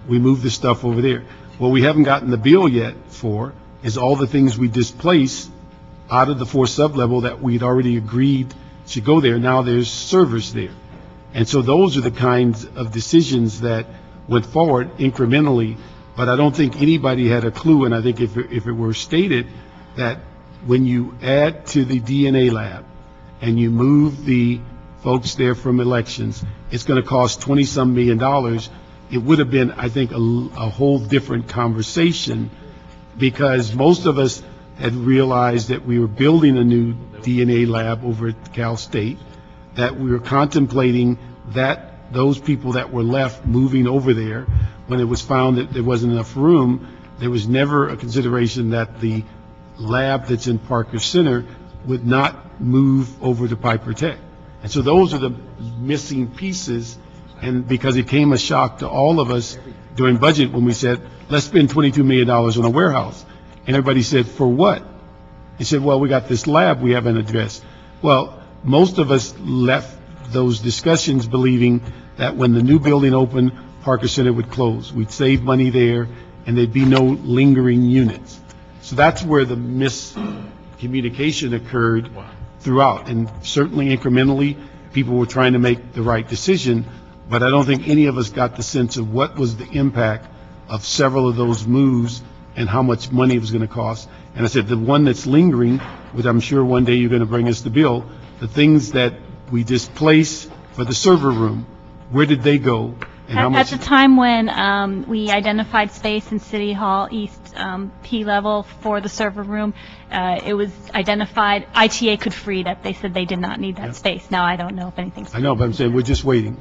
we moved the stuff over there. What we haven't gotten the bill yet for is all the things we displaced out of the 4 sub-level that we'd already agreed should go there. Now there's servers there. And so those are the kinds of decisions that went forward incrementally, but I don't think anybody had a clue, and I think if it were stated that when you add to the DNA lab and you move the folks there from elections, it's going to cost 20-some million dollars, it would have been, I think, a whole different conversation, because most of us had realized that we were building a new DNA lab over at Cal State, that we were contemplating that those people that were left moving over there. When it was found that there wasn't enough room, there was never a consideration that the lab that's in Parker Center would not move over to Piper Tech. And so those are the missing pieces, and because it came a shock to all of us during budget when we said, let's spend $22 million on a warehouse. And everybody said, for what? He said, well, we got this lab we haven't addressed. Well, most of us left those discussions believing that when the new building opened, Parker Center would close. We'd save money there, and there'd be no lingering units. So that's where the miscommunication occurred throughout. And certainly incrementally, people were trying to make the right decision, but I don't think any of us got the sense of what was the impact of several of those moves and how much money it was going to cost. And I said, the one that's lingering, which I'm sure one day you're going to bring us the bill, the things that we displaced for the server room, where did they go? And how much? At the time when we identified space in City Hall East P level for the server room, it was identified, ITA could free it up. They said they did not need that space. Now I don't know if anything's. I know, but I'm saying we're just waiting.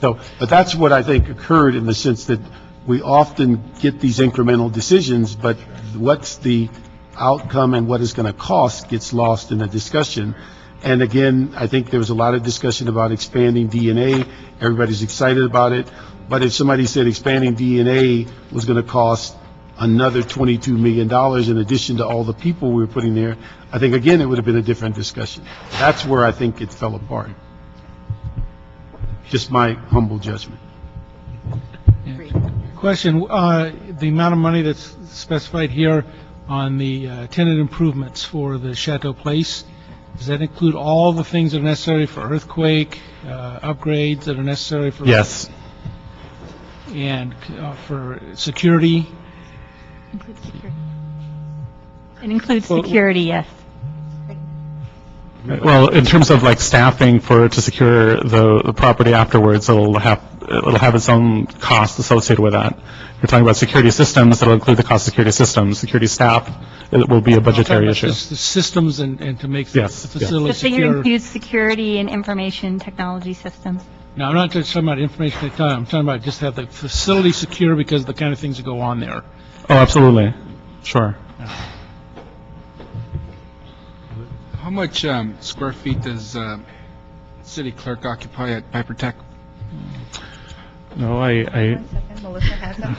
So, but that's what I think occurred in the sense that we often get these incremental decisions, but what's the outcome and what it's going to cost gets lost in the discussion. And again, I think there was a lot of discussion about expanding DNA. Everybody's excited about it. But if somebody said expanding DNA was going to cost another $22 million in addition to all the people we were putting there, I think, again, it would have been a different discussion. That's where I think it fell apart. Just my humble judgment. Question, the amount of money that's specified here on the tenant improvements for the Chateau Place, does that include all the things that are necessary for earthquake, upgrades that are necessary for? Yes. And for security? It includes security, yes. Well, in terms of like staffing to secure the property afterwards, it'll have its own cost associated with that. You're talking about security systems, it'll include the cost of security systems. Security staff, it will be a budgetary issue. Just the systems and to make the facility The thing secure. includes security and information technology systems. No, I'm not just talking about information technology. I'm talking about just have the facility secure because of the kind of things that go on there. Oh, absolutely. Sure. How much square feet does city clerk occupy at Piper Tech? No, One second, Melissa has them.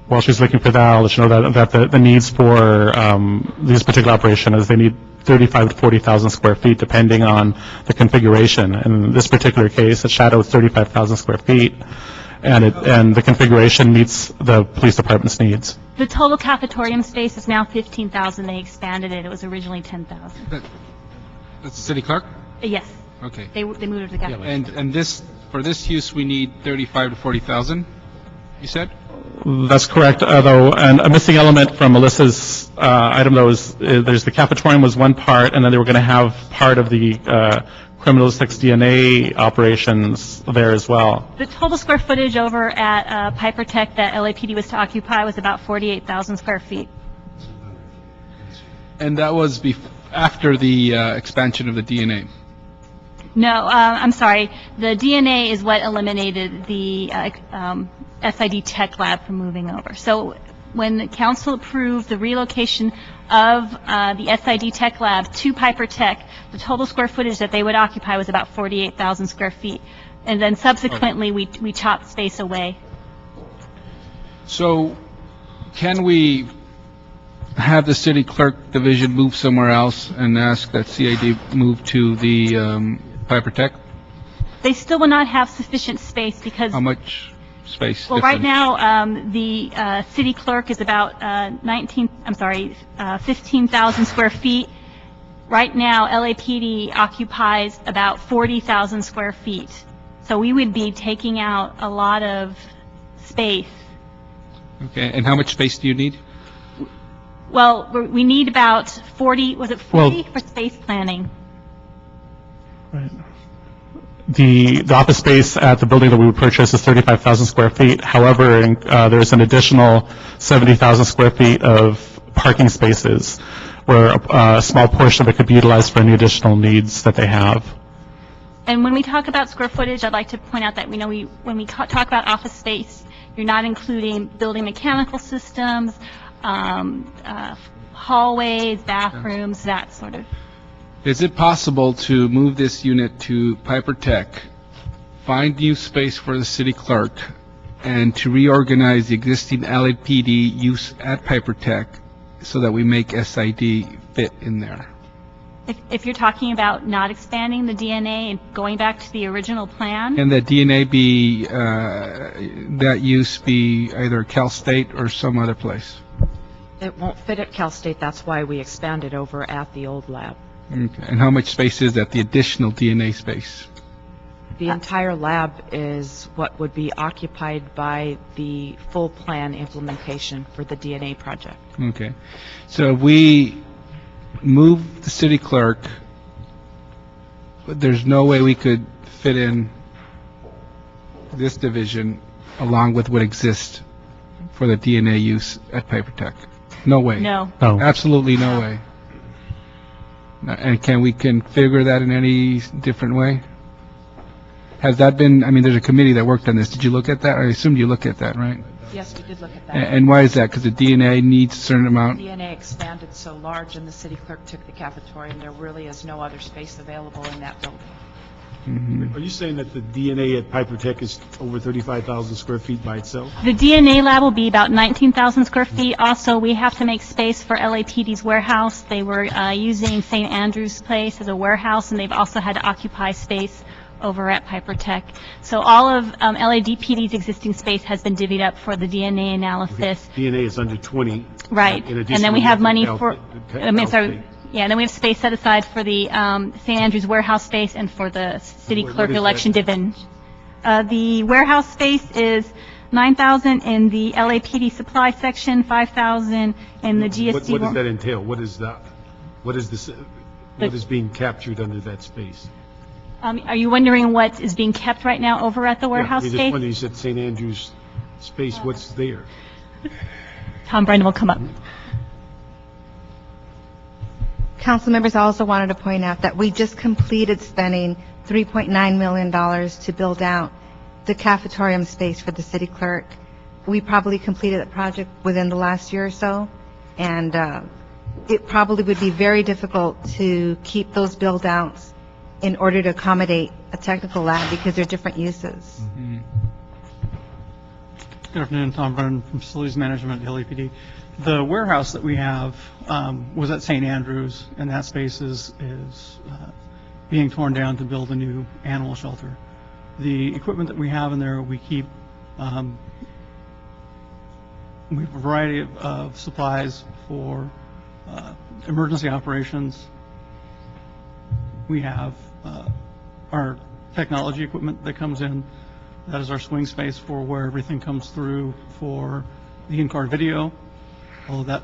While she's looking for that, I'll let you know that the needs for these particular operations is they need 35 to 40,000 square feet depending on the configuration. In this particular case, the Shadow is 35,000 square feet, and the configuration meets the police department's needs. The total cafetorium space is now 15,000. They expanded it. It was originally 10,000. That's the city clerk? Yes. Okay. They moved it to the cafeteria. And this, for this use, we need 35 to 40,000, you said? That's correct, though, and a missing element from Melissa's item, though, is there's the cafetorium was one part, and then they were going to have part of the criminalistics DNA operations there as well. The total square footage over at Piper Tech that LAPD was to occupy was about 48,000 square feet. And that was after the expansion of the DNA? No, I'm sorry. The DNA is what eliminated the SID Tech Lab from moving over. So when the council approved the relocation of the SID Tech Lab to Piper Tech, the total square footage that they would occupy was about 48,000 square feet. And then subsequently, we chopped space away. So can we have the city clerk division move somewhere else and ask that CAD move to the Piper Tech? They still will not have sufficient space because... How much space? Well, right now, the city clerk is about 15,000 square feet. Right now, LAPD occupies about 40,000 square feet. So we would be taking out a lot of space. Okay, and how much space do you need? Well, we need about 40, was it 40 for space planning? Right. The office space at the building that we would purchase is 35,000 square feet. However, there's an additional 70,000 square feet of parking spaces where a small portion of it could be utilized for any additional needs that they have. And when we talk about square footage, I'd like to point out that when we talk about office space, you're not including building mechanical systems, hallways, bathrooms, that sort of. Is it possible to move this unit to Piper Tech, find new space for the city clerk, and to reorganize the existing LAPD use at Piper Tech so that we make SID fit in there? If you're talking about not expanding the DNA and going back to the original plan? And that DNA be, that use be either Cal State or some other place? It won't fit at Cal State, that's why we expanded over at the old lab. Okay. And how much space is that, the additional DNA space? The entire lab is what would be occupied by the full plan implementation for the DNA project. Okay. So if we move the city clerk, but there's no way we could fit in this division along with what exists for the DNA use at Piper Tech. No way. No. No. Absolutely no way. And can we configure that in any different way? Has that been, I mean, there's a committee that worked on this. Did you look at that? I assumed you looked at that, right? Yes, we did look at that. And why is that? Because the DNA needs a certain amount? DNA expanded so large and the city clerk took the cafeteria and there really is no other space available in that building. Are you saying that the DNA at Piper Tech is over 35,000 square feet by itself? The DNA lab will be about 19,000 square feet. Also, we have to make space for LAPD's warehouse. They were using St. Andrew's Place as a warehouse, and they've also had to occupy space over at Piper Tech. So all of LAPD's existing space has been divvied up for the DNA analysis. DNA is under 20. Right. In And addition then we to have the money Cal- for, Cal- I mean, Cal sorry, State. yeah, and then we have space set aside for the St. Andrew's warehouse space and for the city What clerk is election that? division. The warehouse space is 9,000 in the LAPD supply section, 5,000 in the GSD. What does that entail? What is that? What is this? What is being captured under that space? Are you wondering what is being kept right now over at the warehouse Yeah, space? when you said St. Andrew's space, what's there? Tom Brennan will come up. Council members, I also wanted to point out that we just completed spending $3.9 million to build out the cafetorium space for the city clerk. We probably completed that project within the last year or so, and it probably would be very difficult to keep those build-outs in order to accommodate a technical lab because they're different uses. Good afternoon, Tom Brennan from Facilities Management at LAPD. The warehouse that we have was at St. Andrews, and that space is being torn down to build a new animal shelter. The equipment that we have in there, we keep, we have a variety of supplies for emergency operations. We have our technology equipment that comes in. That is our swing space for where everything comes through for the in-car video. All of that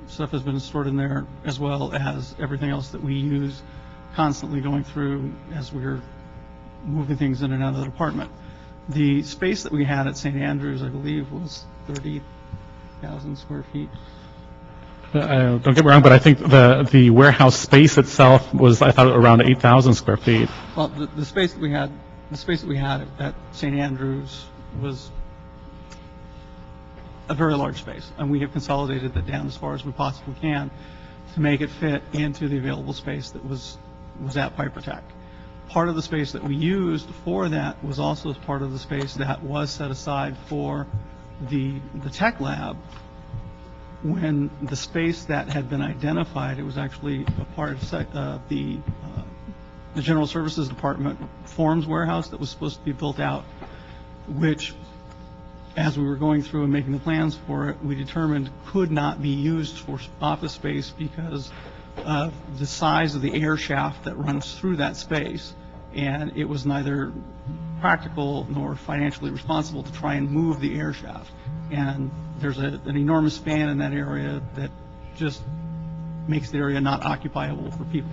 stuff has been stored in there, as well as everything else that we use constantly going through as we're moving things in and out of the department. The space that we had at St. Andrews, I believe, was 30,000 square feet. Don't get me wrong, but I think the warehouse space itself was, I thought, around 8,000 square feet. Well, the space that we had at St. Andrews was a very large space, and we have consolidated that down as far as we possibly can to make it fit into the available space that was at Piper Tech. Part of the space that we used for that was also part of the space that was set aside for the tech lab. When the space that had been identified, it was actually a part of the General Services Department forms warehouse that was supposed to be built out, which, as we were going through and making the plans for it, we determined could not be used for office space because of the size of the air shaft that runs through that space, and it was neither practical nor financially responsible to try and move the air shaft. And there's an enormous span in that area that just makes the area not occupiable for people.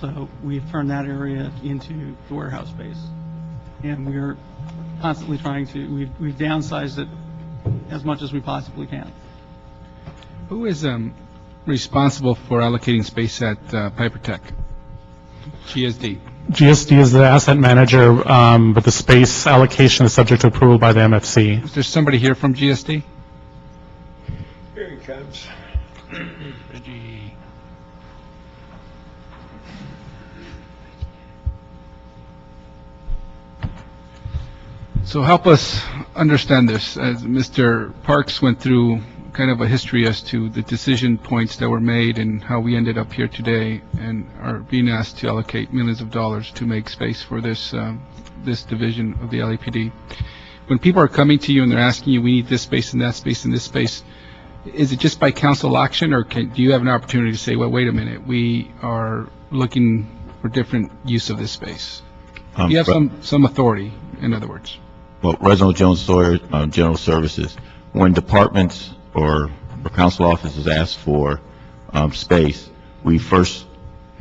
So we've turned that area into the warehouse space, and we're constantly trying to, we've downsized it as much as we possibly can. Who is responsible for allocating space at Piper Tech? GSD. GSD is the asset manager, but the space allocation is subject to approval by the MFC. Is there somebody here from GSD? Here he comes. Reggie. So help us understand this. As Mr. Parks went through kind of a history as to the decision points that were made and how we ended up here today and are being asked to allocate millions of dollars to make space for this this division of the LAPD. When people are coming to you and they're asking you, we need this space and that space and this space, is it just by council action, or do you have an opportunity to say, well, wait a minute, we are looking for different use of this space? You have some authority, in other words. Well, Reginald Jones Sawyer, General Services, when departments or council offices ask for space, we first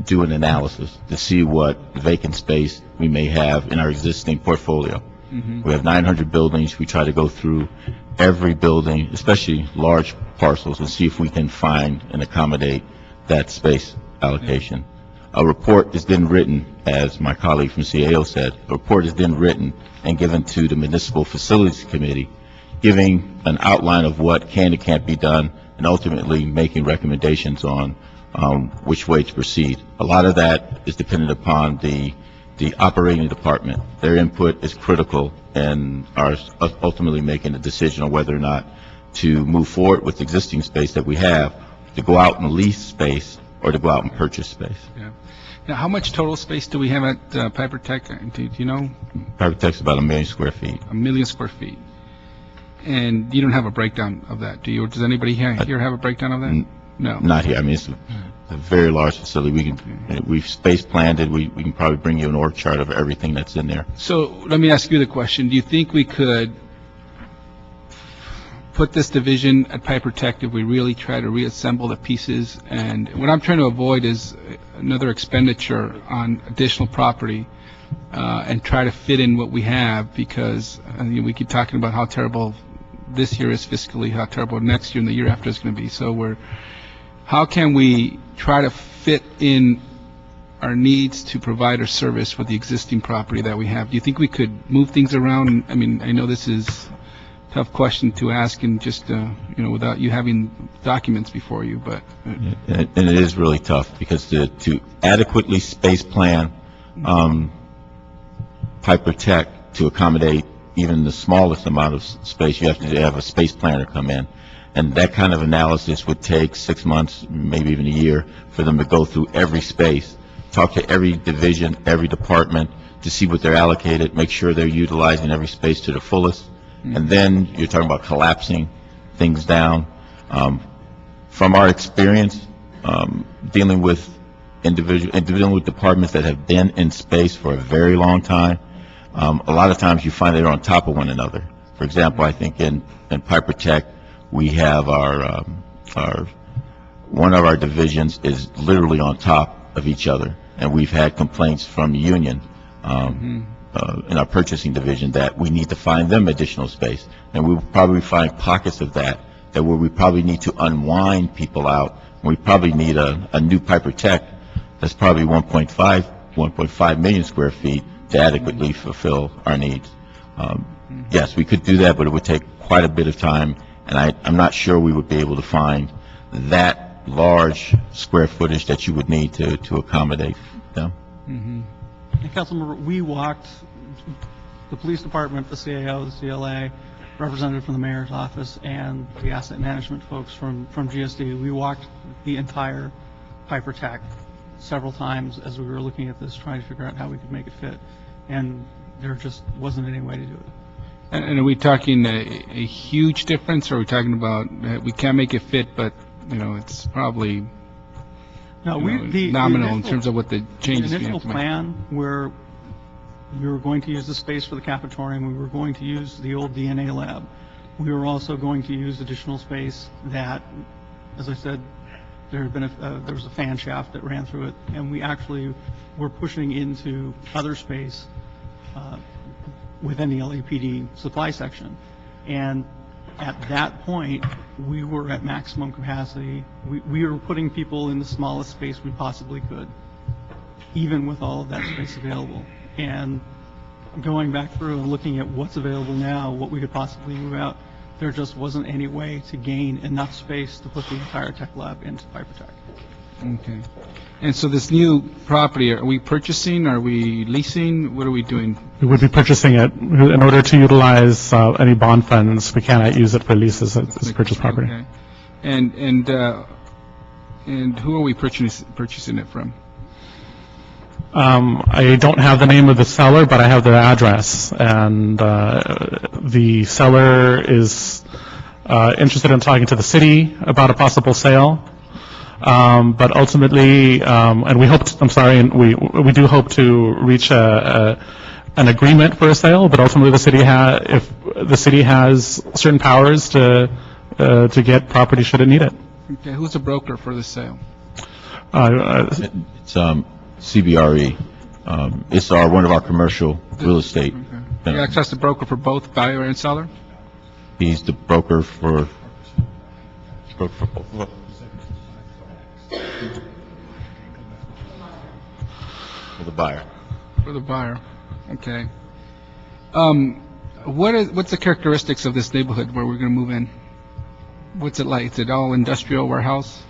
do an analysis to see what vacant space we may have in our existing portfolio. We have 900 buildings. We try to go through every building, especially large parcels, and see if we can find and accommodate that space allocation. A report is then written, as my colleague from CAO said, a report is then written and given to the Municipal Facilities Committee, giving an outline of what can and can't be done, and ultimately making recommendations on which way to proceed. A lot of that is dependent upon the operating department. Their input is critical and are ultimately making a decision on whether or not to move forward with existing space that we have, to go out and lease space, or to go out and purchase space. Yeah. Now, how much total space do we have at Piper Tech? Do you know? Piper Tech's about 1 million square feet. 1 million square feet. And you don't have a breakdown of that, do you? Or does anybody here have a breakdown of that? No. Not here. I mean, it's a very large facility. We've space planned it. We can probably bring you an org chart of everything that's in there. So let me ask you the question. Do you think we could put this division at Piper Tech if we really try to reassemble the pieces? And what I'm trying to avoid is another expenditure on additional property and try to fit in what we have, because we keep talking about how terrible this year is fiscally, how terrible next year and the year after is going to be. So how can we try to fit in our needs to provide our service with the existing property that we have? Do you think we could move things around? I mean, I know this is a tough question to ask, and just without you having documents before you, but and it is really tough, because to adequately space plan Piper Tech to accommodate even the smallest amount of space, you have to have a space planner come in. And that kind of analysis would take 6 months, maybe even a year, for them to go through every space, talk to every division, every department, to see what they're allocated, make sure they're utilizing every space to the fullest. And then you're talking about collapsing things down. From our experience, dealing with departments that have been in space for a very long time, a lot of times you find they're on top of one another. For example, I think in Piper Tech, we have one of our divisions is literally on top of each other, and we've had complaints from the union in our purchasing division that we need to find them additional space, and we'll probably find pockets of that where we probably need to unwind people out. We probably need a new Piper Tech that's probably 1.5 million square feet to adequately fulfill our needs. Yes, we could do that, but it would take quite a bit of time And I'm not sure we would be able to find that large square footage that you would need to accommodate them. And Councilmember, we walked, the police department, the CAO, the CLA, representative from the mayor's office, and the asset management folks from GSD. We walked the entire Piper Tech several times as we were looking at this, trying to figure out how we could make it fit. And there just wasn't any way to do it. And are we talking a huge difference, or are we talking about we can't make it fit, but, it's probably nominal in terms of what the changes we have to make? The initial plan where we were going to use the space for the cafeteria, we were going to use the old DNA lab. We were also going to use additional space that, as I said, there was a fan shaft that ran through it, and we actually were pushing into other space within the LAPD supply section. And at that point, we were at maximum capacity. We were putting people in the smallest space we possibly could, even with all of that space available. And going back through and looking at what's available now, what we could possibly move out, there just wasn't any way to gain enough space to put the entire tech lab into Piper Tech. Okay. And so this new property, are we purchasing, are we leasing, what are we doing? We would be purchasing it. In order to utilize any bond funds, we cannot use it for leases as purchase property. Okay. And who are we purchasing it from? I don't have the name of the seller, but I have the address, and the seller is interested in talking to the city about a possible sale. But ultimately, and we do hope to reach an agreement for a sale. But ultimately, if the city has certain powers to get property should it need it. Okay, who's the broker for the sale? It's CBRE. It's one of our commercial real estate. Okay. You access the broker for both buyer and seller? He's the broker for both. For the buyer. For the buyer. Okay. What's the characteristics of this neighborhood where we're going to move in? What's it like? Is it all industrial warehouse?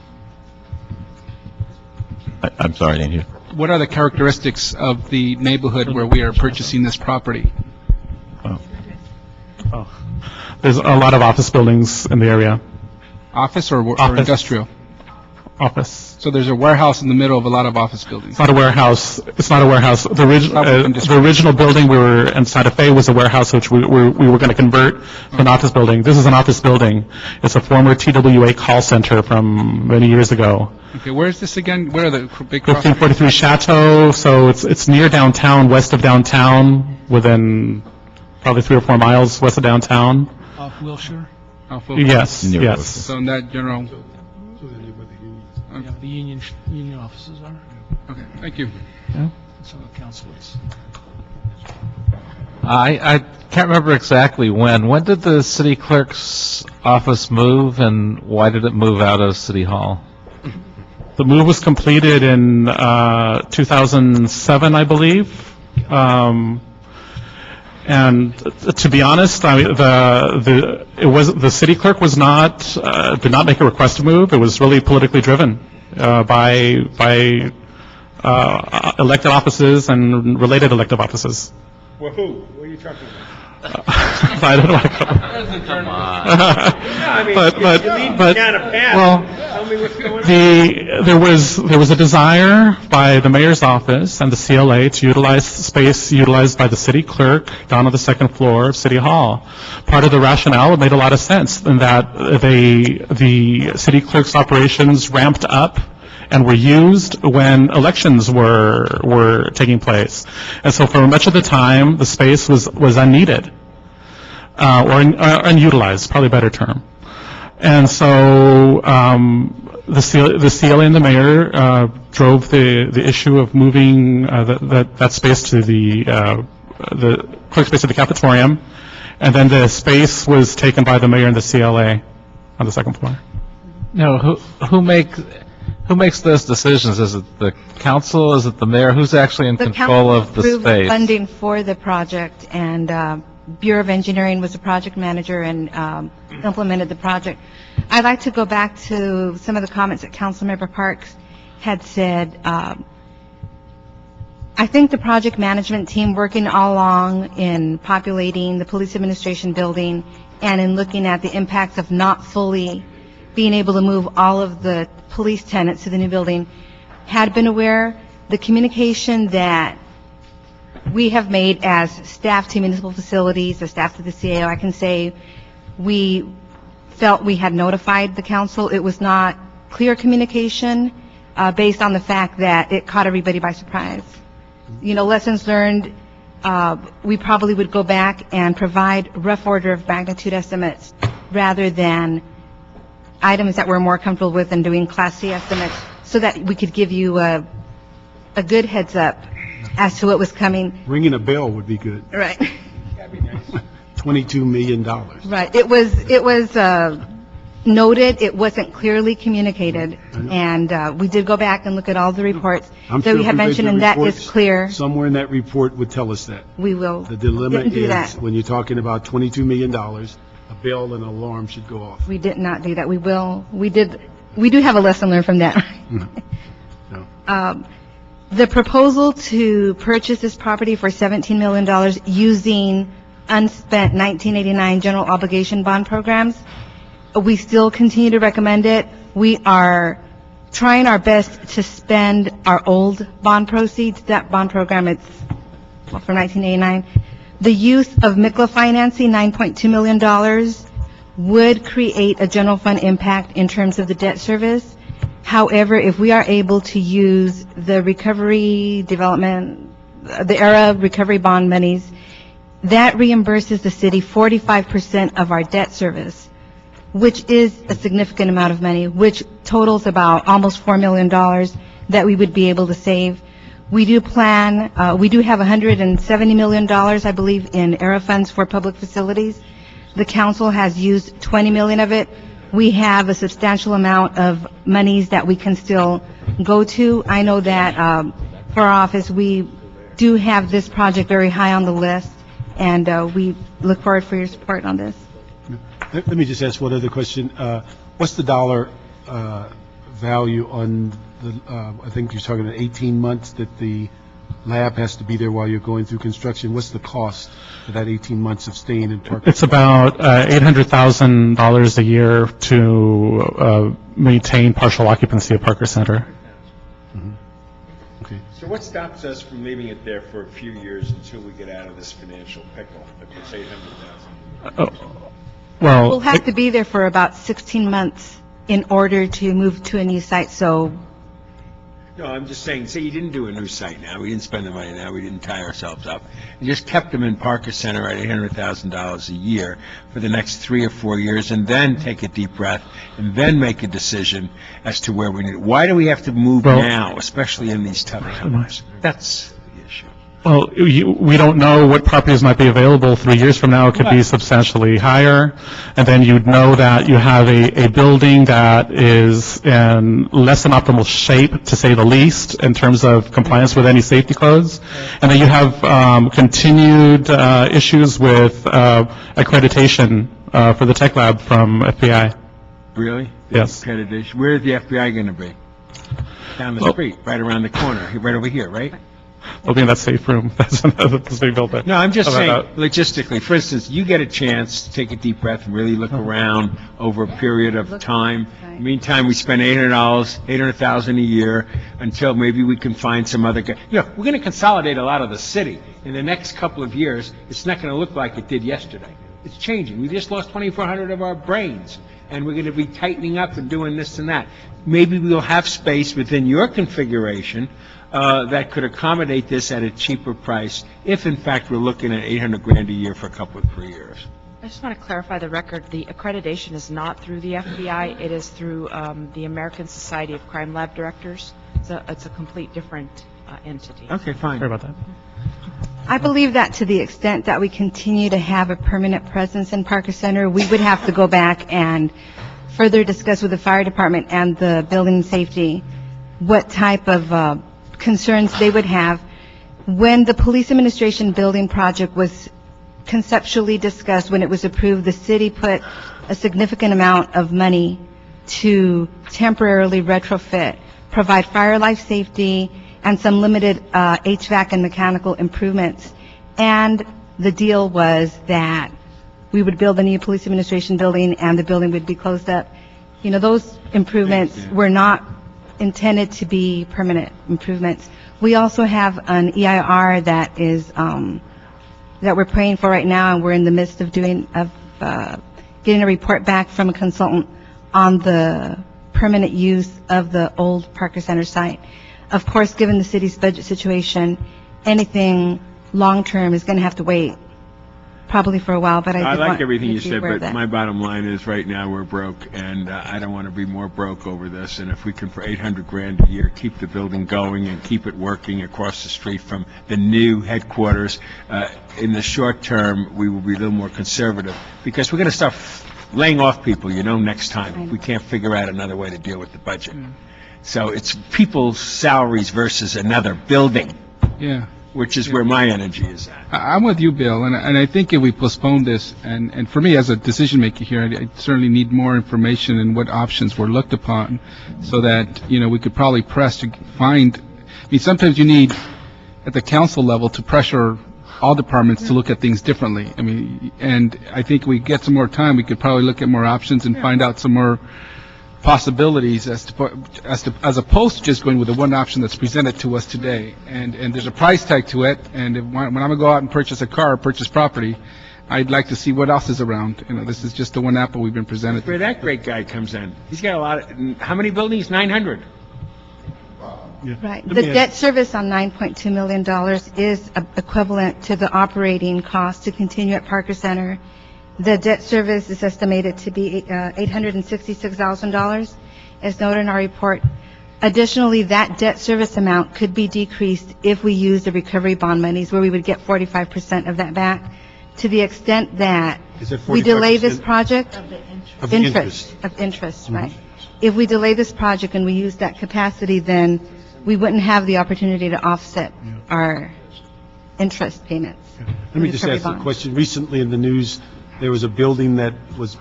I'm sorry, I didn't hear. What are the characteristics of the neighborhood where we are purchasing this property? There's a lot of office buildings in the area. Office or industrial? Office. So there's a warehouse in the middle of a lot of office buildings. It's not a warehouse. The original building we were in Santa Fe was a warehouse which we were going to convert to an office building. This is an office building. It's a former TWA call center from many years ago. Okay, where is this again? Where are the big 1543 Chateau. So it's near downtown, west of downtown, within probably 3 or 4 miles west of downtown. Off Wilshire? Yes. So in that general. Yeah, the union offices are. Okay, thank you. Yeah. So the council is. I can't remember exactly when. When did the city clerk's office move, and why did it move out of City Hall? The move was completed in 2007, I believe. And to be honest, the city clerk did not make a request to move. It was really politically driven by elected offices and related elected offices. Well, who? What are you talking about? I don't want to go. Come on. Tell me what's going on. There was a desire by the mayor's office and the CLA to utilize space utilized by the city clerk down on the second floor of City Hall. Part of the rationale made a lot of sense in that the city clerk's operations ramped up and were used when elections were taking place. And so for much of the time, the space was unneeded, or unutilized, probably a better term. And so the CLA and the mayor drove the issue of moving that space to the clerk space to the cafetorium, and then the space was taken by the mayor and the CLA on the second floor. No, who makes those decisions? Is it the council? Is it the mayor? Who's actually in control of the space? Funding for the project, and Bureau of Engineering was the project manager and implemented the project. I'd like to go back to some of the comments that Councilmember Parks had said. I think the project management team working all along in populating the police administration building and in looking at the impacts of not fully being able to move all of the police tenants to the new building had been aware. The communication that we have made as staff to municipal facilities, as staff to the CAO, I can say we felt we had notified the council. It was not clear communication based on the fact that it caught everybody by surprise. You know, lessons learned, we probably would go back and provide rough order of magnitude estimates rather than items that we're more comfortable with and doing Class C estimates so that we could give you a good heads up as to what was coming. Ringing a bell would be good. Right. That'd be nice. $22 million. Right. It was noted. It wasn't clearly communicated. And we did go back and look at all the reports I'm that sure we had if read mentioned, the and that reports, is clear. Somewhere in that report would tell us that. We will. The dilemma Didn't do is, that. when you're talking about $22 million, a bell and an alarm should go off. We did not do that. We will. We did. We do have a lesson learned from that. The proposal to purchase this property for $17 million using unspent 1989 general obligation bond programs, we still continue to recommend it. We are trying our best to spend our old bond proceeds. That bond program, it's from 1989. The use of Mikla financing, $9.2 million, would create a general fund impact in terms of the debt service. However, if we are able to use the recovery development, the ERA recovery bond monies, that reimburses the city 45% of our debt service, which is a significant amount of money, which totals about almost $4 million that we would be able to save. We do plan, we do have $170 million, I believe, in ERA funds for public facilities. The council has used $20 million of it. We have a substantial amount of monies that we can still go to. I know that for our office, we do have this project very high on the list, and we look forward for your support on this. Let me just ask one other question. What's the dollar value on the, I think you're talking about 18 months that the lab has to be there while you're going through construction? What's the cost for that 18 months of staying in Parker? It's about $800,000 a year to maintain partial occupancy at Parker Center. Okay. So what stops us from leaving it there for a few years until we get out of this financial pickle, if it's $800,000? We'll have to be there for about 16 months in order to move to a new site, so. No, I'm just saying, say you didn't do a new site now, we didn't spend the money now, we didn't tie ourselves up, and just kept them in Parker Center at $800,000 a year for the next 3 or 4 years, and then take a deep breath, and then make a decision as to where we need it. Why do we have to move now, especially in these tough times? That's the issue. Well, we don't know what properties might be available 3 years from now. It could be substantially higher. And then you'd know that you have a building that is in less than optimal shape, to say the least, in terms of compliance with any safety codes. And then you have continued issues with accreditation for the tech lab from FBI. Really? Yes. Accreditation. Where is the FBI going to be? Down the street, right around the corner, right over here, right? I'll be in that safe room that's being built there. No, I'm just saying, logistically, for instance, you get a chance to take a deep breath and really look around over a period of time. Meantime, we spend $800,000 a year until maybe we can find some other guy. You know, we're going to consolidate a lot of the city. In the next couple of years, it's not going to look like it did yesterday. It's changing. We just lost 2,400 of our brains, and we're going to be tightening up and doing this and that. Maybe we'll have space within your configuration that could accommodate this at a cheaper price, if in fact we're looking at $800,000 a year for a couple of 3 years. I just want to clarify the record. The accreditation is not through the FBI. It is through the American Society of Crime Lab Directors. It's a complete different entity. Okay, fine. Sorry about that. I believe that to the extent that we continue to have a permanent presence in Parker Center, we would have to go back and further discuss with the fire department and the building safety what type of concerns they would have. When the police administration building project was conceptually discussed when it was approved, the city put a significant amount of money to temporarily retrofit, provide fire life safety, and some limited HVAC and mechanical improvements. And the deal was that we would build a new police administration building and the building would be closed up. You know, those improvements were not intended to be permanent improvements. We also have an EIR that is that we're praying for right now, and we're in the midst of getting a report back from a consultant on the permanent use of the old Parker Center site. Of course, given the city's budget situation, anything long-term is going to have to wait, probably for a while, but I did like want everything you to be said, aware of but that. my bottom line is right now we're broke, and I don't want to be more broke over this. And if we can, for $800,000 a year, keep the building going and keep it working across the street from the new headquarters, in the short term, we will be a little more conservative because we're going to start laying off people, you know, next time. If we can't figure out another way to deal with the budget. So it's people's salaries versus another building. Yeah. Which is where my energy is at. I'm with you, Bill, and I think if we postpone this, and for me as a decision maker here, I certainly need more information and what options were looked upon, so that, you know, we could probably press to find. I mean, sometimes you need at the council level to pressure all departments to look at things differently. I mean, and I think we get some more time, we could probably look at more options and find out some more possibilities as opposed to just going with the one option that's presented to us today. And there's a price tag to it. And when I'm going to go out and purchase a car or purchase property, I'd like to see what else is around. You know, this is just the one apple we've been presented. Where that great guy comes in. He's got a lot of, how many buildings? 900. Right. The debt service on $9.2 million is equivalent to the operating cost to continue at Parker Center. The debt service is estimated to be $866,000, as noted in our report. Additionally, that debt service amount could be decreased if we use the recovery bond monies, where we would get 45% of that back. To the extent that we delay this project, Of the interest. right? If we delay this project and we use that capacity, then we wouldn't have the opportunity to offset our interest payments. Let me just ask a question. Recently in the news, there was a building that was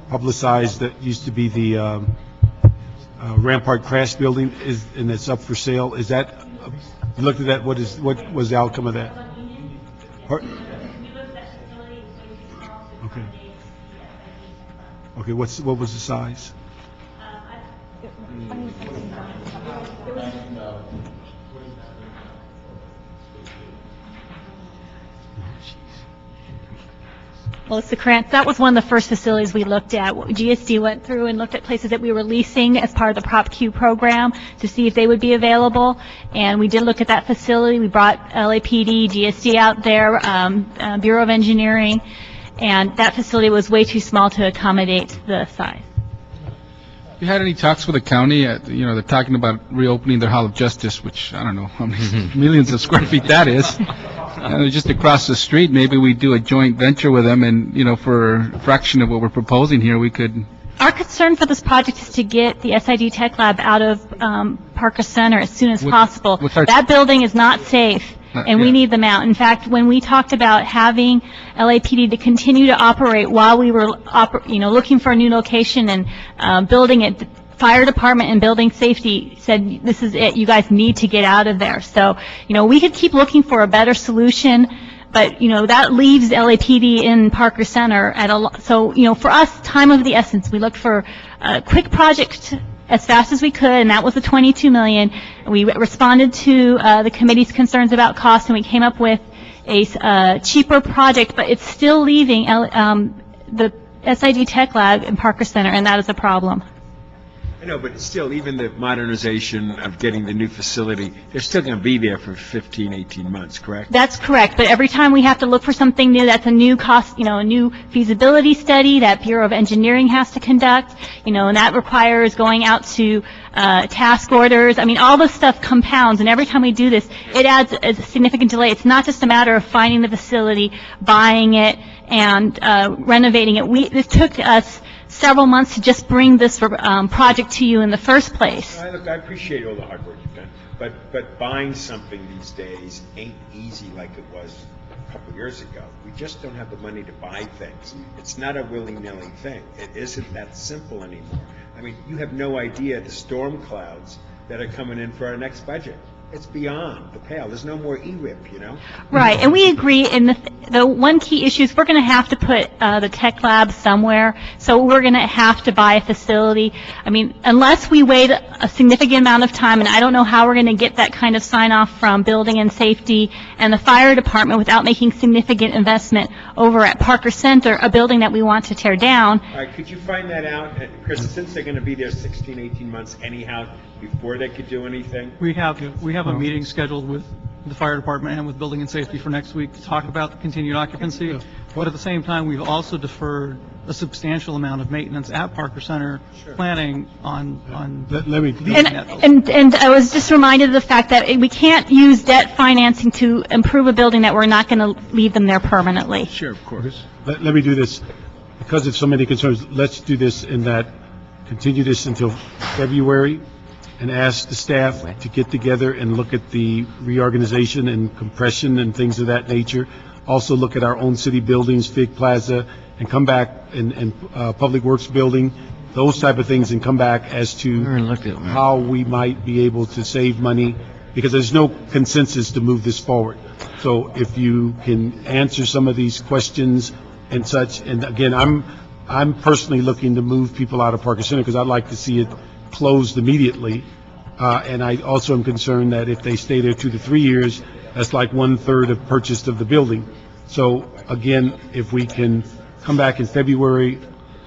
publicized that used to be the Rampart Crash Building, and it's up for sale. Is that, you looked at that, what was the outcome of that? Okay. Okay, what was the size? Well, it's the Krantz. That was one of the first facilities we looked at. GSD went through and looked at places that we were leasing as part of the Prop Q program to see if they would be available. And we did look at that facility. We brought LAPD, GSD out there, Bureau of Engineering, and that facility was way too small to accommodate the size. You had any talks with the county? You know, they're talking about reopening their Hall of Justice, which I don't know how many millions of square feet that is. Just across the street, maybe we do a joint venture with them, and, you know, for a fraction of what we're proposing here, we could. Our concern for this project is to get the SID Tech Lab out of Parker Center as soon as possible. That building is not safe, and we need them out. In fact, when we talked about having LAPD to continue to operate while we were, looking for a new location and building it, the fire department and building safety said, this is it, you guys need to get out of there. So, we could keep looking for a better solution, but, that leaves LAPD in Parker Center so, for us, time of the essence. We looked for a quick project as fast as we could, and that was the $22 million. We responded to the committee's concerns about cost, and we came up with a cheaper project, but it's still leaving the SID Tech Lab in Parker Center, and that is a problem. I know, but still, even the modernization of getting the new facility, they're still going to be there for 15, 18 months, correct? That's correct, but every time we have to look for something new, that's a new cost, a new feasibility study that Bureau of Engineering has to conduct, and that requires going out to task orders. I mean, all this stuff compounds, and every time we do this, it adds a significant delay. It's not just a matter of finding the facility, buying it, and renovating it. This took us several months to just bring this project to you in the first place. Look, I appreciate all the hard work you've done, but buying something these days ain't easy like it was a couple of years ago. We just don't have the money to buy things. It's not a willy-nilly thing. It isn't that simple anymore. I mean, you have no idea the storm clouds that are coming in for our next budget. It's beyond the pale. There's no more ERIP, you know? Right, and we agree, and the one key issue is we're going to have to put the tech lab somewhere, so we're going to have to buy a facility. I mean, unless we wait a significant amount of time, and I don't know how we're going to get that kind of sign-off from building and safety and the fire department without making significant investment over at Parker Center, a building that we want to tear down. All right, could you find that out? Chris, since they're going to be there 16, 18 months anyhow, before they could do anything? We have a meeting scheduled with the fire department and with building and safety for next week to talk about the continued occupancy. But at the same time, we've also deferred a substantial amount of maintenance at Parker Center, planning on Let me. And I was just reminded of the fact that we can't use debt financing to improve a building that we're not going to leave them there permanently. Sure, of course. Let me do this. Because of so many concerns, let's do this in that, continue this until February, and ask the staff to get together and look at the reorganization and compression and things of that nature. Also look at our own city buildings, Fig Plaza, and come back and Public Works Building, those type of things, and come back as to how we might be able to save money, because there's no consensus to move this forward. So if you can answer some of these questions and such, and again, I'm personally looking to move people out of Parker Center because I'd like to see it closed immediately. And I also am concerned that if they stay there 2 to 3 years, that's like 1/3 of purchase of the building. So again, if we can come back in February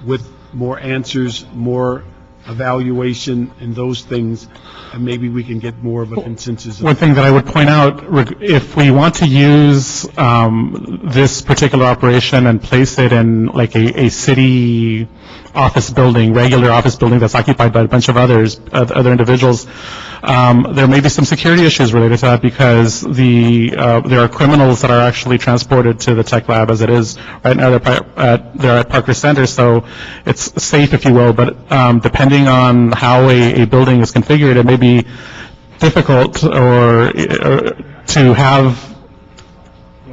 with more answers, more evaluation and those things, and maybe we can get more of a consensus. One thing that I would point out, if we want to use this particular operation and place it in like a city office building, regular office building that's occupied by a bunch of other individuals, there may be some security issues related to that, because there are criminals that are actually transported to the tech lab as it is right now. They're at Parker Center, so it's safe, if you will, but depending on how a building is configured, it may be difficult or to have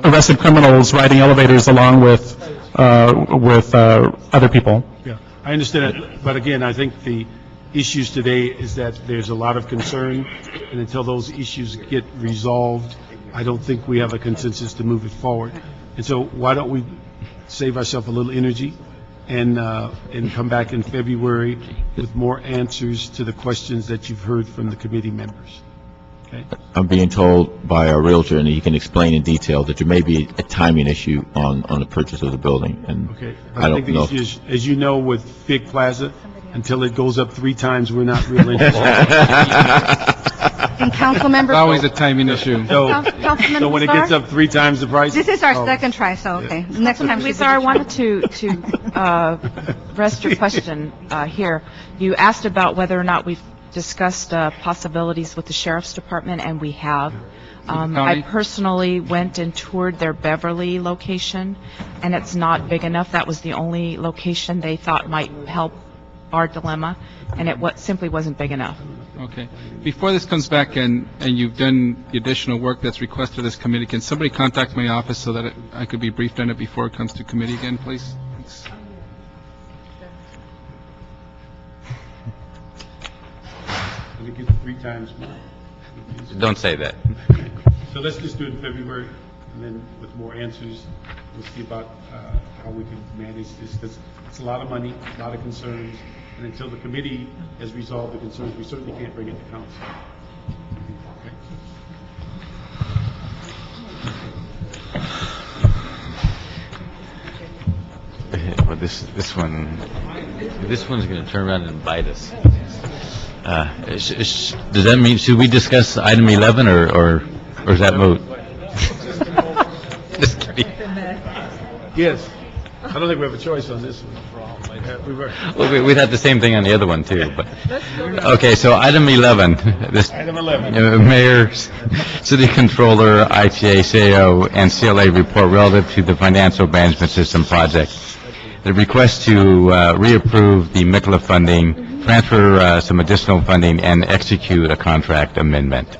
arrested criminals riding elevators along with other people. Yeah, I understand it, but again, I think the issues today is that there's a lot of concern, and until those issues get resolved, I don't think we have a consensus to move it forward. And so why don't we save ourselves a little energy and come back in February with more answers to the questions that you've heard from the committee members. Okay? I'm being told by our realtor, and he can explain in detail, that there may be a timing issue on the purchase of the building. And okay. I don't know. The issue is, as you know, with Fig Plaza, until it goes up 3 times, we're not real interested. And Councilmember. It's always a timing issue. So when it gets up 3 times the price. This is our second try, so okay. Next time. Lisa, I wanted to rest your question here. You asked about whether or not we've discussed possibilities with the Sheriff's Department, and we have. I personally went and toured their Beverly location, and it's not big enough. That was the only location they thought might help our dilemma, and it simply wasn't big enough. Okay. Before this comes back and you've done the additional work that's requested of this committee, can somebody contact my office so that I could be briefed on it before it comes to committee again, please? Thanks. When it gets 3 times more. Don't say that. So let's just do it in February, and then with more answers, we'll see about how we can manage this, because it's a lot of money, a lot of concerns, and until the committee has resolved the concerns, we certainly can't bring it to council. Okay. Well, this one's going to turn around and bite us. Does that mean, should we discuss item 11 or is that moot? Just kidding. Yes. I don't think we have a choice on this one. Well, we'd have the same thing on the other one too. But okay, so item 11. Item 11. Mayor, City Controller, ITA, CAO, and CLA report relative to the Financial Management System project. The request to reapprove the Mikla funding, transfer some additional funding, and execute a contract amendment.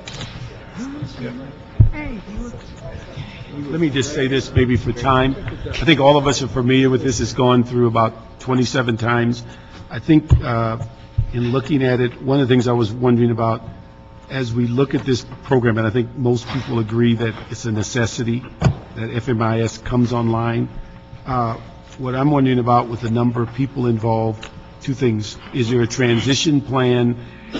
let me just say this maybe for time. I think all of us are familiar with this. It's gone through about 27 times. I think in looking at it, one of the things I was wondering about as we look at this program, and I think most people agree that it's a necessity that FMIS comes online. What I'm wondering about with the number of people involved, two things. Is there a transition plan?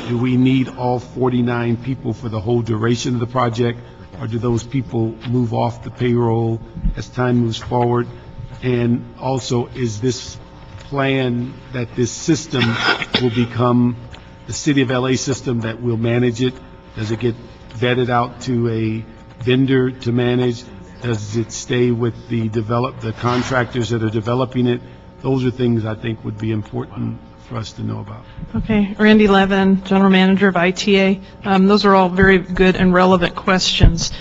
Do we need all 49 people for the whole duration of the project? Or do those people move off the payroll as time moves forward? And also, is this plan that this system will become the City of LA system that will manage it? Does it get vetted out to a vendor to manage? Does it stay with the contractors that are developing it? Those are things I think would be important for us to know about. Okay, Randy Levin, General Manager of ITA. Those are all very good and relevant questions.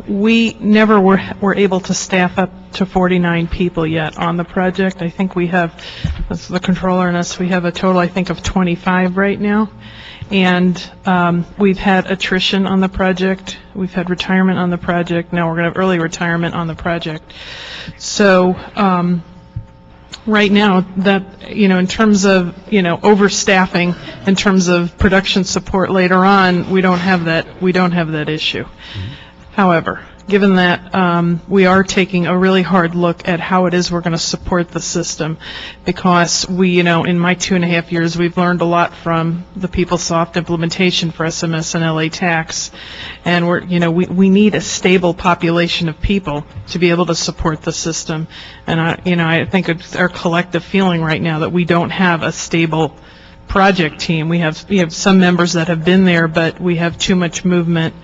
We never were able to staff up to 49 people yet on the project. I think we have, that's the controller and us, we have a total, I think, of 25 right now. And we've had attrition on the project. We've had retirement on the project. Now we're going to have early retirement on the project. So right now, that, in terms of, overstaffing, in terms of production support later on, we don't have that issue. However, given that we are taking a really hard look at how it is we're going to support the system, because we, in my 2.5 years, we've learned a lot from the PeopleSoft implementation for SMS and LA Tax, and we need a stable population of people to be able to support the system. And I think it's our collective feeling right now that we don't have a stable project team. We have some members that have been there, but we have too much movement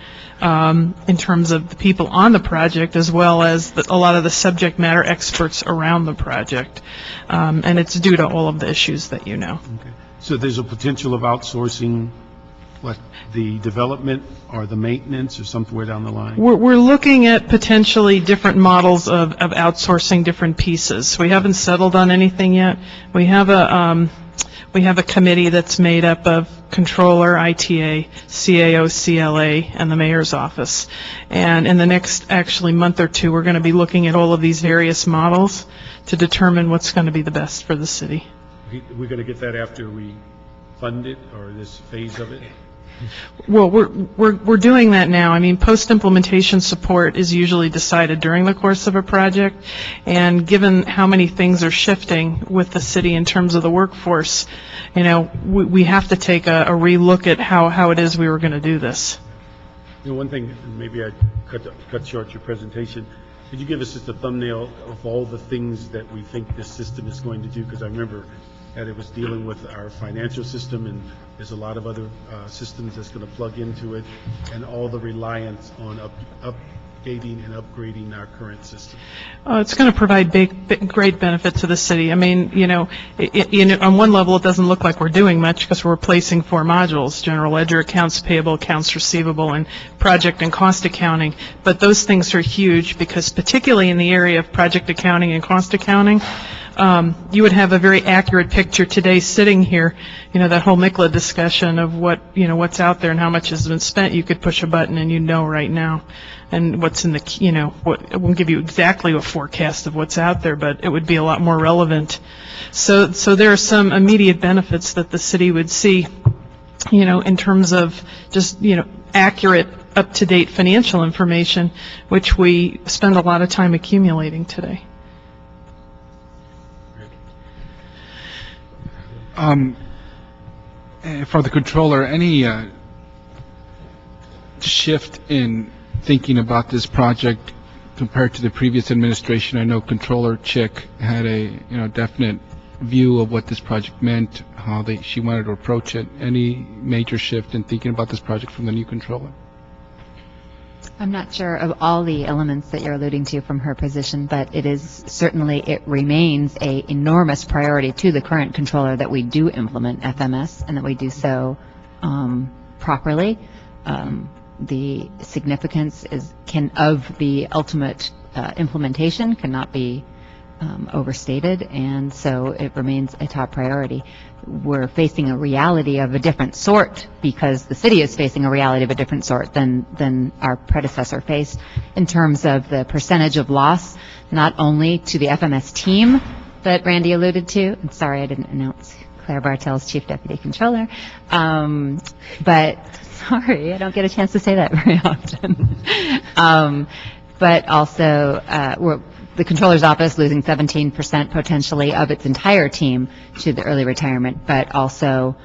in terms of the people on the project, as well as a lot of the subject matter experts around the project. And it's due to all of the issues that you know. Okay. So there's a potential of outsourcing, the development or the maintenance or somewhere down the line? We're looking at potentially different models of outsourcing different pieces. We haven't settled on anything yet. We have a committee that's made up of controller, ITA, CAO, CLA, and the mayor's office. And in the next month or two, we're going to be looking at all of these various models to determine what's going to be the best for the city. We're going to get that after we fund it, or this phase of it? Well, we're doing that now. I mean, post-implementation support is usually decided during the course of a project, and given how many things are shifting with the city in terms of the workforce, we have to take a relook at how it is we were going to do this. One thing, maybe I cut short your presentation. Could you give us just a thumbnail of all the things that we think this system is going to do? Because I remember that it was dealing with our financial system, and there's a lot of other systems that's going to plug into it, and all the reliance on updating and upgrading our current system. It's going to provide great benefit to the city. I mean, on one level, it doesn't look like we're doing much because we're replacing 4 modules: general ledger, accounts payable, accounts receivable, and project and cost accounting. But those things are huge because, particularly in the area of project accounting and cost accounting, you would have a very accurate picture today sitting here, that whole Mikla discussion of what's out there and how much has been spent. You could push a button and you'd know right now. And what's in it won't give you exactly a forecast of what's out there, but it would be a lot more relevant. So there are some immediate benefits that the city would see, in terms of just, accurate, up-to-date financial information, which we spend a lot of time accumulating today. For the controller, any shift in thinking about this project compared to the previous administration? I know Controller Chick had a definite view of what this project meant, how she wanted to approach it. Any major shift in thinking about this project from the new controller? I'm not sure of all the elements that you're alluding to from her position, but it remains an enormous priority to the current controller that we do implement FMS and that we do so properly. The significance of the ultimate implementation cannot be overstated, and so it remains a top priority. We're facing a reality of a different sort because the city is facing a reality of a different sort than our predecessor faced in terms of the percentage of loss, not only to the FMS team that Randy alluded to. I'm sorry I didn't announce Claire Bartels, Chief Deputy Controller, but sorry, I don't get a chance to say that very often. But also, the Controller's Office losing 17% potentially of its entire team to the early retirement, but also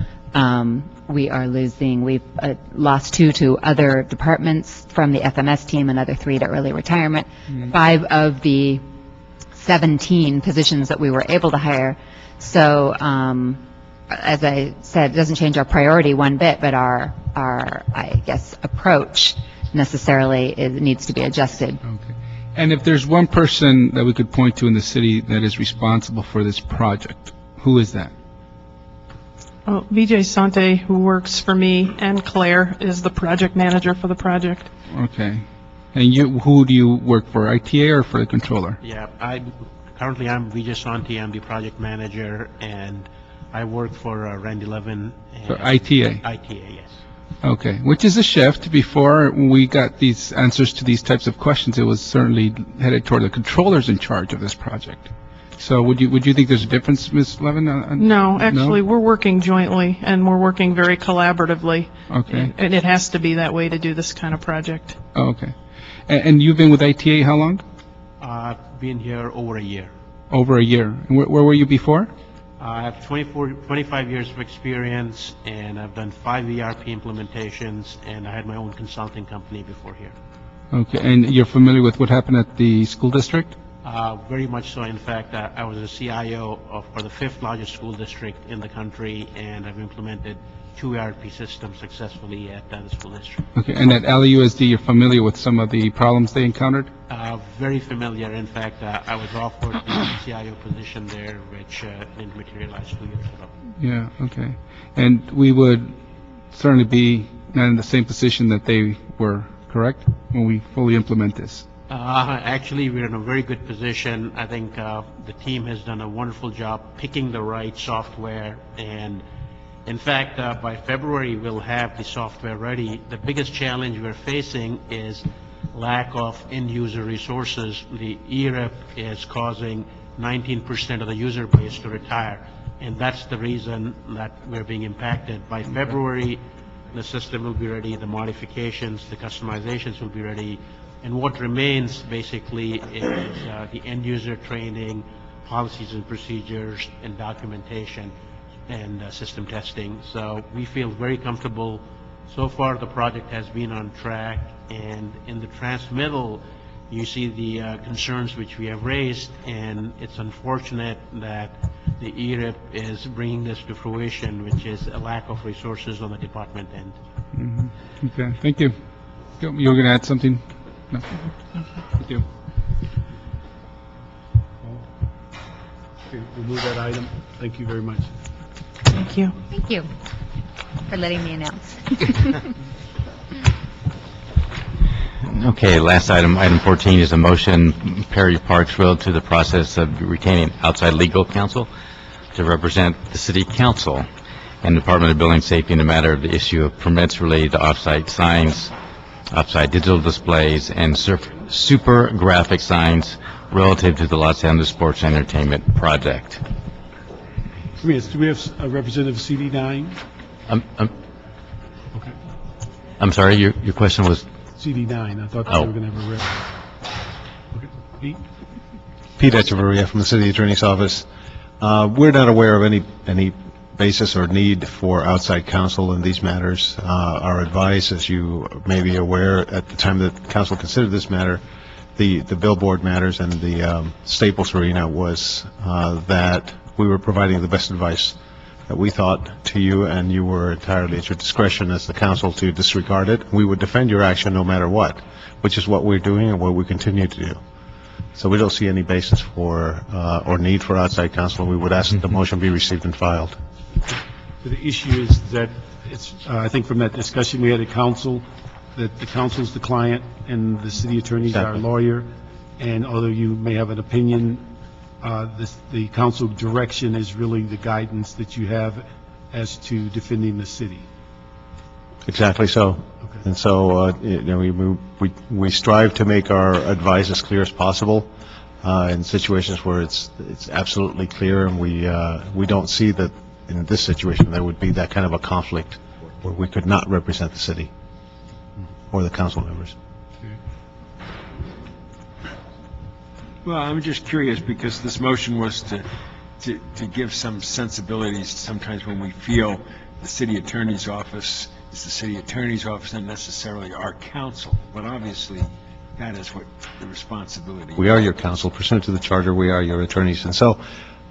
we've lost 2 to other departments from the FMS team, another 3 to early retirement. 5 of the 17 positions that we were able to hire. So, as I said, it doesn't change our priority one bit, but our I guess, approach necessarily needs to be adjusted. Okay. And if there's one person that we could point to in the city that is responsible for this project, who is that? Well, Vijay Sante, who works for me, and Claire is the project manager for the project. Okay. And who do you work for, ITA or for the controller? Yeah, currently I'm Vijay Santi, I'm the project manager, and I work for Randy Levin. For ITA? ITA, yes. Okay, which is a shift. Before we got these answers to these types of questions, it was certainly headed toward the controllers in charge of this project. So would you think there's a difference, Ms. Levin? No, actually, we're working jointly, and we're working very collaboratively. Okay. And it has to be that way to do this kind of project. Oh, okay. And you've been with ITA how long? I've been here over a year. Over a year. And where were you before? I have 25 years of experience, and I've done 5 ERP implementations, and I had my own consulting company before here. Okay, and you're familiar with what happened at the school district? Very much so. In fact, I was a CIO for the 5th largest school district in the country, and I've implemented 2 ERP systems successfully at the school district. Okay, and at LUSD, you're familiar with some of the problems they encountered? Very familiar. In fact, I was offered the CIO position there, which didn't materialize 2 years ago. Yeah, okay. And we would certainly be not in the same position that they were, correct, when we fully implement this? Actually, we're in a very good position. I think the team has done a wonderful job picking the right software, and in fact, by February, we'll have the software ready. The biggest challenge we're facing is lack of end-user resources. The ERIP is causing 19% of the user base to retire, and that's the reason that we're being impacted. By February, the system will be ready, the modifications, the customizations will be ready, and what remains basically is the end-user training, policies and procedures, and documentation, and system testing. So we feel very comfortable. So far, the project has been on track, and in the transmittal, you see the concerns which we have raised, and it's unfortunate that the ERIP is bringing this to fruition, which is a lack of resources on the department end. Mm-hmm. Okay, thank you. You were going to add something? No. Thank you. Okay, we'll move that item. Thank you very much. Thank you. Thank you for letting me announce. Okay, last item, item 14 is a motion, Perry Parks Road, to the process of retaining outside legal counsel to represent the city council and Department of Building Safety in the matter of the issue of permits related to off-site signs, off-site digital displays, and super graphic signs relative to the Los Angeles Sports Entertainment Project. Yes, do we have a representative of CD9? Okay. I'm sorry, your question was? CD9, I thought they were going to have a rep. Okay, Pete? Pete Echeverria from the City Attorney's Office. We're not aware of any basis or need for outside counsel in these matters. Our advice, as you may be aware, at the time that council considered this matter, the billboard matters and the Staples Arena, was that we were providing the best advice that we thought to you, and you were entirely at your discretion as the council to disregard it. We would defend your action no matter what, which is what we're doing and what we continue to do. So we don't see any basis for or need for outside counsel. We would ask that the motion be received and filed. So the issue is that it's, I think from that discussion we had at council, that the council is the client and the city attorney is our lawyer, and although you may have an opinion the council direction is really the guidance that you have as to defending the city. Exactly so. And so, we strive to make our advice as clear as possible in situations where it's absolutely clear, and we don't see that in this situation there would be that kind of a conflict where we could not represent the city or the council members. Well, I'm just curious because this motion was to give some sensibilities sometimes when we feel the city attorney's office is the city attorney's office, not necessarily our counsel, but obviously that is what the responsibility is. We are your counsel. Pursuant to the charter, we are your attorneys. And so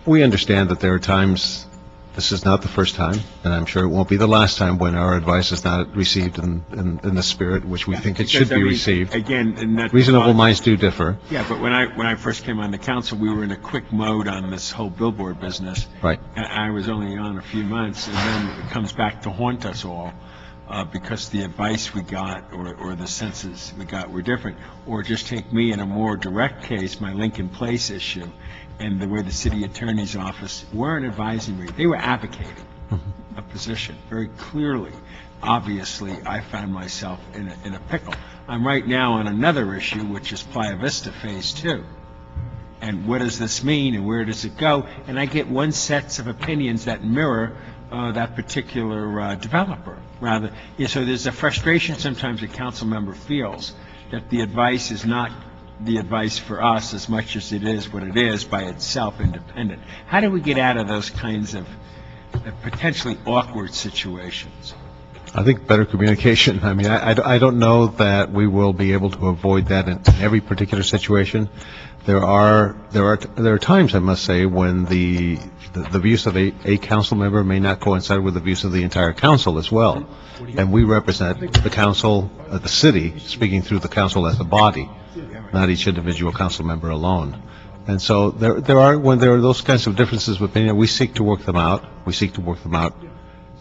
we understand that there are times, this is not the first time, and I'm sure it won't be the last time when our advice is not received in the spirit which we think it should be received. Again, and that's reasonable minds do differ. Yeah, but when I first came on the council, we were in a quick mode on this whole billboard business. Right. And I was only on a few months, and then it comes back to haunt us all because the advice we got or the senses we got were different. Or just take me in a more direct case, my Lincoln Place issue, and the way the city attorney's office weren't advising me. They were advocating a position very clearly. Obviously, I found myself in a pickle. I'm right now on another issue, which is Playa Vista Phase 2. And what does this mean, and where does it go? And I get one set of opinions that mirror that particular developer. Rather, so there's a frustration sometimes a council member feels that the advice is not the advice for us as much as it is what it is by itself independent. How do we get out of those kinds of potentially awkward situations? I think better communication. I mean, I don't know that we will be able to avoid that in every particular situation. There are times, I must say, when the views of a council member may not coincide with the views of the entire council as well. And we represent the council, the city, speaking through the council as a body, not each individual council member alone. And so when there are those kinds of differences of opinion, we seek to work them out. We seek to work them out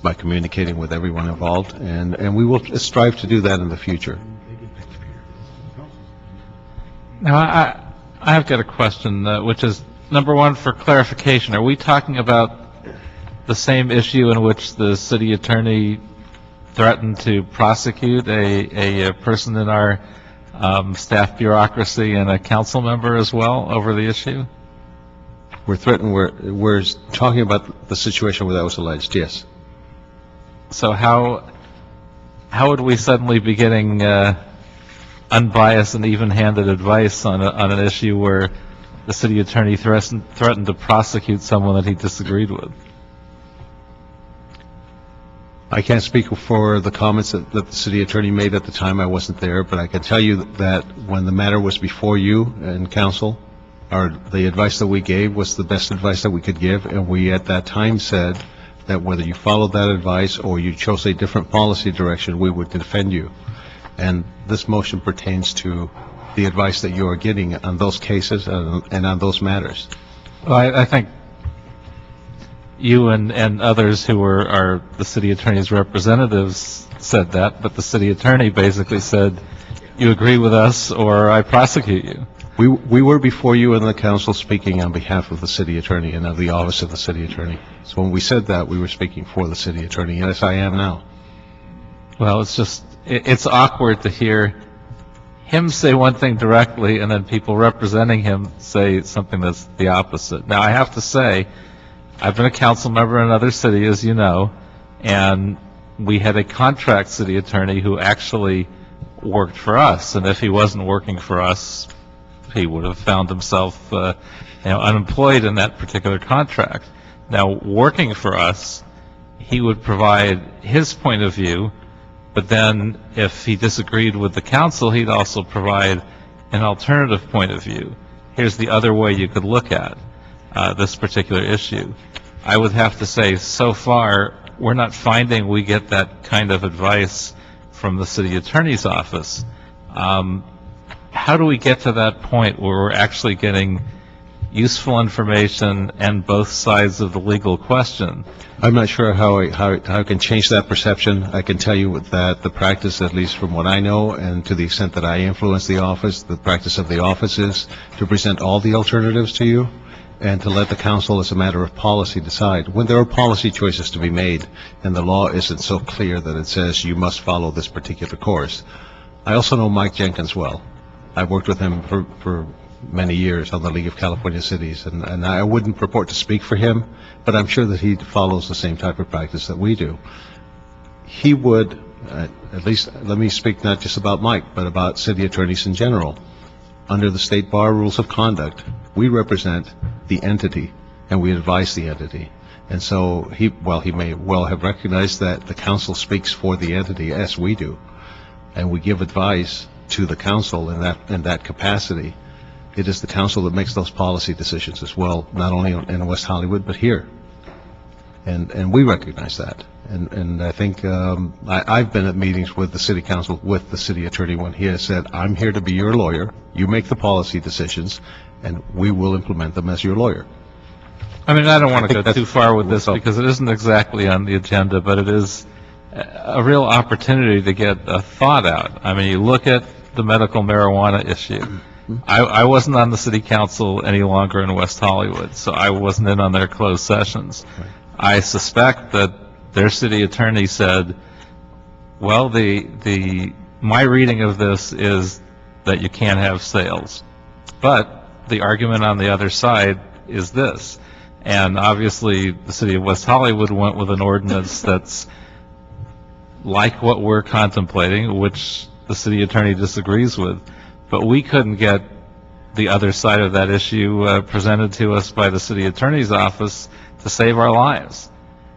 by communicating with everyone involved, and we will strive to do that in the future. Now, I've got a question, which is, number one, for clarification. Are we talking about the same issue in which the city attorney threatened to prosecute a person in our staff bureaucracy and a council member as well over the issue? We're threatened. We're talking about the situation where that was alleged, yes. So how would we suddenly be getting unbiased and even-handed advice on an issue where the city attorney threatened to prosecute someone that he disagreed with? I can't speak for the comments that the city attorney made at the time. I wasn't there, but I can tell you that when the matter was before you and council, the advice that we gave was the best advice that we could give, and we at that time said that whether you followed that advice or you chose a different policy direction, we would defend you. And this motion pertains to the advice that you are getting on those cases and on those matters. Well, I think you and others who are the city attorney's representatives said that, but the city attorney basically said, you agree with us or I prosecute you. We were before you in the council speaking on behalf of the city attorney and of the office of the city attorney. So when we said that, we were speaking for the city attorney, and yes, I am now. Well, it's awkward to hear him say one thing directly and then people representing him say something that's the opposite. Now, I have to say, I've been a council member in another city, as you know, and we had a contract city attorney who actually worked for us, and if he wasn't working for us, he would have found himself unemployed in that particular contract. Now, working for us, he would provide his point of view, but then if he disagreed with the council, he'd also provide an alternative point of view. Here's the other way you could look at this particular issue. I would have to say, so far, we're not finding we get that kind of advice from the city attorney's office. How do we get to that point where we're actually getting useful information and both sides of the legal question? I'm not sure how I can change that perception. I can tell you that the practice, at least from what I know, and to the extent that I influence the office, the practice of the office is to present all the alternatives to you and to let the council, as a matter of policy, decide. When there are policy choices to be made, and the law isn't so clear that it says you must follow this particular course. I also know Mike Jenkins well. I've worked with him for many years on the League of California Cities, and I wouldn't purport to speak for him, but I'm sure that he follows the same type of practice that we do. He would, at least let me speak not just about Mike, but about city attorneys in general. Under the state bar rules of conduct, we represent the entity, and we advise the entity. And so he may well have recognized that the council speaks for the entity, as we do, and we give advice to the council in that capacity. It is the council that makes those policy decisions as well, not only in West Hollywood, but here. And we recognize that. And I think I've been at meetings with the city council, with the city attorney, when he has said, I'm here to be your lawyer, you make the policy decisions, and we will implement them as your lawyer. I mean, I don't want to go too far with this because it isn't exactly on the agenda, but it is a real opportunity to get a thought out. I mean, you look at the medical marijuana issue. I wasn't on the city council any longer in West Hollywood, so I wasn't in on their closed sessions. Right. I suspect that their city attorney said, well, my reading of this is that you can't have sales. But the argument on the other side is this. And obviously, the city of West Hollywood went with an ordinance that's like what we're contemplating, which the city attorney disagrees with. But we couldn't get the other side of that issue presented to us by the city attorney's office to save our lives.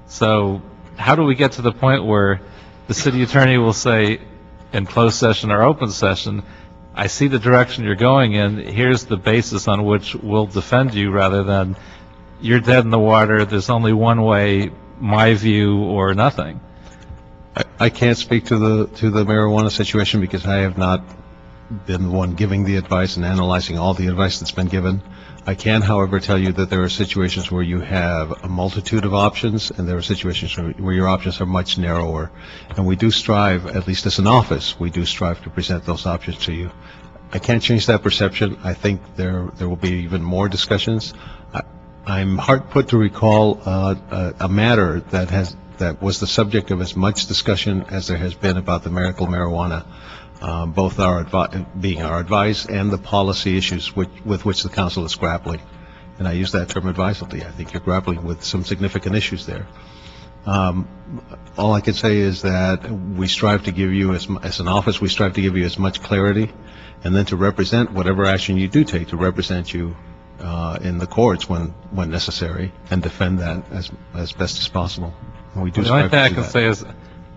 So how do we get to the point where the city attorney will say in closed session or open session, I see the direction you're going in, here's the basis on which we'll defend you, rather than you're dead in the water, there's only one way, my view or nothing? I can't speak to the marijuana situation because I have not been the one giving the advice and analyzing all the advice that's been given. I can, however, tell you that there are situations where you have a multitude of options, and there are situations where your options are much narrower. And we do strive, at least as an office, we do strive to present those options to you. I can't change that perception. I think there will be even more discussions. I'm hard put to recall a matter that was the subject of as much discussion as there has been about the medical marijuana. Both being our advice and the policy issues with which the council is grappling. And I use that term advisedly. I think you're grappling with some significant issues there. All I can say is that we strive to give you, as an office, we strive to give you as much clarity, and then to represent whatever action you do take, to represent you in the courts when necessary, and defend that as best as possible. And we do The only strive thing to I do can that. say is,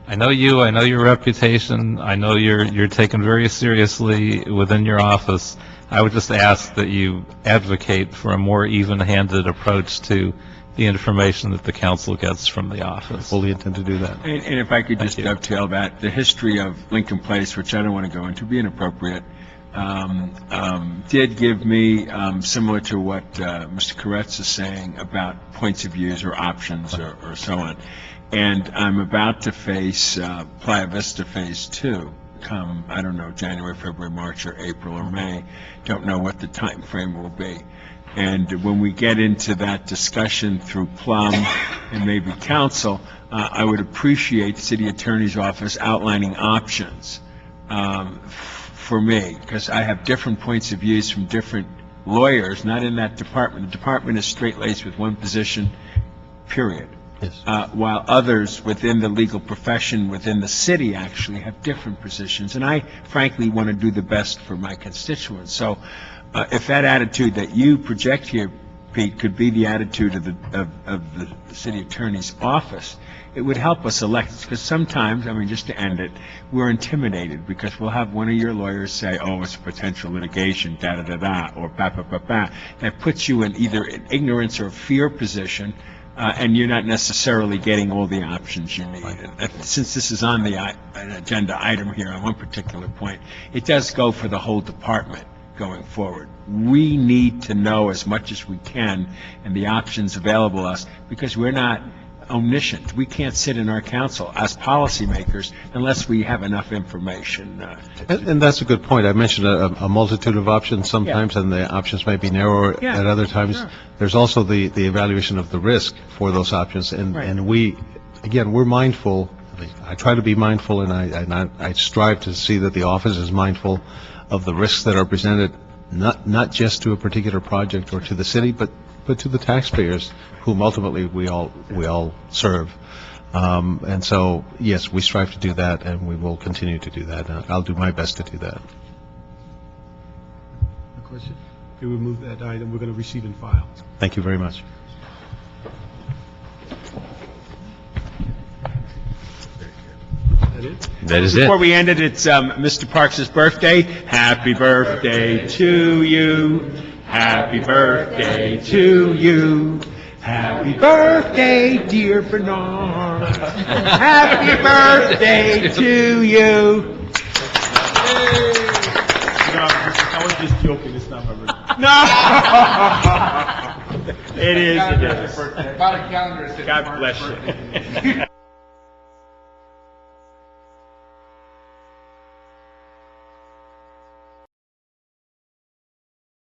I know you, I know your reputation, I know you're taken very seriously within your office. I would just ask that you advocate for a more even-handed approach to the information that the council gets from the office. Fully intend to do that. And if I could just dovetail that, the history of Lincoln Place, which I don't want to go into, being appropriate, did give me, similar to what Mr. Koretz is saying about points of views or options or so on. And I'm about to face Playa Vista Phase 2 come, I don't know, January, February, March, or April, or May. Don't know what the time frame will be. And when we get into that discussion through Plum and maybe council, I would appreciate the city attorney's office outlining options for me, because I have different points of views from different lawyers, not in that department. The department is straight-laced with one position, period. Yes. While others within the legal profession, within the city, actually have different positions. And I, frankly, want to do the best for my constituents. So if that attitude that you project here, Pete, could be the attitude of the city attorney's office, it would help us elect, because sometimes, I mean, just to end it, we're intimidated because we'll have one of your lawyers say, oh, it's potential litigation, da-da-da-da, or ba-ba-ba-ba. That puts you in either an ignorance or fear position, and you're not necessarily getting all the options you need. And since this is on an agenda item here on one particular point, it does go for the whole department going forward. We need to know as much as we can and the options available to us, because we're not omniscient. We can't sit in our council as policymakers unless we have enough information. And that's a good point. I mentioned a multitude of options sometimes, and the options may be narrower at other times. Sure. There's also the evaluation of the risk for those options, and we, again, we're mindful. I try to be mindful, and I strive to see that the office is mindful of the risks that are presented, not just to a particular project or to the city, but to the taxpayers, whom ultimately we all serve. And so, yes, we strive to do that, and we will continue to do that. I'll do my best to do that. A question? Okay, we'll move that item. We're going to receive and file. Thank you very much. That is it. Before we end it, it's Mr. Parks' birthday. Happy birthday to you. Happy birthday to you. Happy birthday, dear Bernard. Happy birthday to you. I was just joking. It's not my birthday. No! It is. About a calendar. God bless you.